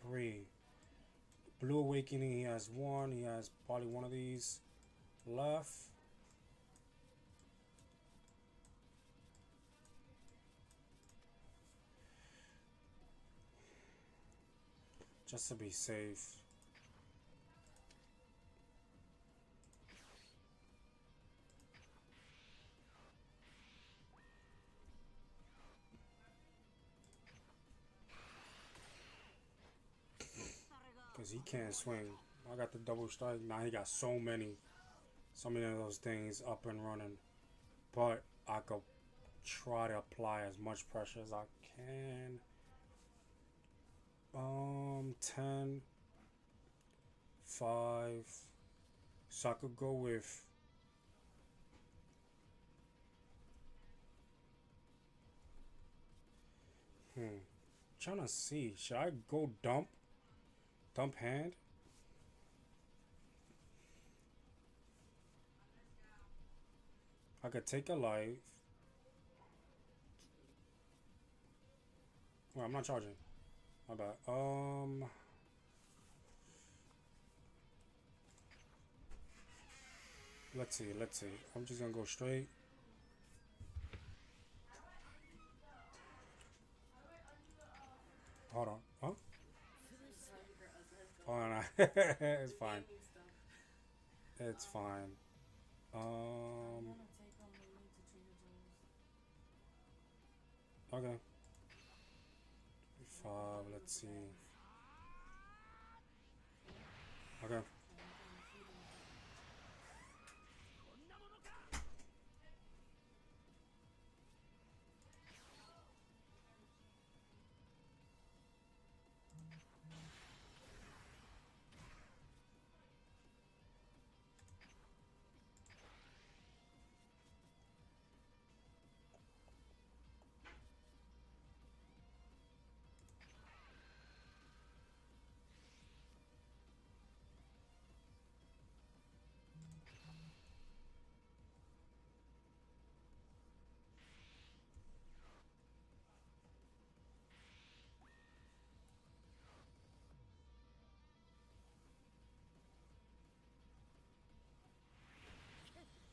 3. Blue Awakening, he has 1. He has probably one of these left. Just to be safe. Because he can't swing. I got the double strike. Now he got so many of those things up and running. But I could try to apply as much pressure as I can. 10, 5. So I could go with. Trying to see. Should I go dump? Dump hand? I could take a life. Well, I'm not charging. My bad. Let's see. Let's see. I'm just gonna go straight. Hold on. Huh? Oh no. It's fine. It's fine. Okay. 5. Let's see. Okay.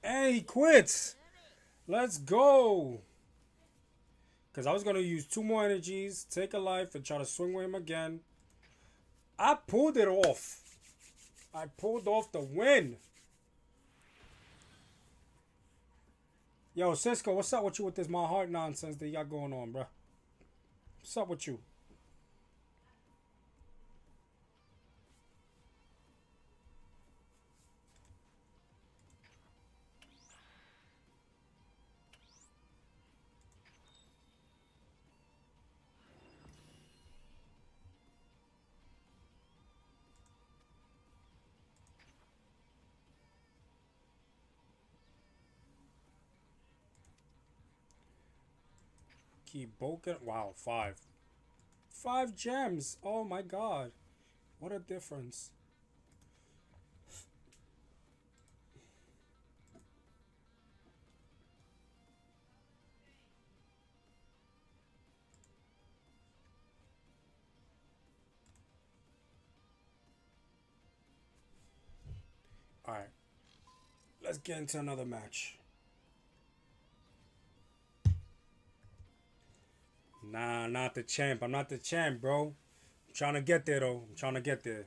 Hey, he quits. Let's go. Because I was going to use 2 more energies, take a life, and try to swing with him again. I pulled it off. I pulled off the win. Yo, Cisco, what's up with you with this my heart nonsense that you got going on, bro? What's up with you? Keep bulking. Wow, 5. 5 gems. Oh my god. What a difference. Alright. Let's get into another match. Nah, not the champ. I'm not the champ, bro. I'm trying to get there, though. I'm trying to get there.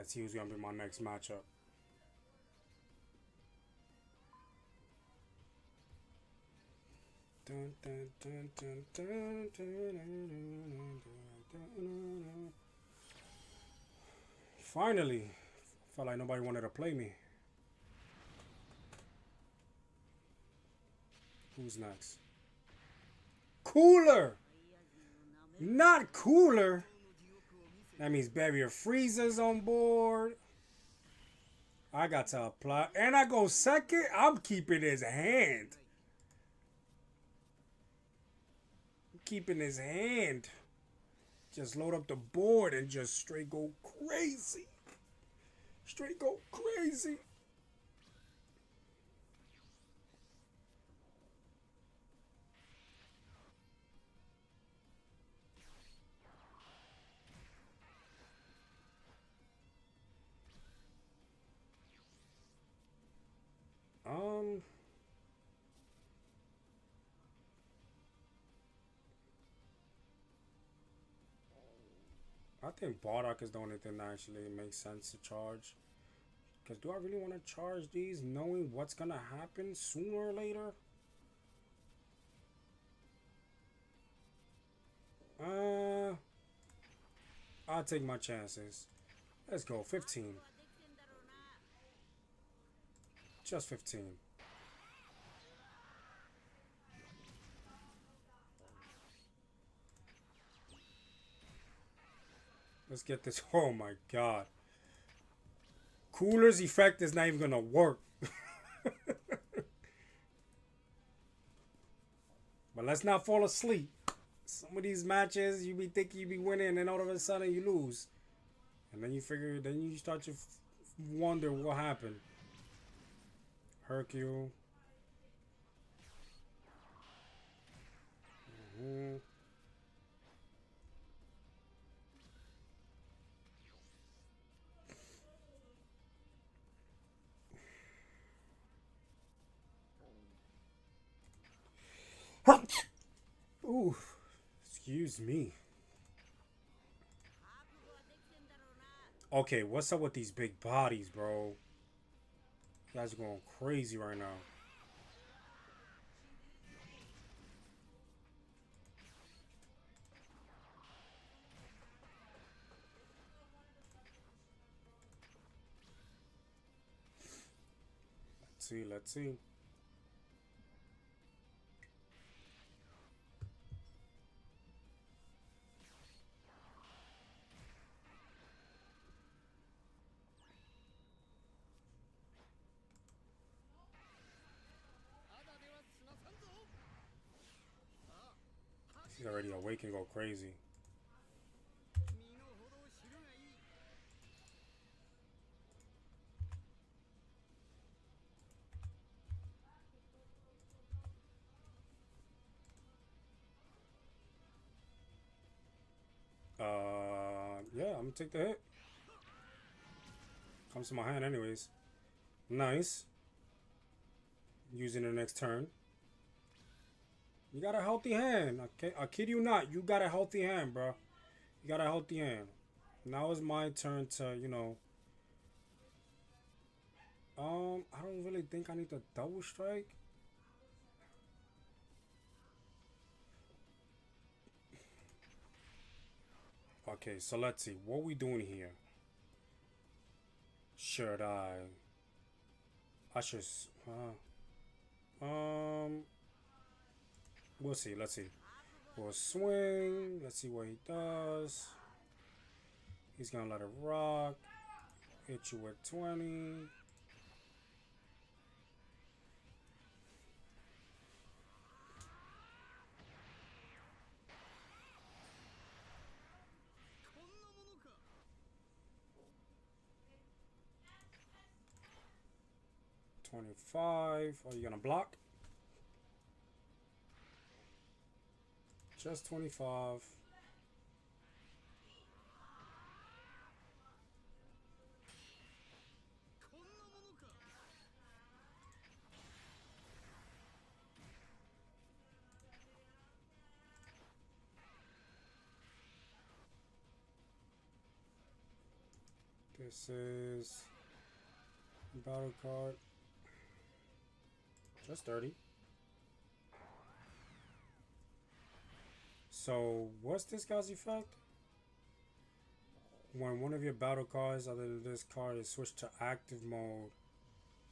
Let's see who's gonna be my next matchup. Finally, felt like nobody wanted to play me. Who's next? Cooler! Not Cooler! That means Barrier Freezer's on board. I got to apply. And I go second. I'm keeping his hand. I'm keeping his hand. Just load up the board and just straight go crazy. Straight go crazy. I think Bardock is the only thing that actually makes sense to charge. Because do I really want to charge these knowing what's going to happen sooner or later? I'll take my chances. Let's go. 15. Just 15. Let's get this. Oh my god. Cooler's effect is not even gonna work. But let's not fall asleep. Some of these matches you be thinking you be winning and all of a sudden you lose. And then you figure, then you start to wonder what happened. Hercule. Ooh, excuse me. Okay, what's up with these big bodies, bro? You guys are going crazy right now. Let's see, let's see. He's already awake and go crazy. Yeah, I'm gonna take the hit. Comes to my hand anyways. Nice. Using the next turn. You got a healthy hand. I kid you not. You got a healthy hand, bro. You got a healthy hand. Now it's my turn to, you know. I don't really think I need to double strike. Okay, so let's see. What we doing here? Should I should. We'll see. Let's see. We'll swing. Let's see what he does. He's gonna let it rock. Hit you with 20. $25. Are you gonna block? Just 25. This is battle card. Just 30. So, what's this guy's effect? When one of your battle cards other than this card is switched to active mode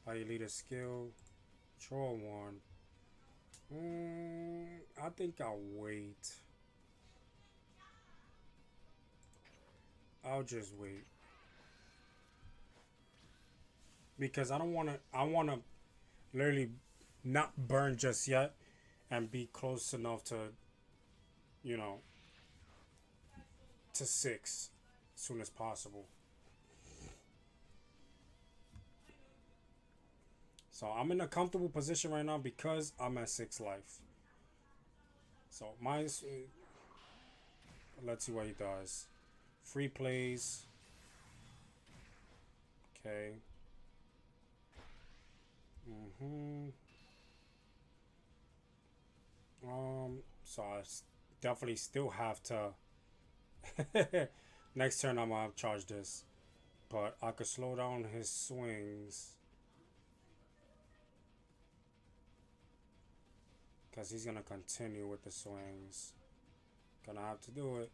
by your leader skill, draw one. I think I'll wait. I'll just wait. Because I don't want to, I want to literally not burn just yet and be close enough to, you know, to 6 as soon as possible. So I'm in a comfortable position right now because I'm at 6 life. So mine's, let's see what he does. Free plays. Okay. So I definitely still have to. Next turn I'm gonna charge this, but I could slow down his swings because he's gonna continue with the swings. Gonna have to do it.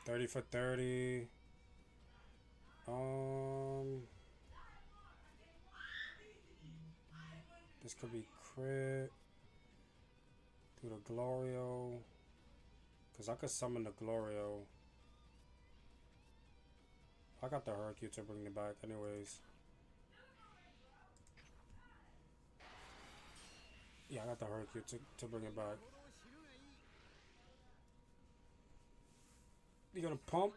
$30 for 30. This could be crit. Do the Glorio. Because I could summon the Glorio. I got the Hercule to bring it back anyways. Yeah, I got the Hercule to bring it back. You gonna pump?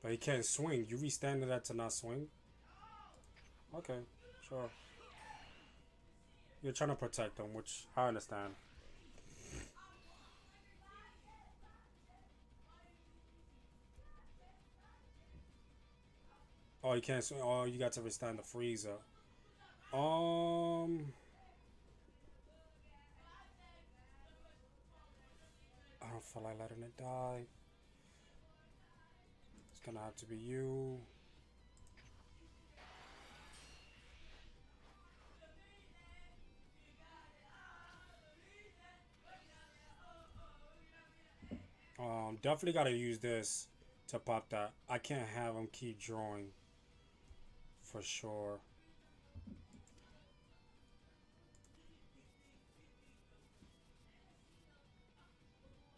But he can't swing. You restanded that to not swing? Okay, sure. You're trying to protect him, which I understand. Oh, you can't swing. Oh, you got to restand the freezer. I don't feel like letting it die. It's gonna have to be you. Definitely gotta use this to pop that. I can't have him keep drawing. For sure.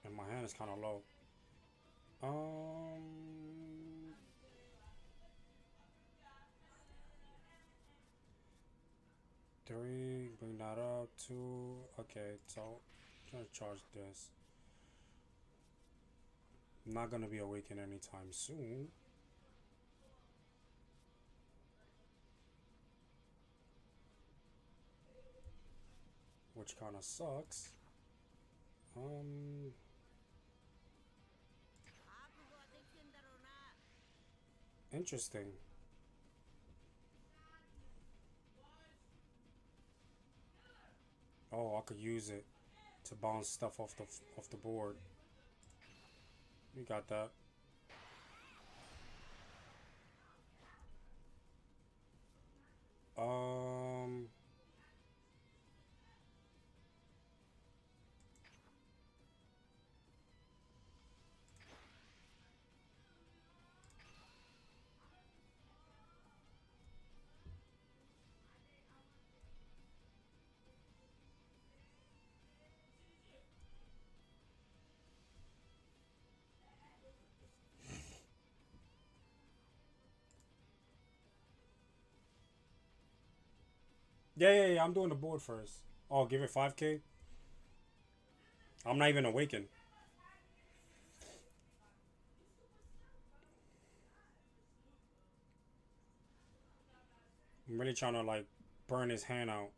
And my hand is kind of low. Three, bring that up. Two, okay, so I'm gonna charge this. I'm not gonna be awakened anytime soon. Which kind of sucks. Interesting. Oh, I could use it to bounce stuff off the board. We got that. Um. Yeah, I'm doing the board first. Oh, give it 5K. I'm not even awakened. I'm really trying to like burn his hand out.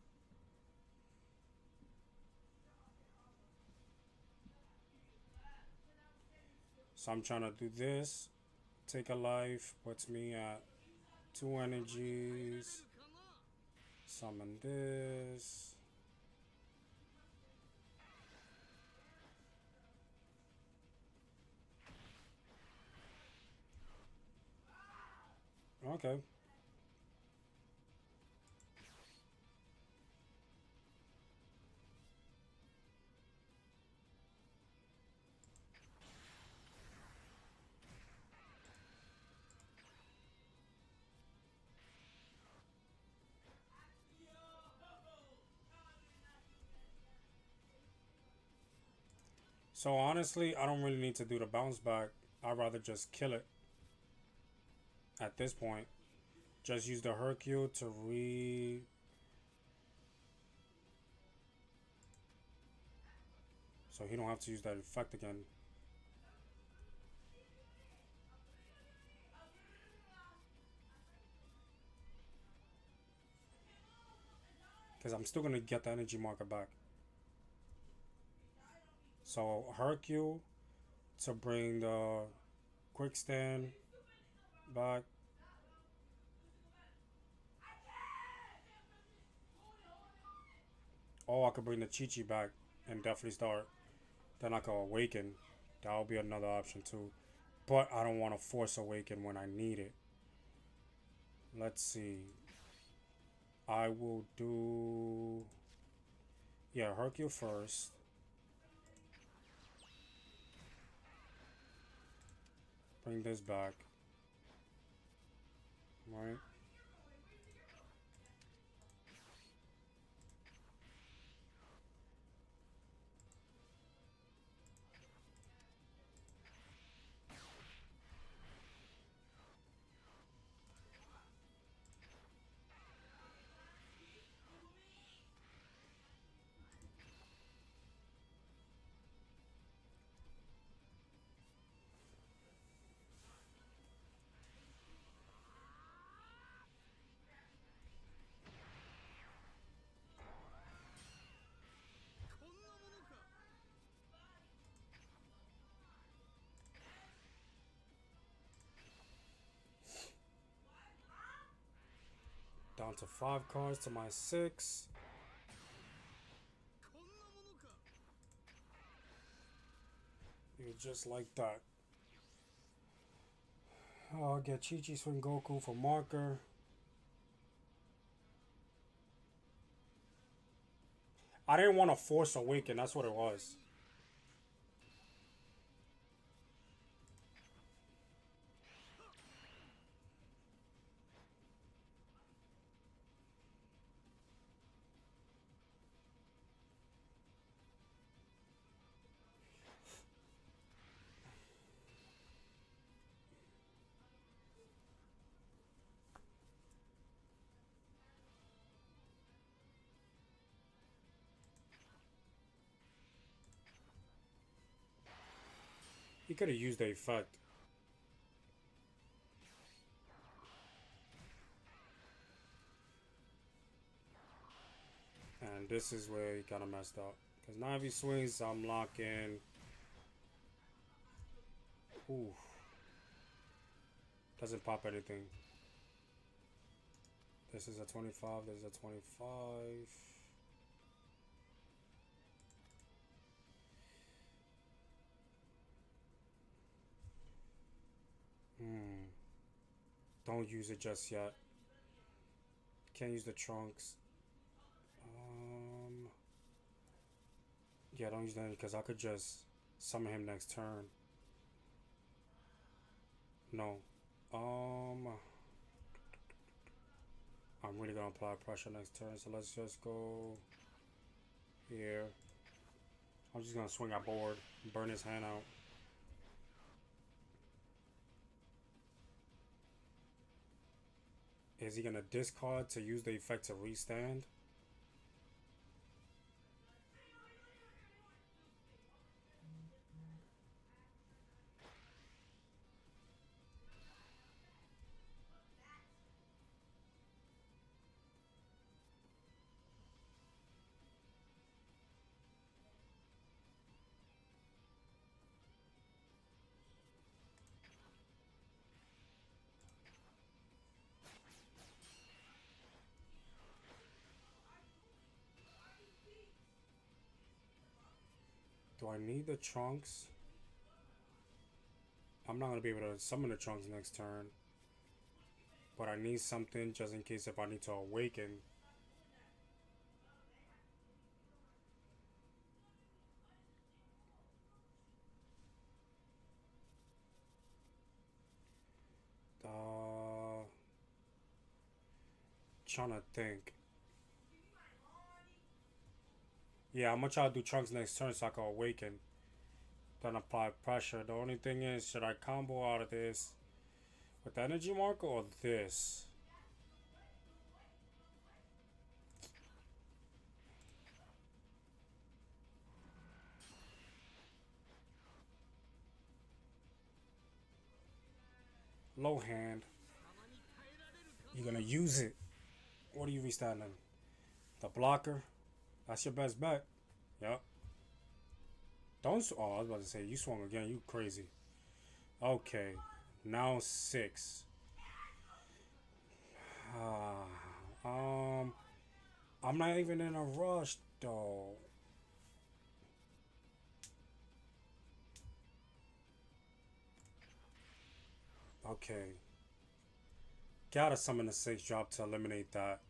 So I'm trying to do this. Take a life. Puts me at 2 energies. Summon this. Okay. So honestly, I don't really need to do the bounce back. I'd rather just kill it at this point. Just use the Hercule to so he don't have to use that effect again. Because I'm still gonna get the energy marker back. So Hercule to bring the quick stand back. Or I could bring the Chi Chi back and definitely start. Then I could awaken. That would be another option too. But I don't want to force awaken when I need it. Let's see. I will do. Yeah, Hercule first. Bring this back. Right? Down to 5 cards to my 6. You just like that. I'll get Chi Chi Swing Goku for marker. I didn't want to force awaken. That's what it was. He could have used the effect. And this is where he kind of messed up. Because now if he swings, I'm locking. Ooh. Doesn't pop anything. This is a 25. This is a 25. Don't use it just yet. Can't use the trunks. Yeah, don't use that because I could just summon him next turn. No. I'm really gonna apply pressure next turn, so let's just go here. I'm just gonna swing at board, burn his hand out. Is he gonna discard to use the effect to restand? Do I need the trunks? I'm not gonna be able to summon the trunks next turn. But I need something just in case if I need to awaken. Trying to think. Yeah, I'm gonna try to do trunks next turn so I can awaken. Then apply pressure. The only thing is, should I combo out of this with the energy marker or this? Low hand. You're gonna use it. What are you restanding? The blocker. That's your best bet. Yep. Don't. Oh, I was about to say you swung again. You crazy. Okay. Now 6. Um. I'm not even in a rush though. Okay. Gotta summon a 6 drop to eliminate that.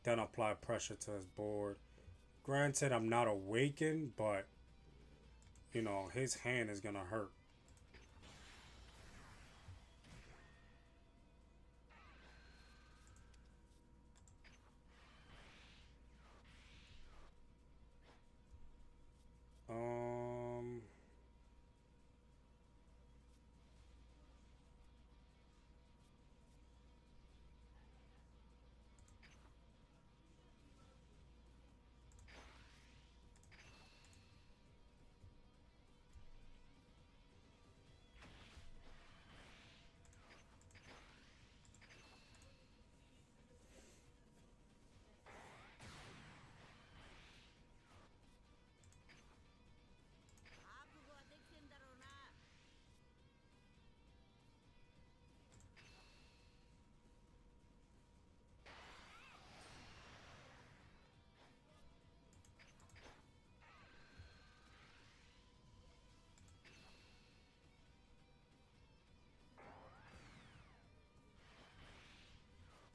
Then apply pressure to his board. Granted, I'm not awakened, but you know, his hand is gonna hurt. Um,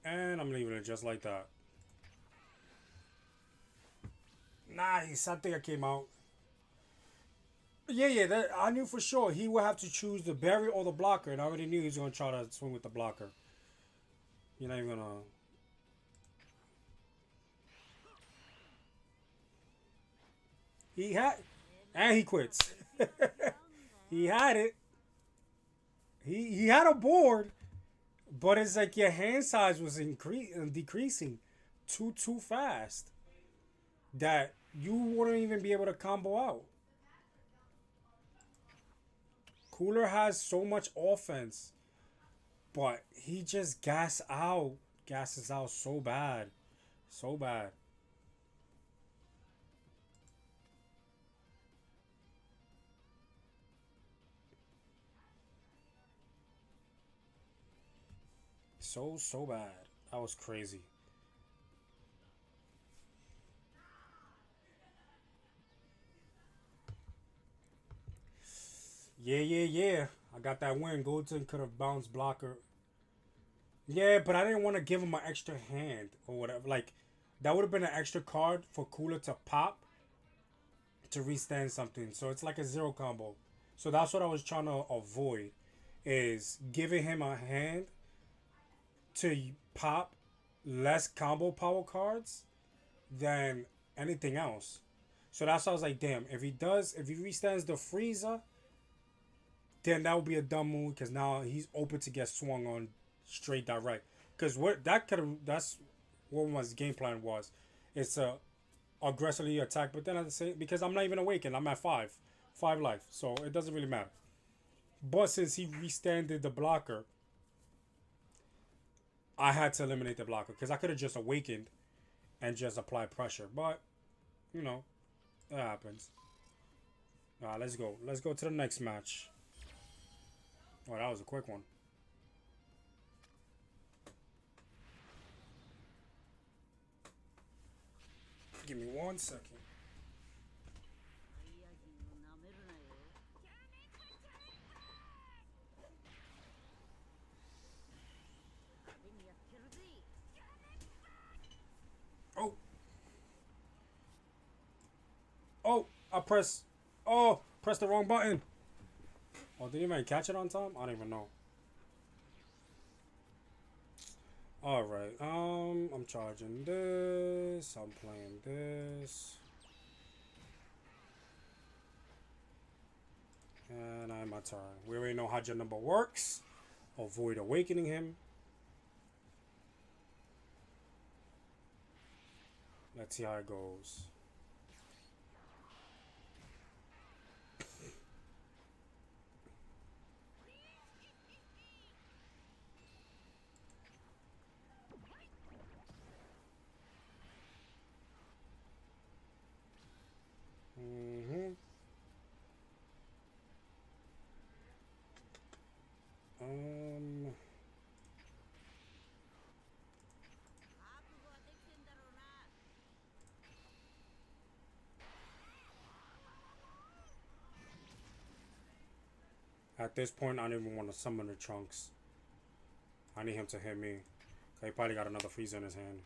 and I'm leaving it just like that. Nice. I think I came out. Yeah, that, I knew for sure he would have to choose the berry or the blocker, and I already knew he was gonna try to swing with the blocker. You're not even gonna. He had, and he quits. He had it. He had a board, but it's like your hand size was decreasing too fast that you wouldn't even be able to combo out. Cooler has so much offense, but he just gasses out so bad, so bad. So bad. That was crazy. Yeah. I got that win. Goldson could have bounced blocker. Yeah, but I didn't want to give him an extra hand or whatever. Like, that would have been an extra card for Cooler to pop to restand something. So it's like a zero combo. So that's what I was trying to avoid, is giving him a hand to pop less combo power cards than anything else. So that's why I was like, damn, if he restands the Frieza, then that would be a dumb move because now he's open to get swung on straight direct. Because that's what my game plan was. It's a aggressively attack, but then at the same, because I'm not even awakened, I'm at five life, so it doesn't really matter. But since he restanded the blocker, I had to eliminate the blocker because I could have just awakened and just applied pressure. But you know, that happens. All right, let's go. Let's go to the next match. Oh, that was a quick one. Give me 1 second. Oh, I press. Oh, press the wrong button. Oh, did you even catch it on time? I don't even know. All right. I'm charging this. I'm playing this. And I'm my turn. We already know how your number works. Avoid awakening him. Let's see how it goes. Mm-hmm. Um. At this point, I don't even want to summon the Trunks. I need him to hit me. He probably got another freeze in his hand.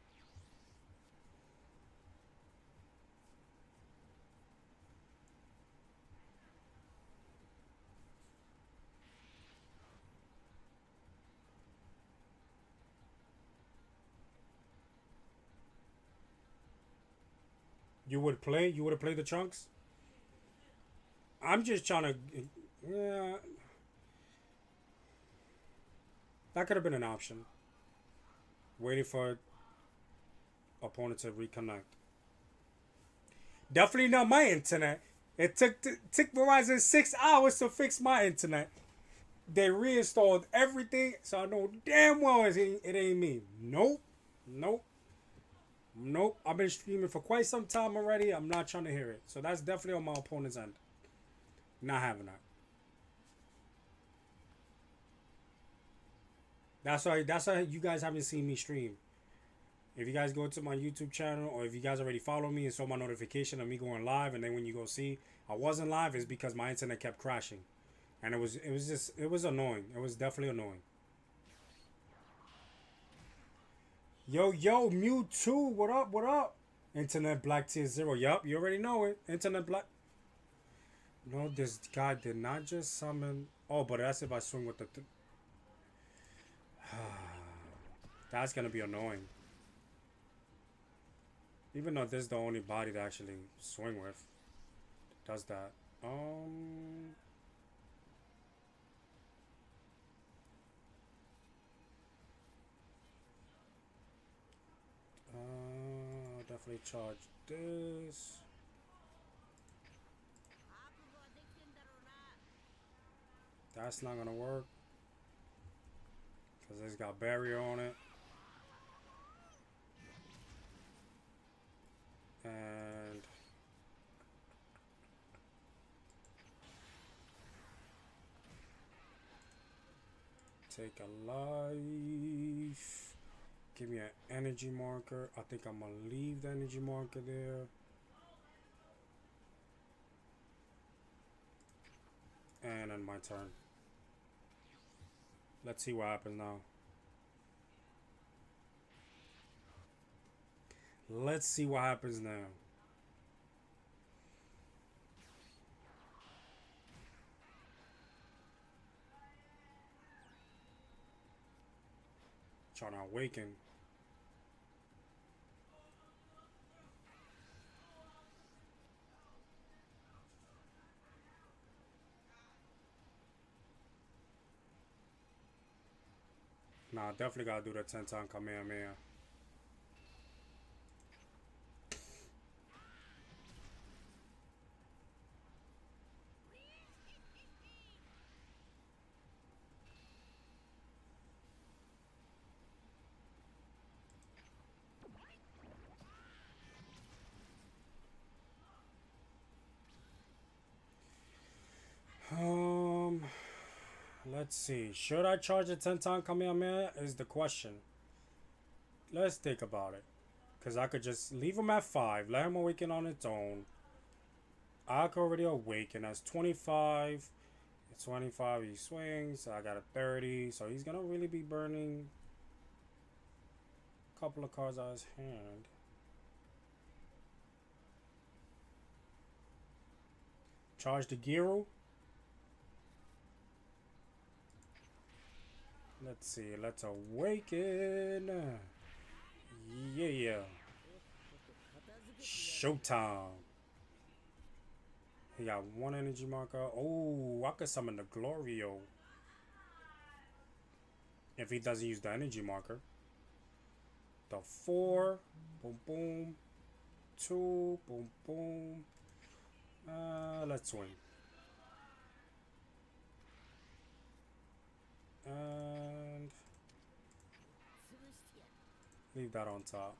You would play? You would have played the Trunks? I'm just trying to. Yeah, that could have been an option. Waiting for opponent to reconnect. Definitely not my internet. It took Verizon 6 hours to fix my internet. They reinstalled everything, so I know damn well it ain't me. Nope, nope, nope. I've been streaming for quite some time already. I'm not trying to hear it. So that's definitely on my opponent's end. Not having that. That's why you guys haven't seen me stream. If you guys go to my YouTube channel, or if you guys already follow me and saw my notification of me going live, and then when you go see I wasn't live, is because my internet kept crashing, and it was annoying. It was definitely annoying. Yo, Mewtwo, what up? What up? Internet Black Tier Zero. Yup, you already know it. Internet Black. No, this guy did not just summon. Oh, but that's if I swing with the. That's gonna be annoying. Even though this is the only body to actually swing with, does that. Definitely charge this. That's not gonna work because it's got barrier on it. And take a life. Give me an energy marker. I think I'm gonna leave the energy marker there. And then my turn. Let's see what happens now. Let's see what happens now. Trying to awaken. Nah, definitely gotta do the 10-time Kamehameha. Um, let's see. Should I charge a 10-time Kamehameha? Is the question. Let's think about it. Because I could just leave him at 5, let him awaken on its own. I could already awaken. That's 25. At 25, he swings. So I got a 30. So he's going to really be burning a couple of cards out of his hand. Charge the Giro. Let's see. Let's awaken. Yeah. Showtime. He got one energy marker. Oh, I could summon the Glorio. If he doesn't use the energy marker. The 4. Boom, boom. 2. Boom, boom. Let's swing. And leave that on top.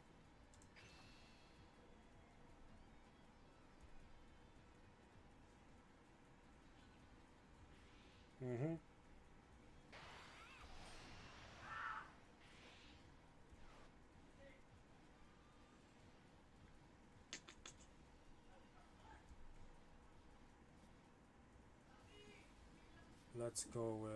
Let's go with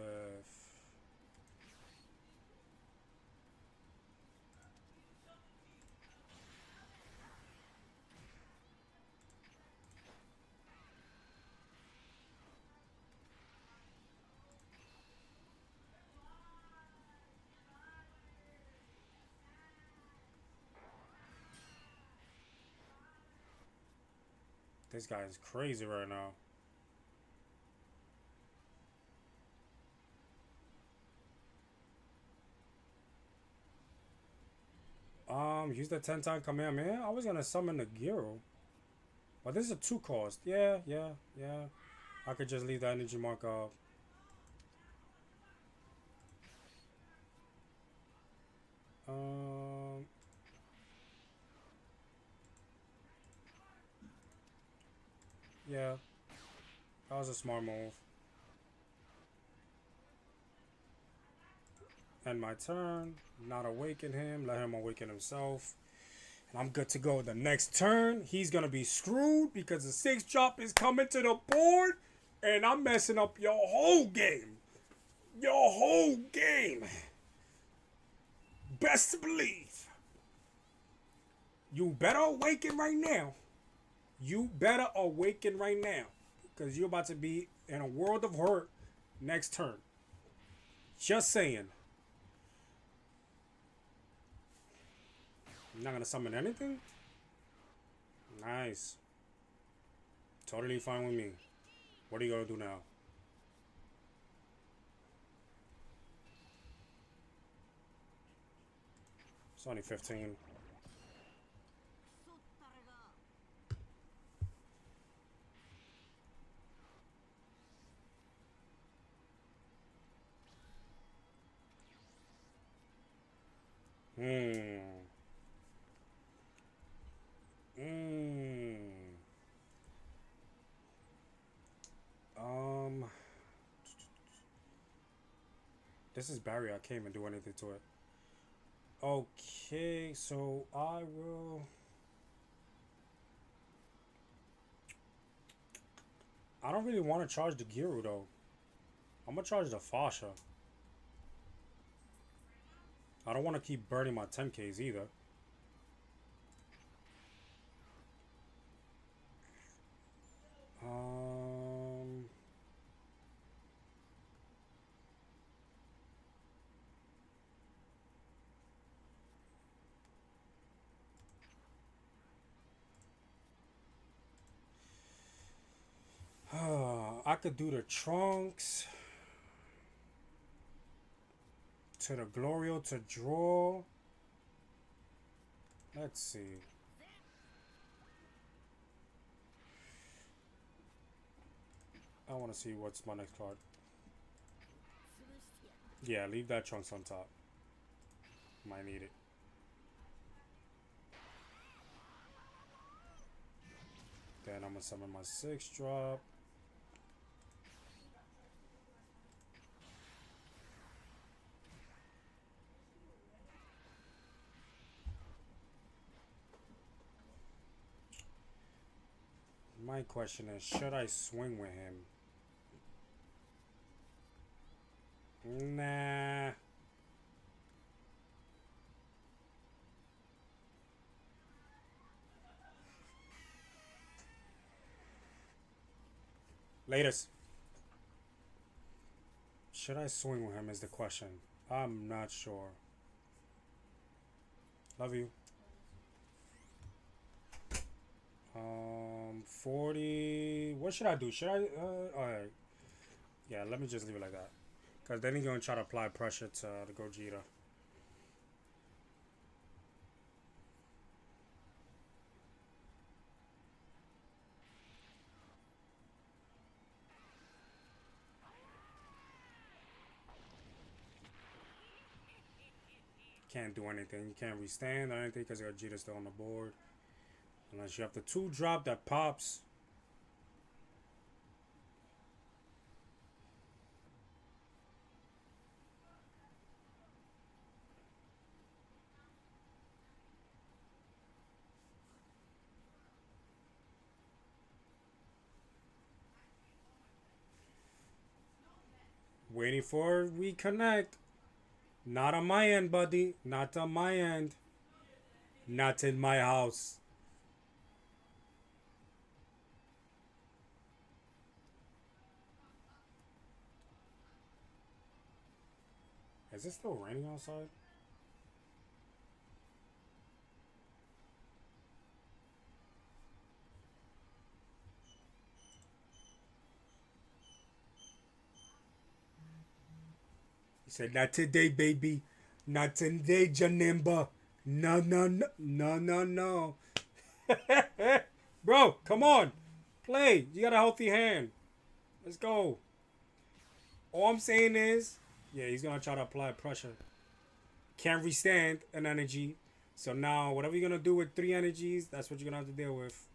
this guy is crazy right now. Use the 10-time Kamehameha. I was gonna summon the Giro. But this is a 2 cost. Yeah. I could just leave the energy mark up. Yeah. That was a smart move. End my turn. Not awaken him. Let him awaken himself. And I'm good to go. The next turn, he's going to be screwed because the 6 drop is coming to the board. And I'm messing up your whole game. Your whole game. Best to believe. You better awaken right now. You better awaken right now. Because you're about to be in a world of hurt next turn. Just saying. I'm not going to summon anything? Nice. Totally fine with me. What are you going to do now? It's only 15. This is barrier. I can't even do anything to it. Okay, so I will. I don't really want to charge the Giru though. I'm gonna charge the Fasha. I don't want to keep burning my 10Ks either. I could do the Trunks to the Glorio to draw. Let's see. I want to see what's my next card. Yeah, leave that Trunks on top. Might need it. Then I'm gonna summon my 6 drop. My question is, should I swing with him? Nah. Latest. Should I swing with him is the question. I'm not sure. Love you. 40. What should I do? Should I? Alright. Yeah, let me just leave it like that. Because then he's going to try to apply pressure to the Gogeta. Can't do anything. You can't restand or anything because Gogeta's still on the board. Unless you have the 2-drop that pops. Waiting for reconnect. Not on my end, buddy. Not on my end. Not in my house. Is it still raining outside? He said, not today, baby. Not today, Janimba. No, no, no. No, no, no. Bro, come on. Play. You got a healthy hand. Let's go. All I'm saying is, yeah, he's going to try to apply pressure. Can't withstand an energy. So now, whatever you're going to do with 3 energies, that's what you're going to have to deal with.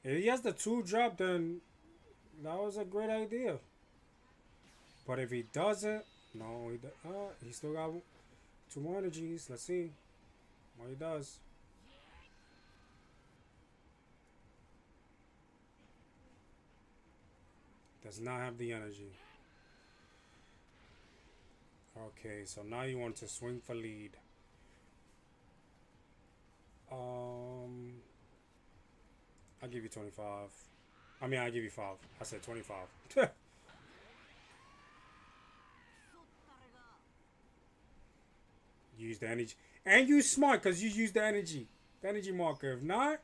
If he has the 2-drop, then that was a great idea. But if he doesn't, no, he still got 2 more energies. Let's see what he does. Does not have the energy. Okay, so now you want to swing for lead. I'll give you 25. I mean, I'll give you 5. I said 25. Use the energy. And you smart because you use the energy. The energy marker. If not,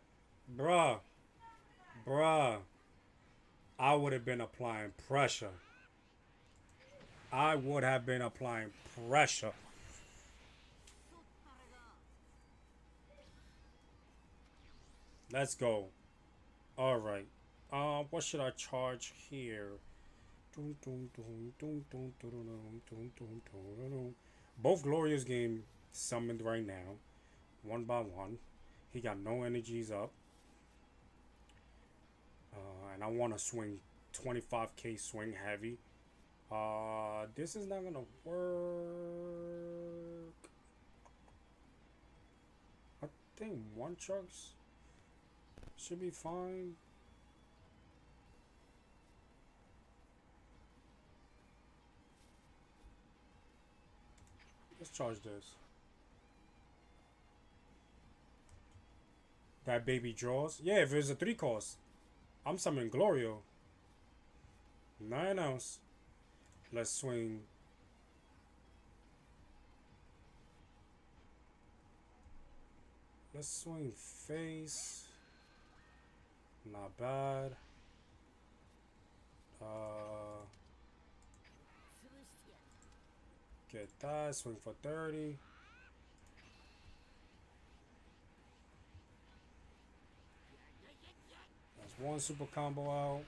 bruh. I would have been applying pressure. I would have been applying pressure. Let's go. Alright. What should I charge here? Both Glorious game summoned right now. 1 by 1. He got no energies up. And I want to swing 25k swing heavy. This is not gonna work. I think 1 chucks should be fine. Let's charge this. That baby draws. Yeah, if it's a 3 cost. I'm summoning Glorio. 9 ounce. Let's swing. Let's swing face. Not bad. Get that. Swing for 30. That's 1 super combo out.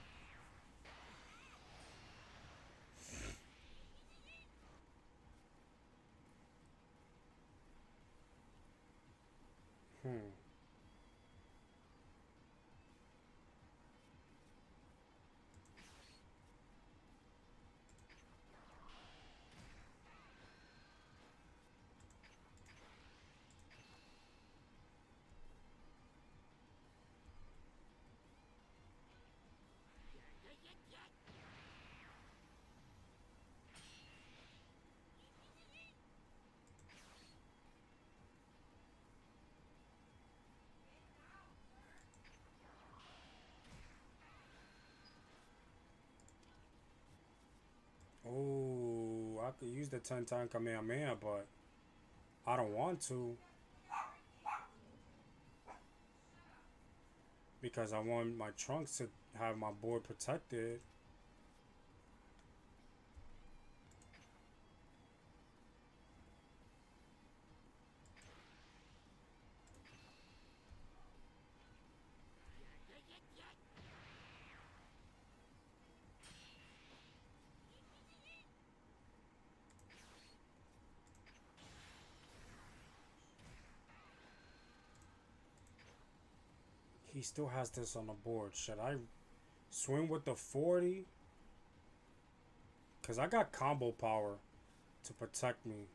I could use the 10 time Kamehameha, but I don't want to because I want my trunks to have my board protected. He still has this on the board. Should I swing with the 40? Because I got combo power to protect me.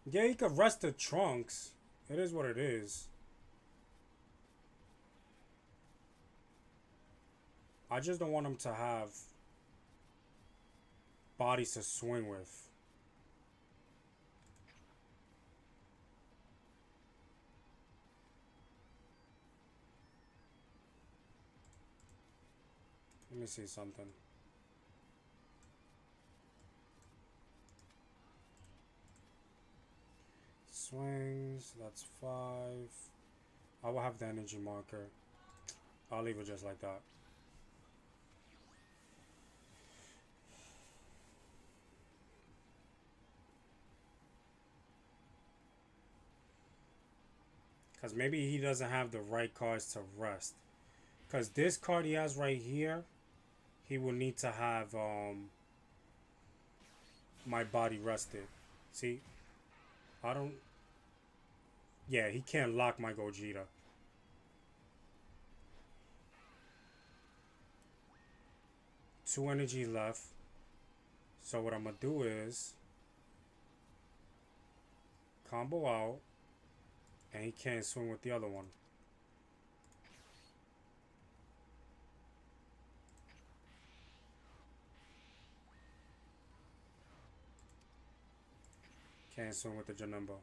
Yeah, he could rest the trunks. It is what it is. I just don't want him to have bodies to swing with. Let me see something. Swings, that's 5. I will have the energy marker. I'll leave it just like that. Because maybe he doesn't have the right cards to rest. Because this card he has right here, he will need to have my body rested. See? I don't... Yeah, he can't lock my Gogeta. Two energy left. So what I'm going to do is combo out. And he can't swing with the other one. Can't swing with the Janemba.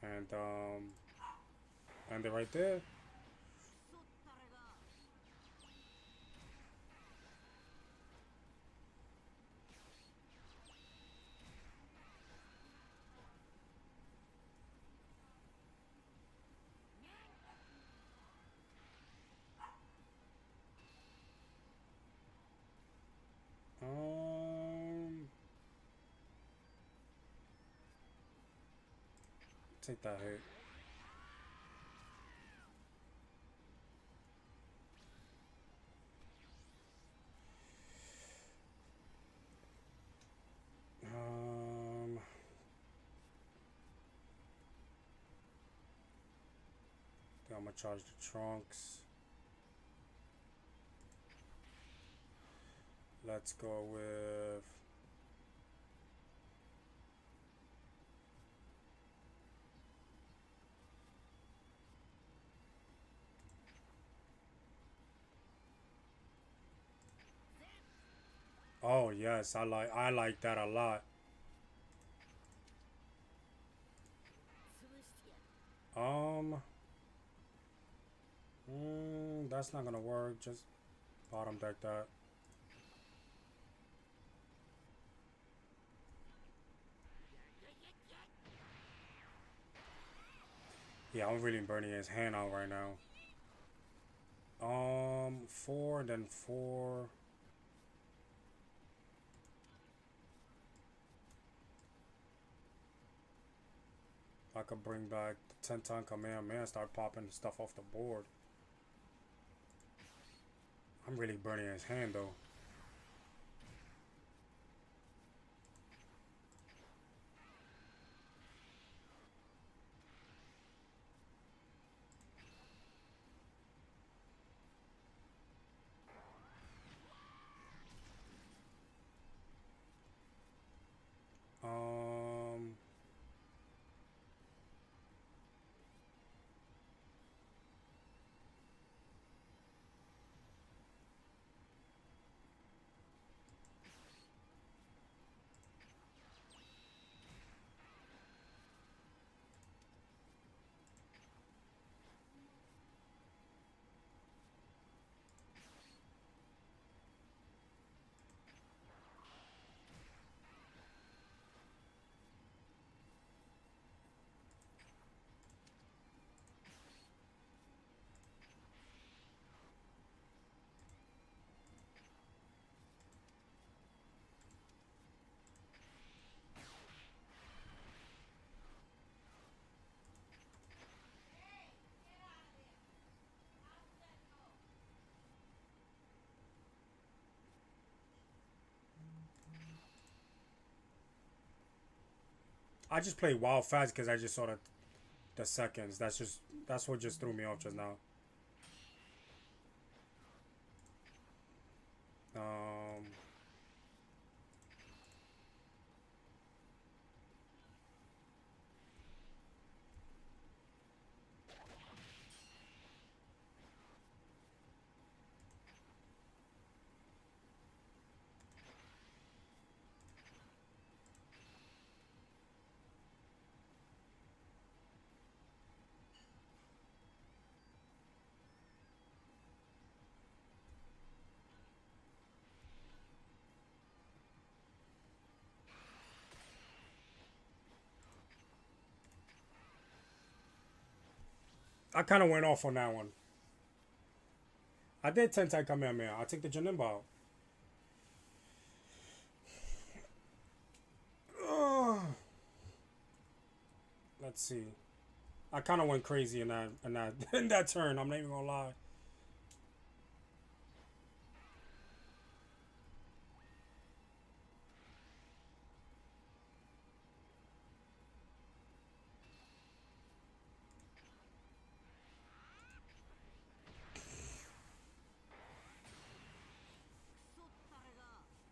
And they're right there. Take that hit. Then I'm gonna charge the trunks. Let's go with oh yes, I like that a lot. That's not gonna work. Just bottom deck that. Yeah, I'm really burning his hand out right now. 4, then 4. I could bring back the 10 ton Kamehameha and start popping stuff off the board. I'm really burning his hand though. I just played wild fast because I just saw the seconds. That's what just threw me off just now. Um, I kind of went off on that one. I did Tentai Kamehameha. I take the Janemba out. Let's see. I kind of went crazy in that in that turn. I'm not even gonna lie.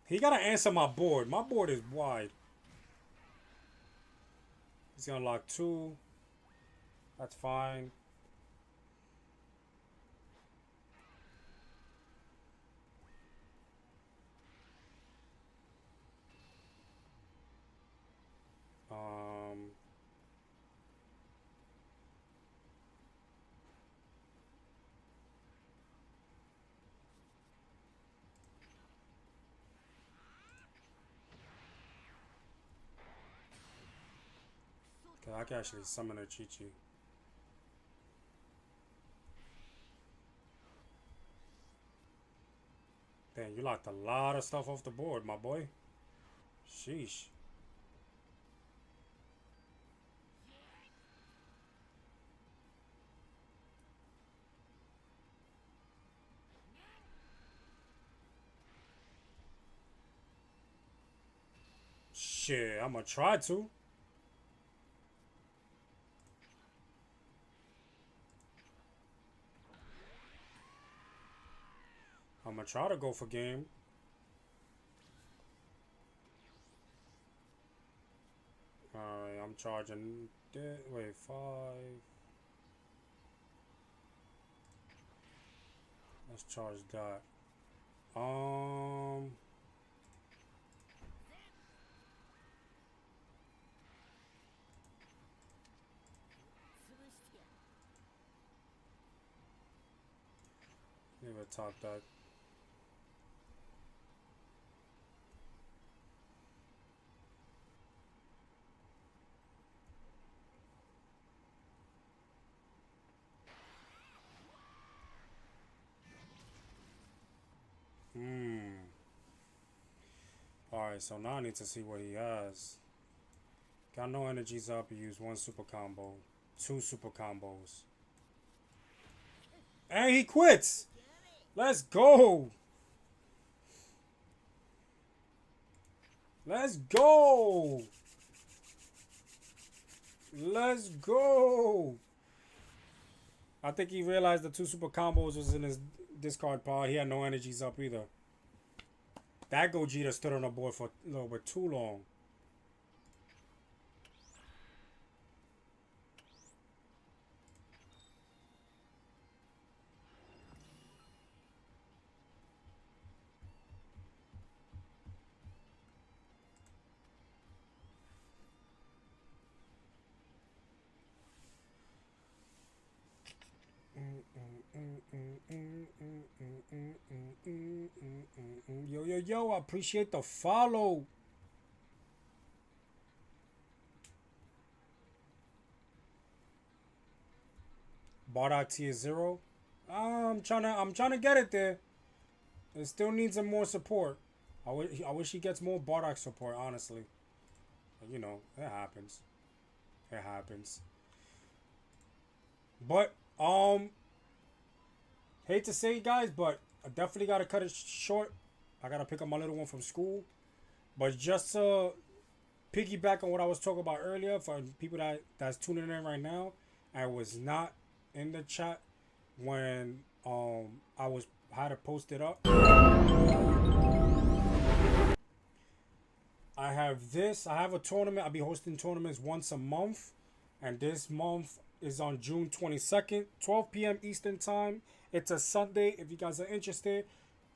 He gotta answer my board. My board is wide. He's gonna lock 2. That's fine. Um, okay, I can actually summon a Chi-Chi. Damn, you locked a lot of stuff off the board, my boy. Sheesh. Shit, I'm gonna try to. I'm gonna try to go for game. Alright, I'm charging. Wait, 5. Let's charge that. Maybe top that. Alright, so now I need to see what he has. Got no energies up. He used 1 super combo. 2 super combos. And he quits! Let's go! Let's go! Let's go! I think he realized the 2 super combos was in his discard pile. He had no energies up either. That Gogeta stood on the board for a little bit too long. Yo, I appreciate the follow. Bardock tier 0. I'm trying to get it there. It still needs some more support. I wish he gets more Bardock support, honestly. But, you know, it happens. It happens. But hate to say it, guys, but I definitely gotta cut it short. I gotta pick up my little one from school. But just piggyback on what I was talking about earlier for people that's tuning in right now. I was not in the chat when I was had to post it up. I have this. I have a tournament. I'll be hosting tournaments once a month, and this month is on June 22nd, 12 p.m. Eastern time. It's a Sunday. If you guys are interested,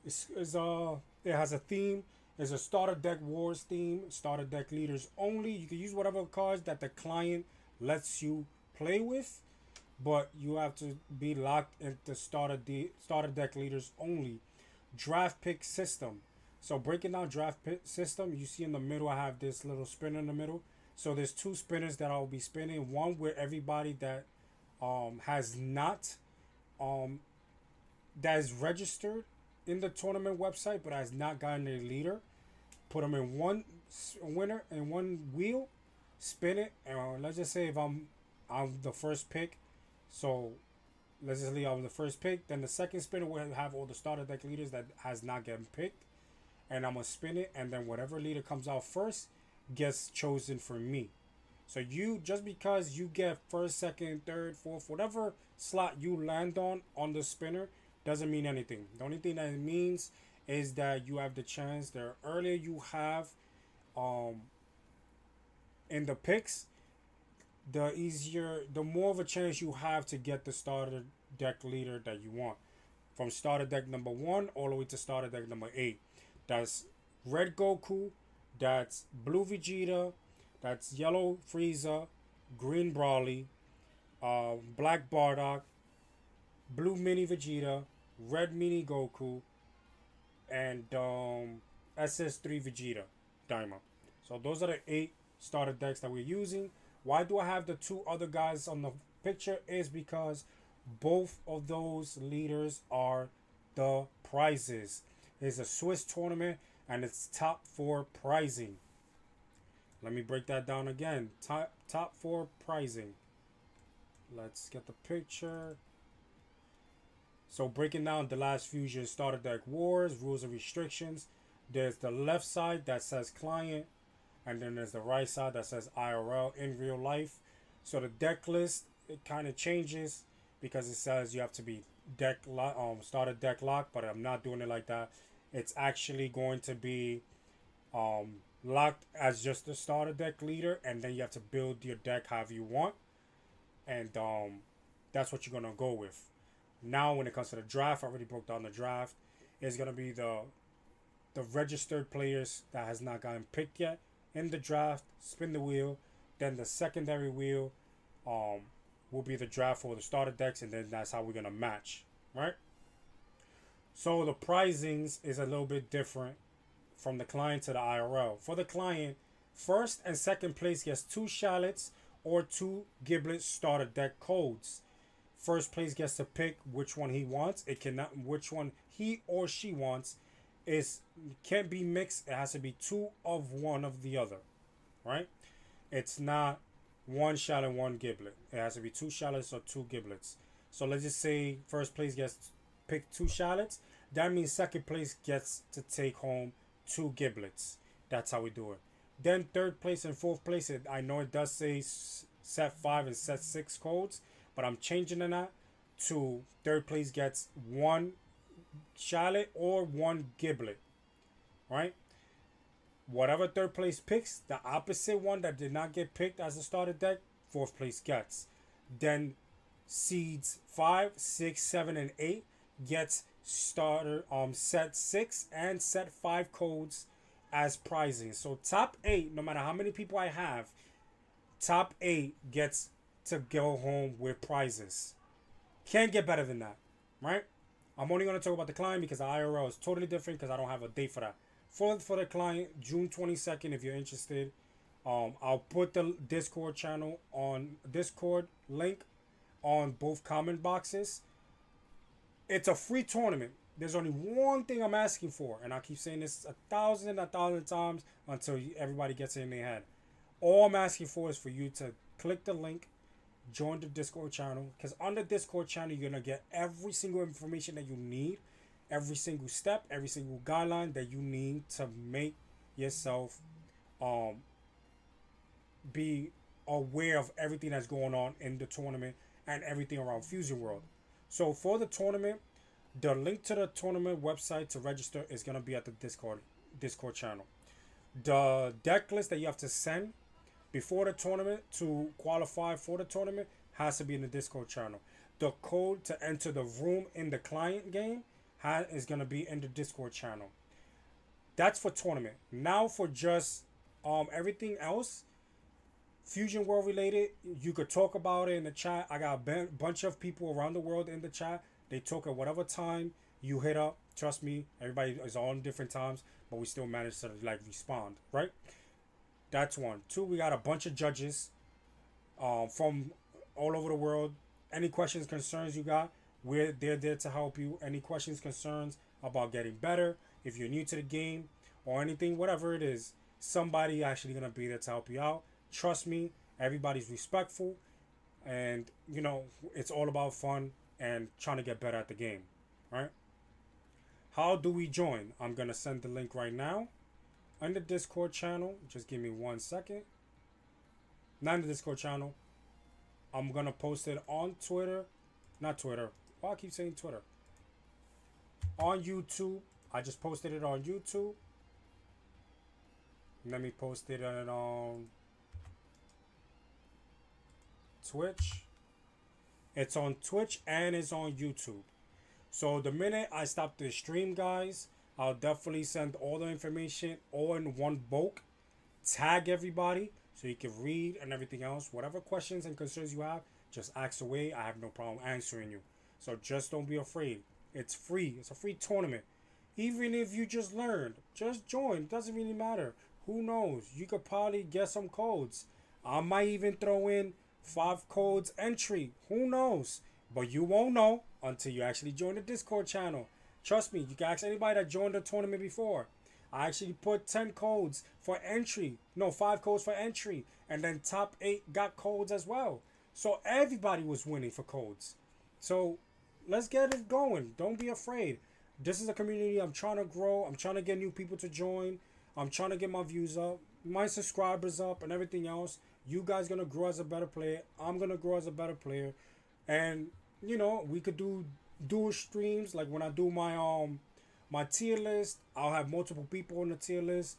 it has a theme. It's a starter deck wars theme. Starter deck leaders only. You can use whatever cards that the client lets you play with, but you have to be locked into starter deck leaders only. Draft pick system. So breaking down draft pick system, you see in the middle I have this little spinner in the middle. So there's two spinners that I'll be spinning. One where everybody that has not that is registered in the tournament website but has not gotten a leader, put them in one winner and one wheel, spin it, and let's just say if I'm the first pick, so let's just leave I'm the first pick. Then the second spinner will have all the starter deck leaders that has not gotten picked, and I'm gonna spin it, and then whatever leader comes out first gets chosen for me. So you just because you get first, second, third, fourth, whatever slot you land on the spinner doesn't mean anything. The only thing that it means is that you have the chance. The earlier you have in the picks, the more of a chance you have to get the starter deck leader that you want. From starter deck number 1 all the way to starter deck number 8. That's red Goku, that's blue Vegeta, that's yellow Frieza, green Broly, black Bardock, blue mini Vegeta, red mini Goku, and SS3 Vegeta Daima. So those are the 8 starter decks that we're using. Why do I have the 2 other guys on the picture? Is because both of those leaders are the prizes. It's a Swiss tournament and it's top 4 pricing. Let me break that down again. Top 4 pricing. Let's get the picture. So breaking down the last fusion starter deck wars, rules and restrictions. There's the left side that says client, and then there's the right side that says IRL, in real life. So the deck list, it kind of changes because it says you have to be starter deck lock, but I'm not doing it like that. It's actually going to be locked as just the starter deck leader, and then you have to build your deck however you want, and that's what you're gonna go with. Now when it comes to the draft, I already broke down the draft. It's gonna be the registered players that has not gotten picked yet in the draft. Spin the wheel, then the secondary wheel will be the draft for the starter decks, and then that's how we're gonna match, right? So the pricings is a little bit different from the client to the IRL. For the client, first and second place gets 2 shallots or 2 giblet starter deck codes. First place gets to pick which one he wants. It cannot, which one he or she wants can't be mixed. It has to be 2 of one of the other, right? It's not 1 shallot, 1 giblet. It has to be 2 shallots or 2 giblets. So let's just say first place gets pick 2 shallots. That means second place gets to take home 2 giblets. That's how we do it. Then third place and fourth place, I know it does say set 5 and set 6 codes, but I'm changing that to third place gets 1 shallot or 1 giblet, right? Whatever third place picks, the opposite one that did not get picked as a starter deck, fourth place gets. Then seeds 5, 6, 7, and 8 gets starter set 6 and set 5 codes as prizing. So top 8, no matter how many people I have, top 8 gets to go home with prizes. Can't get better than that, right? I'm only going to talk about the client because the IRL is totally different because I don't have a date for that. For the client, June 22nd, if you're interested, I'll put the Discord channel on Discord link on both comment boxes. It's a free tournament. There's only one thing I'm asking for, and I keep saying this 1,000 times until everybody gets it in their head. All I'm asking for is for you to click the link, join the Discord channel, because on the Discord channel you're gonna get every single information that you need, every single step, every single guideline that you need to make yourself be aware of everything that's going on in the tournament and everything around Fusion World. So for the tournament, the link to the tournament website to register is gonna be at the Discord channel. The deck list that you have to send before the tournament to qualify for the tournament has to be in the Discord channel. The code to enter the room in the client game is gonna be in the Discord channel. That's for tournament. Now for just everything else, Fusion World related, you could talk about it in the chat. I got a bunch of people around the world in the chat. They talk at whatever time you hit up. Trust me, everybody is on different times, but we still manage to like respond, right? That's one. Two, we got a bunch of judges from all over the world. Any questions, concerns you got, they're there to help you. Any questions, concerns about getting better, if you're new to the game or anything, whatever it is, somebody actually gonna be there to help you out. Trust me, everybody's respectful, and you know it's all about fun and trying to get better at the game, right? How do we join? I'm gonna send the link right now on the Discord channel. Just give me 1 second. Not in the Discord channel. I'm gonna post it on Twitter, not Twitter. Why I keep saying Twitter? On YouTube. I just posted it on YouTube. Let me post it on Twitch. It's on Twitch and it's on YouTube. So the minute I stop the stream, guys, I'll definitely send all the information all in one bulk. Tag everybody so you can read and everything else. Whatever questions and concerns you have, just ask away. I have no problem answering you. So just don't be afraid. It's free. It's a free tournament. Even if you just learned, just join. It doesn't really matter. Who knows? You could probably get some codes. I might even throw in 5 codes entry. Who knows? But you won't know until you actually join the Discord channel. Trust me, you can ask anybody that joined the tournament before. I actually put 10 codes for entry. No, 5 codes for entry. And then top 8 got codes as well. So everybody was winning for codes. So let's get it going. Don't be afraid. This is a community I'm trying to grow. I'm trying to get new people to join. I'm trying to get my views up, my subscribers up, and everything else. You guys gonna grow as a better player. I'm gonna grow as a better player. And you know, we could do dual streams. Like when I do my tier list, I'll have multiple people on the tier list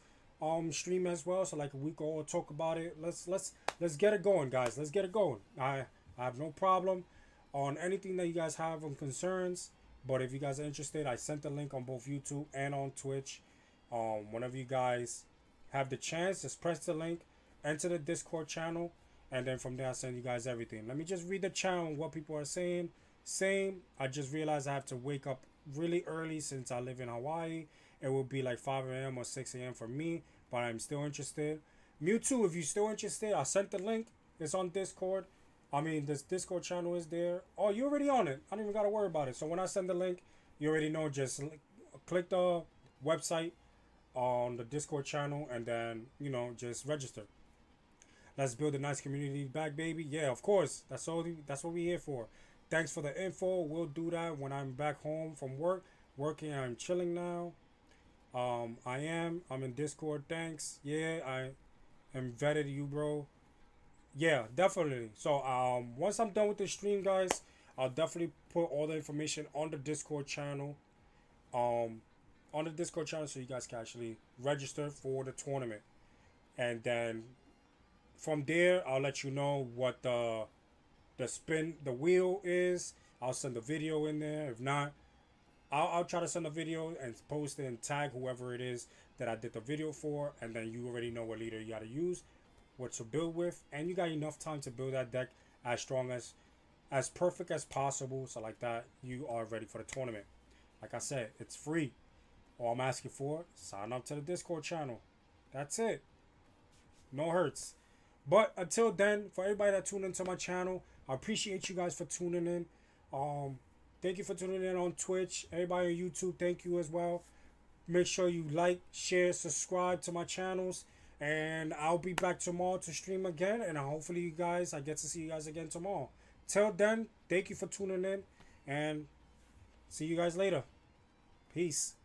stream as well. So like we can all talk about it. Let's get it going, guys. Let's get it going. I have no problem on anything that you guys have on concerns. But if you guys are interested, I sent the link on both YouTube and on Twitch. Whenever you guys have the chance, just press the link, enter the Discord channel, and then from there I send you guys everything. Let me just read the channel and what people are saying. Same, I just realized I have to wake up really early since I live in Hawaii. It will be like 5 a.m. or 6 a.m. for me, but I'm still interested. Mewtwo, if you're still interested, I sent the link. It's on Discord. I mean, this Discord channel is there. Oh, you're already on it. I don't even got to worry about it. So when I send the link, you already know. Just click the website on the Discord channel and then, you know, just register. Let's build a nice community back, baby. Yeah, of course. That's what we're here for. Thanks for the info. We'll do that when I'm back home from work. Working, I'm chilling now. I'm in Discord. Thanks. Yeah, I am vetted you, bro. Yeah, definitely. So once I'm done with the stream, guys, I'll definitely put all the information on the Discord channel. On the Discord channel so you guys can actually register for the tournament. And then from there I'll let you know what the wheel is. I'll send the video in there. If not, I'll try to send a video and post it and tag whoever it is that I did the video for, and then you already know what leader you gotta use, what to build with, and you got enough time to build that deck as strong as perfect as possible, so like that you are ready for the tournament. Like I said, it's free. All I'm asking for, sign up to the Discord channel. That's it. No hurts. But until then, for everybody that tuned into my channel, I appreciate you guys for tuning in. Thank you for tuning in on Twitch. Everybody on YouTube, thank you as well. Make sure you like, share, subscribe to my channels. And I'll be back tomorrow to stream again. And hopefully I get to see you guys again tomorrow. Till then, thank you for tuning in. And see you guys later. Peace.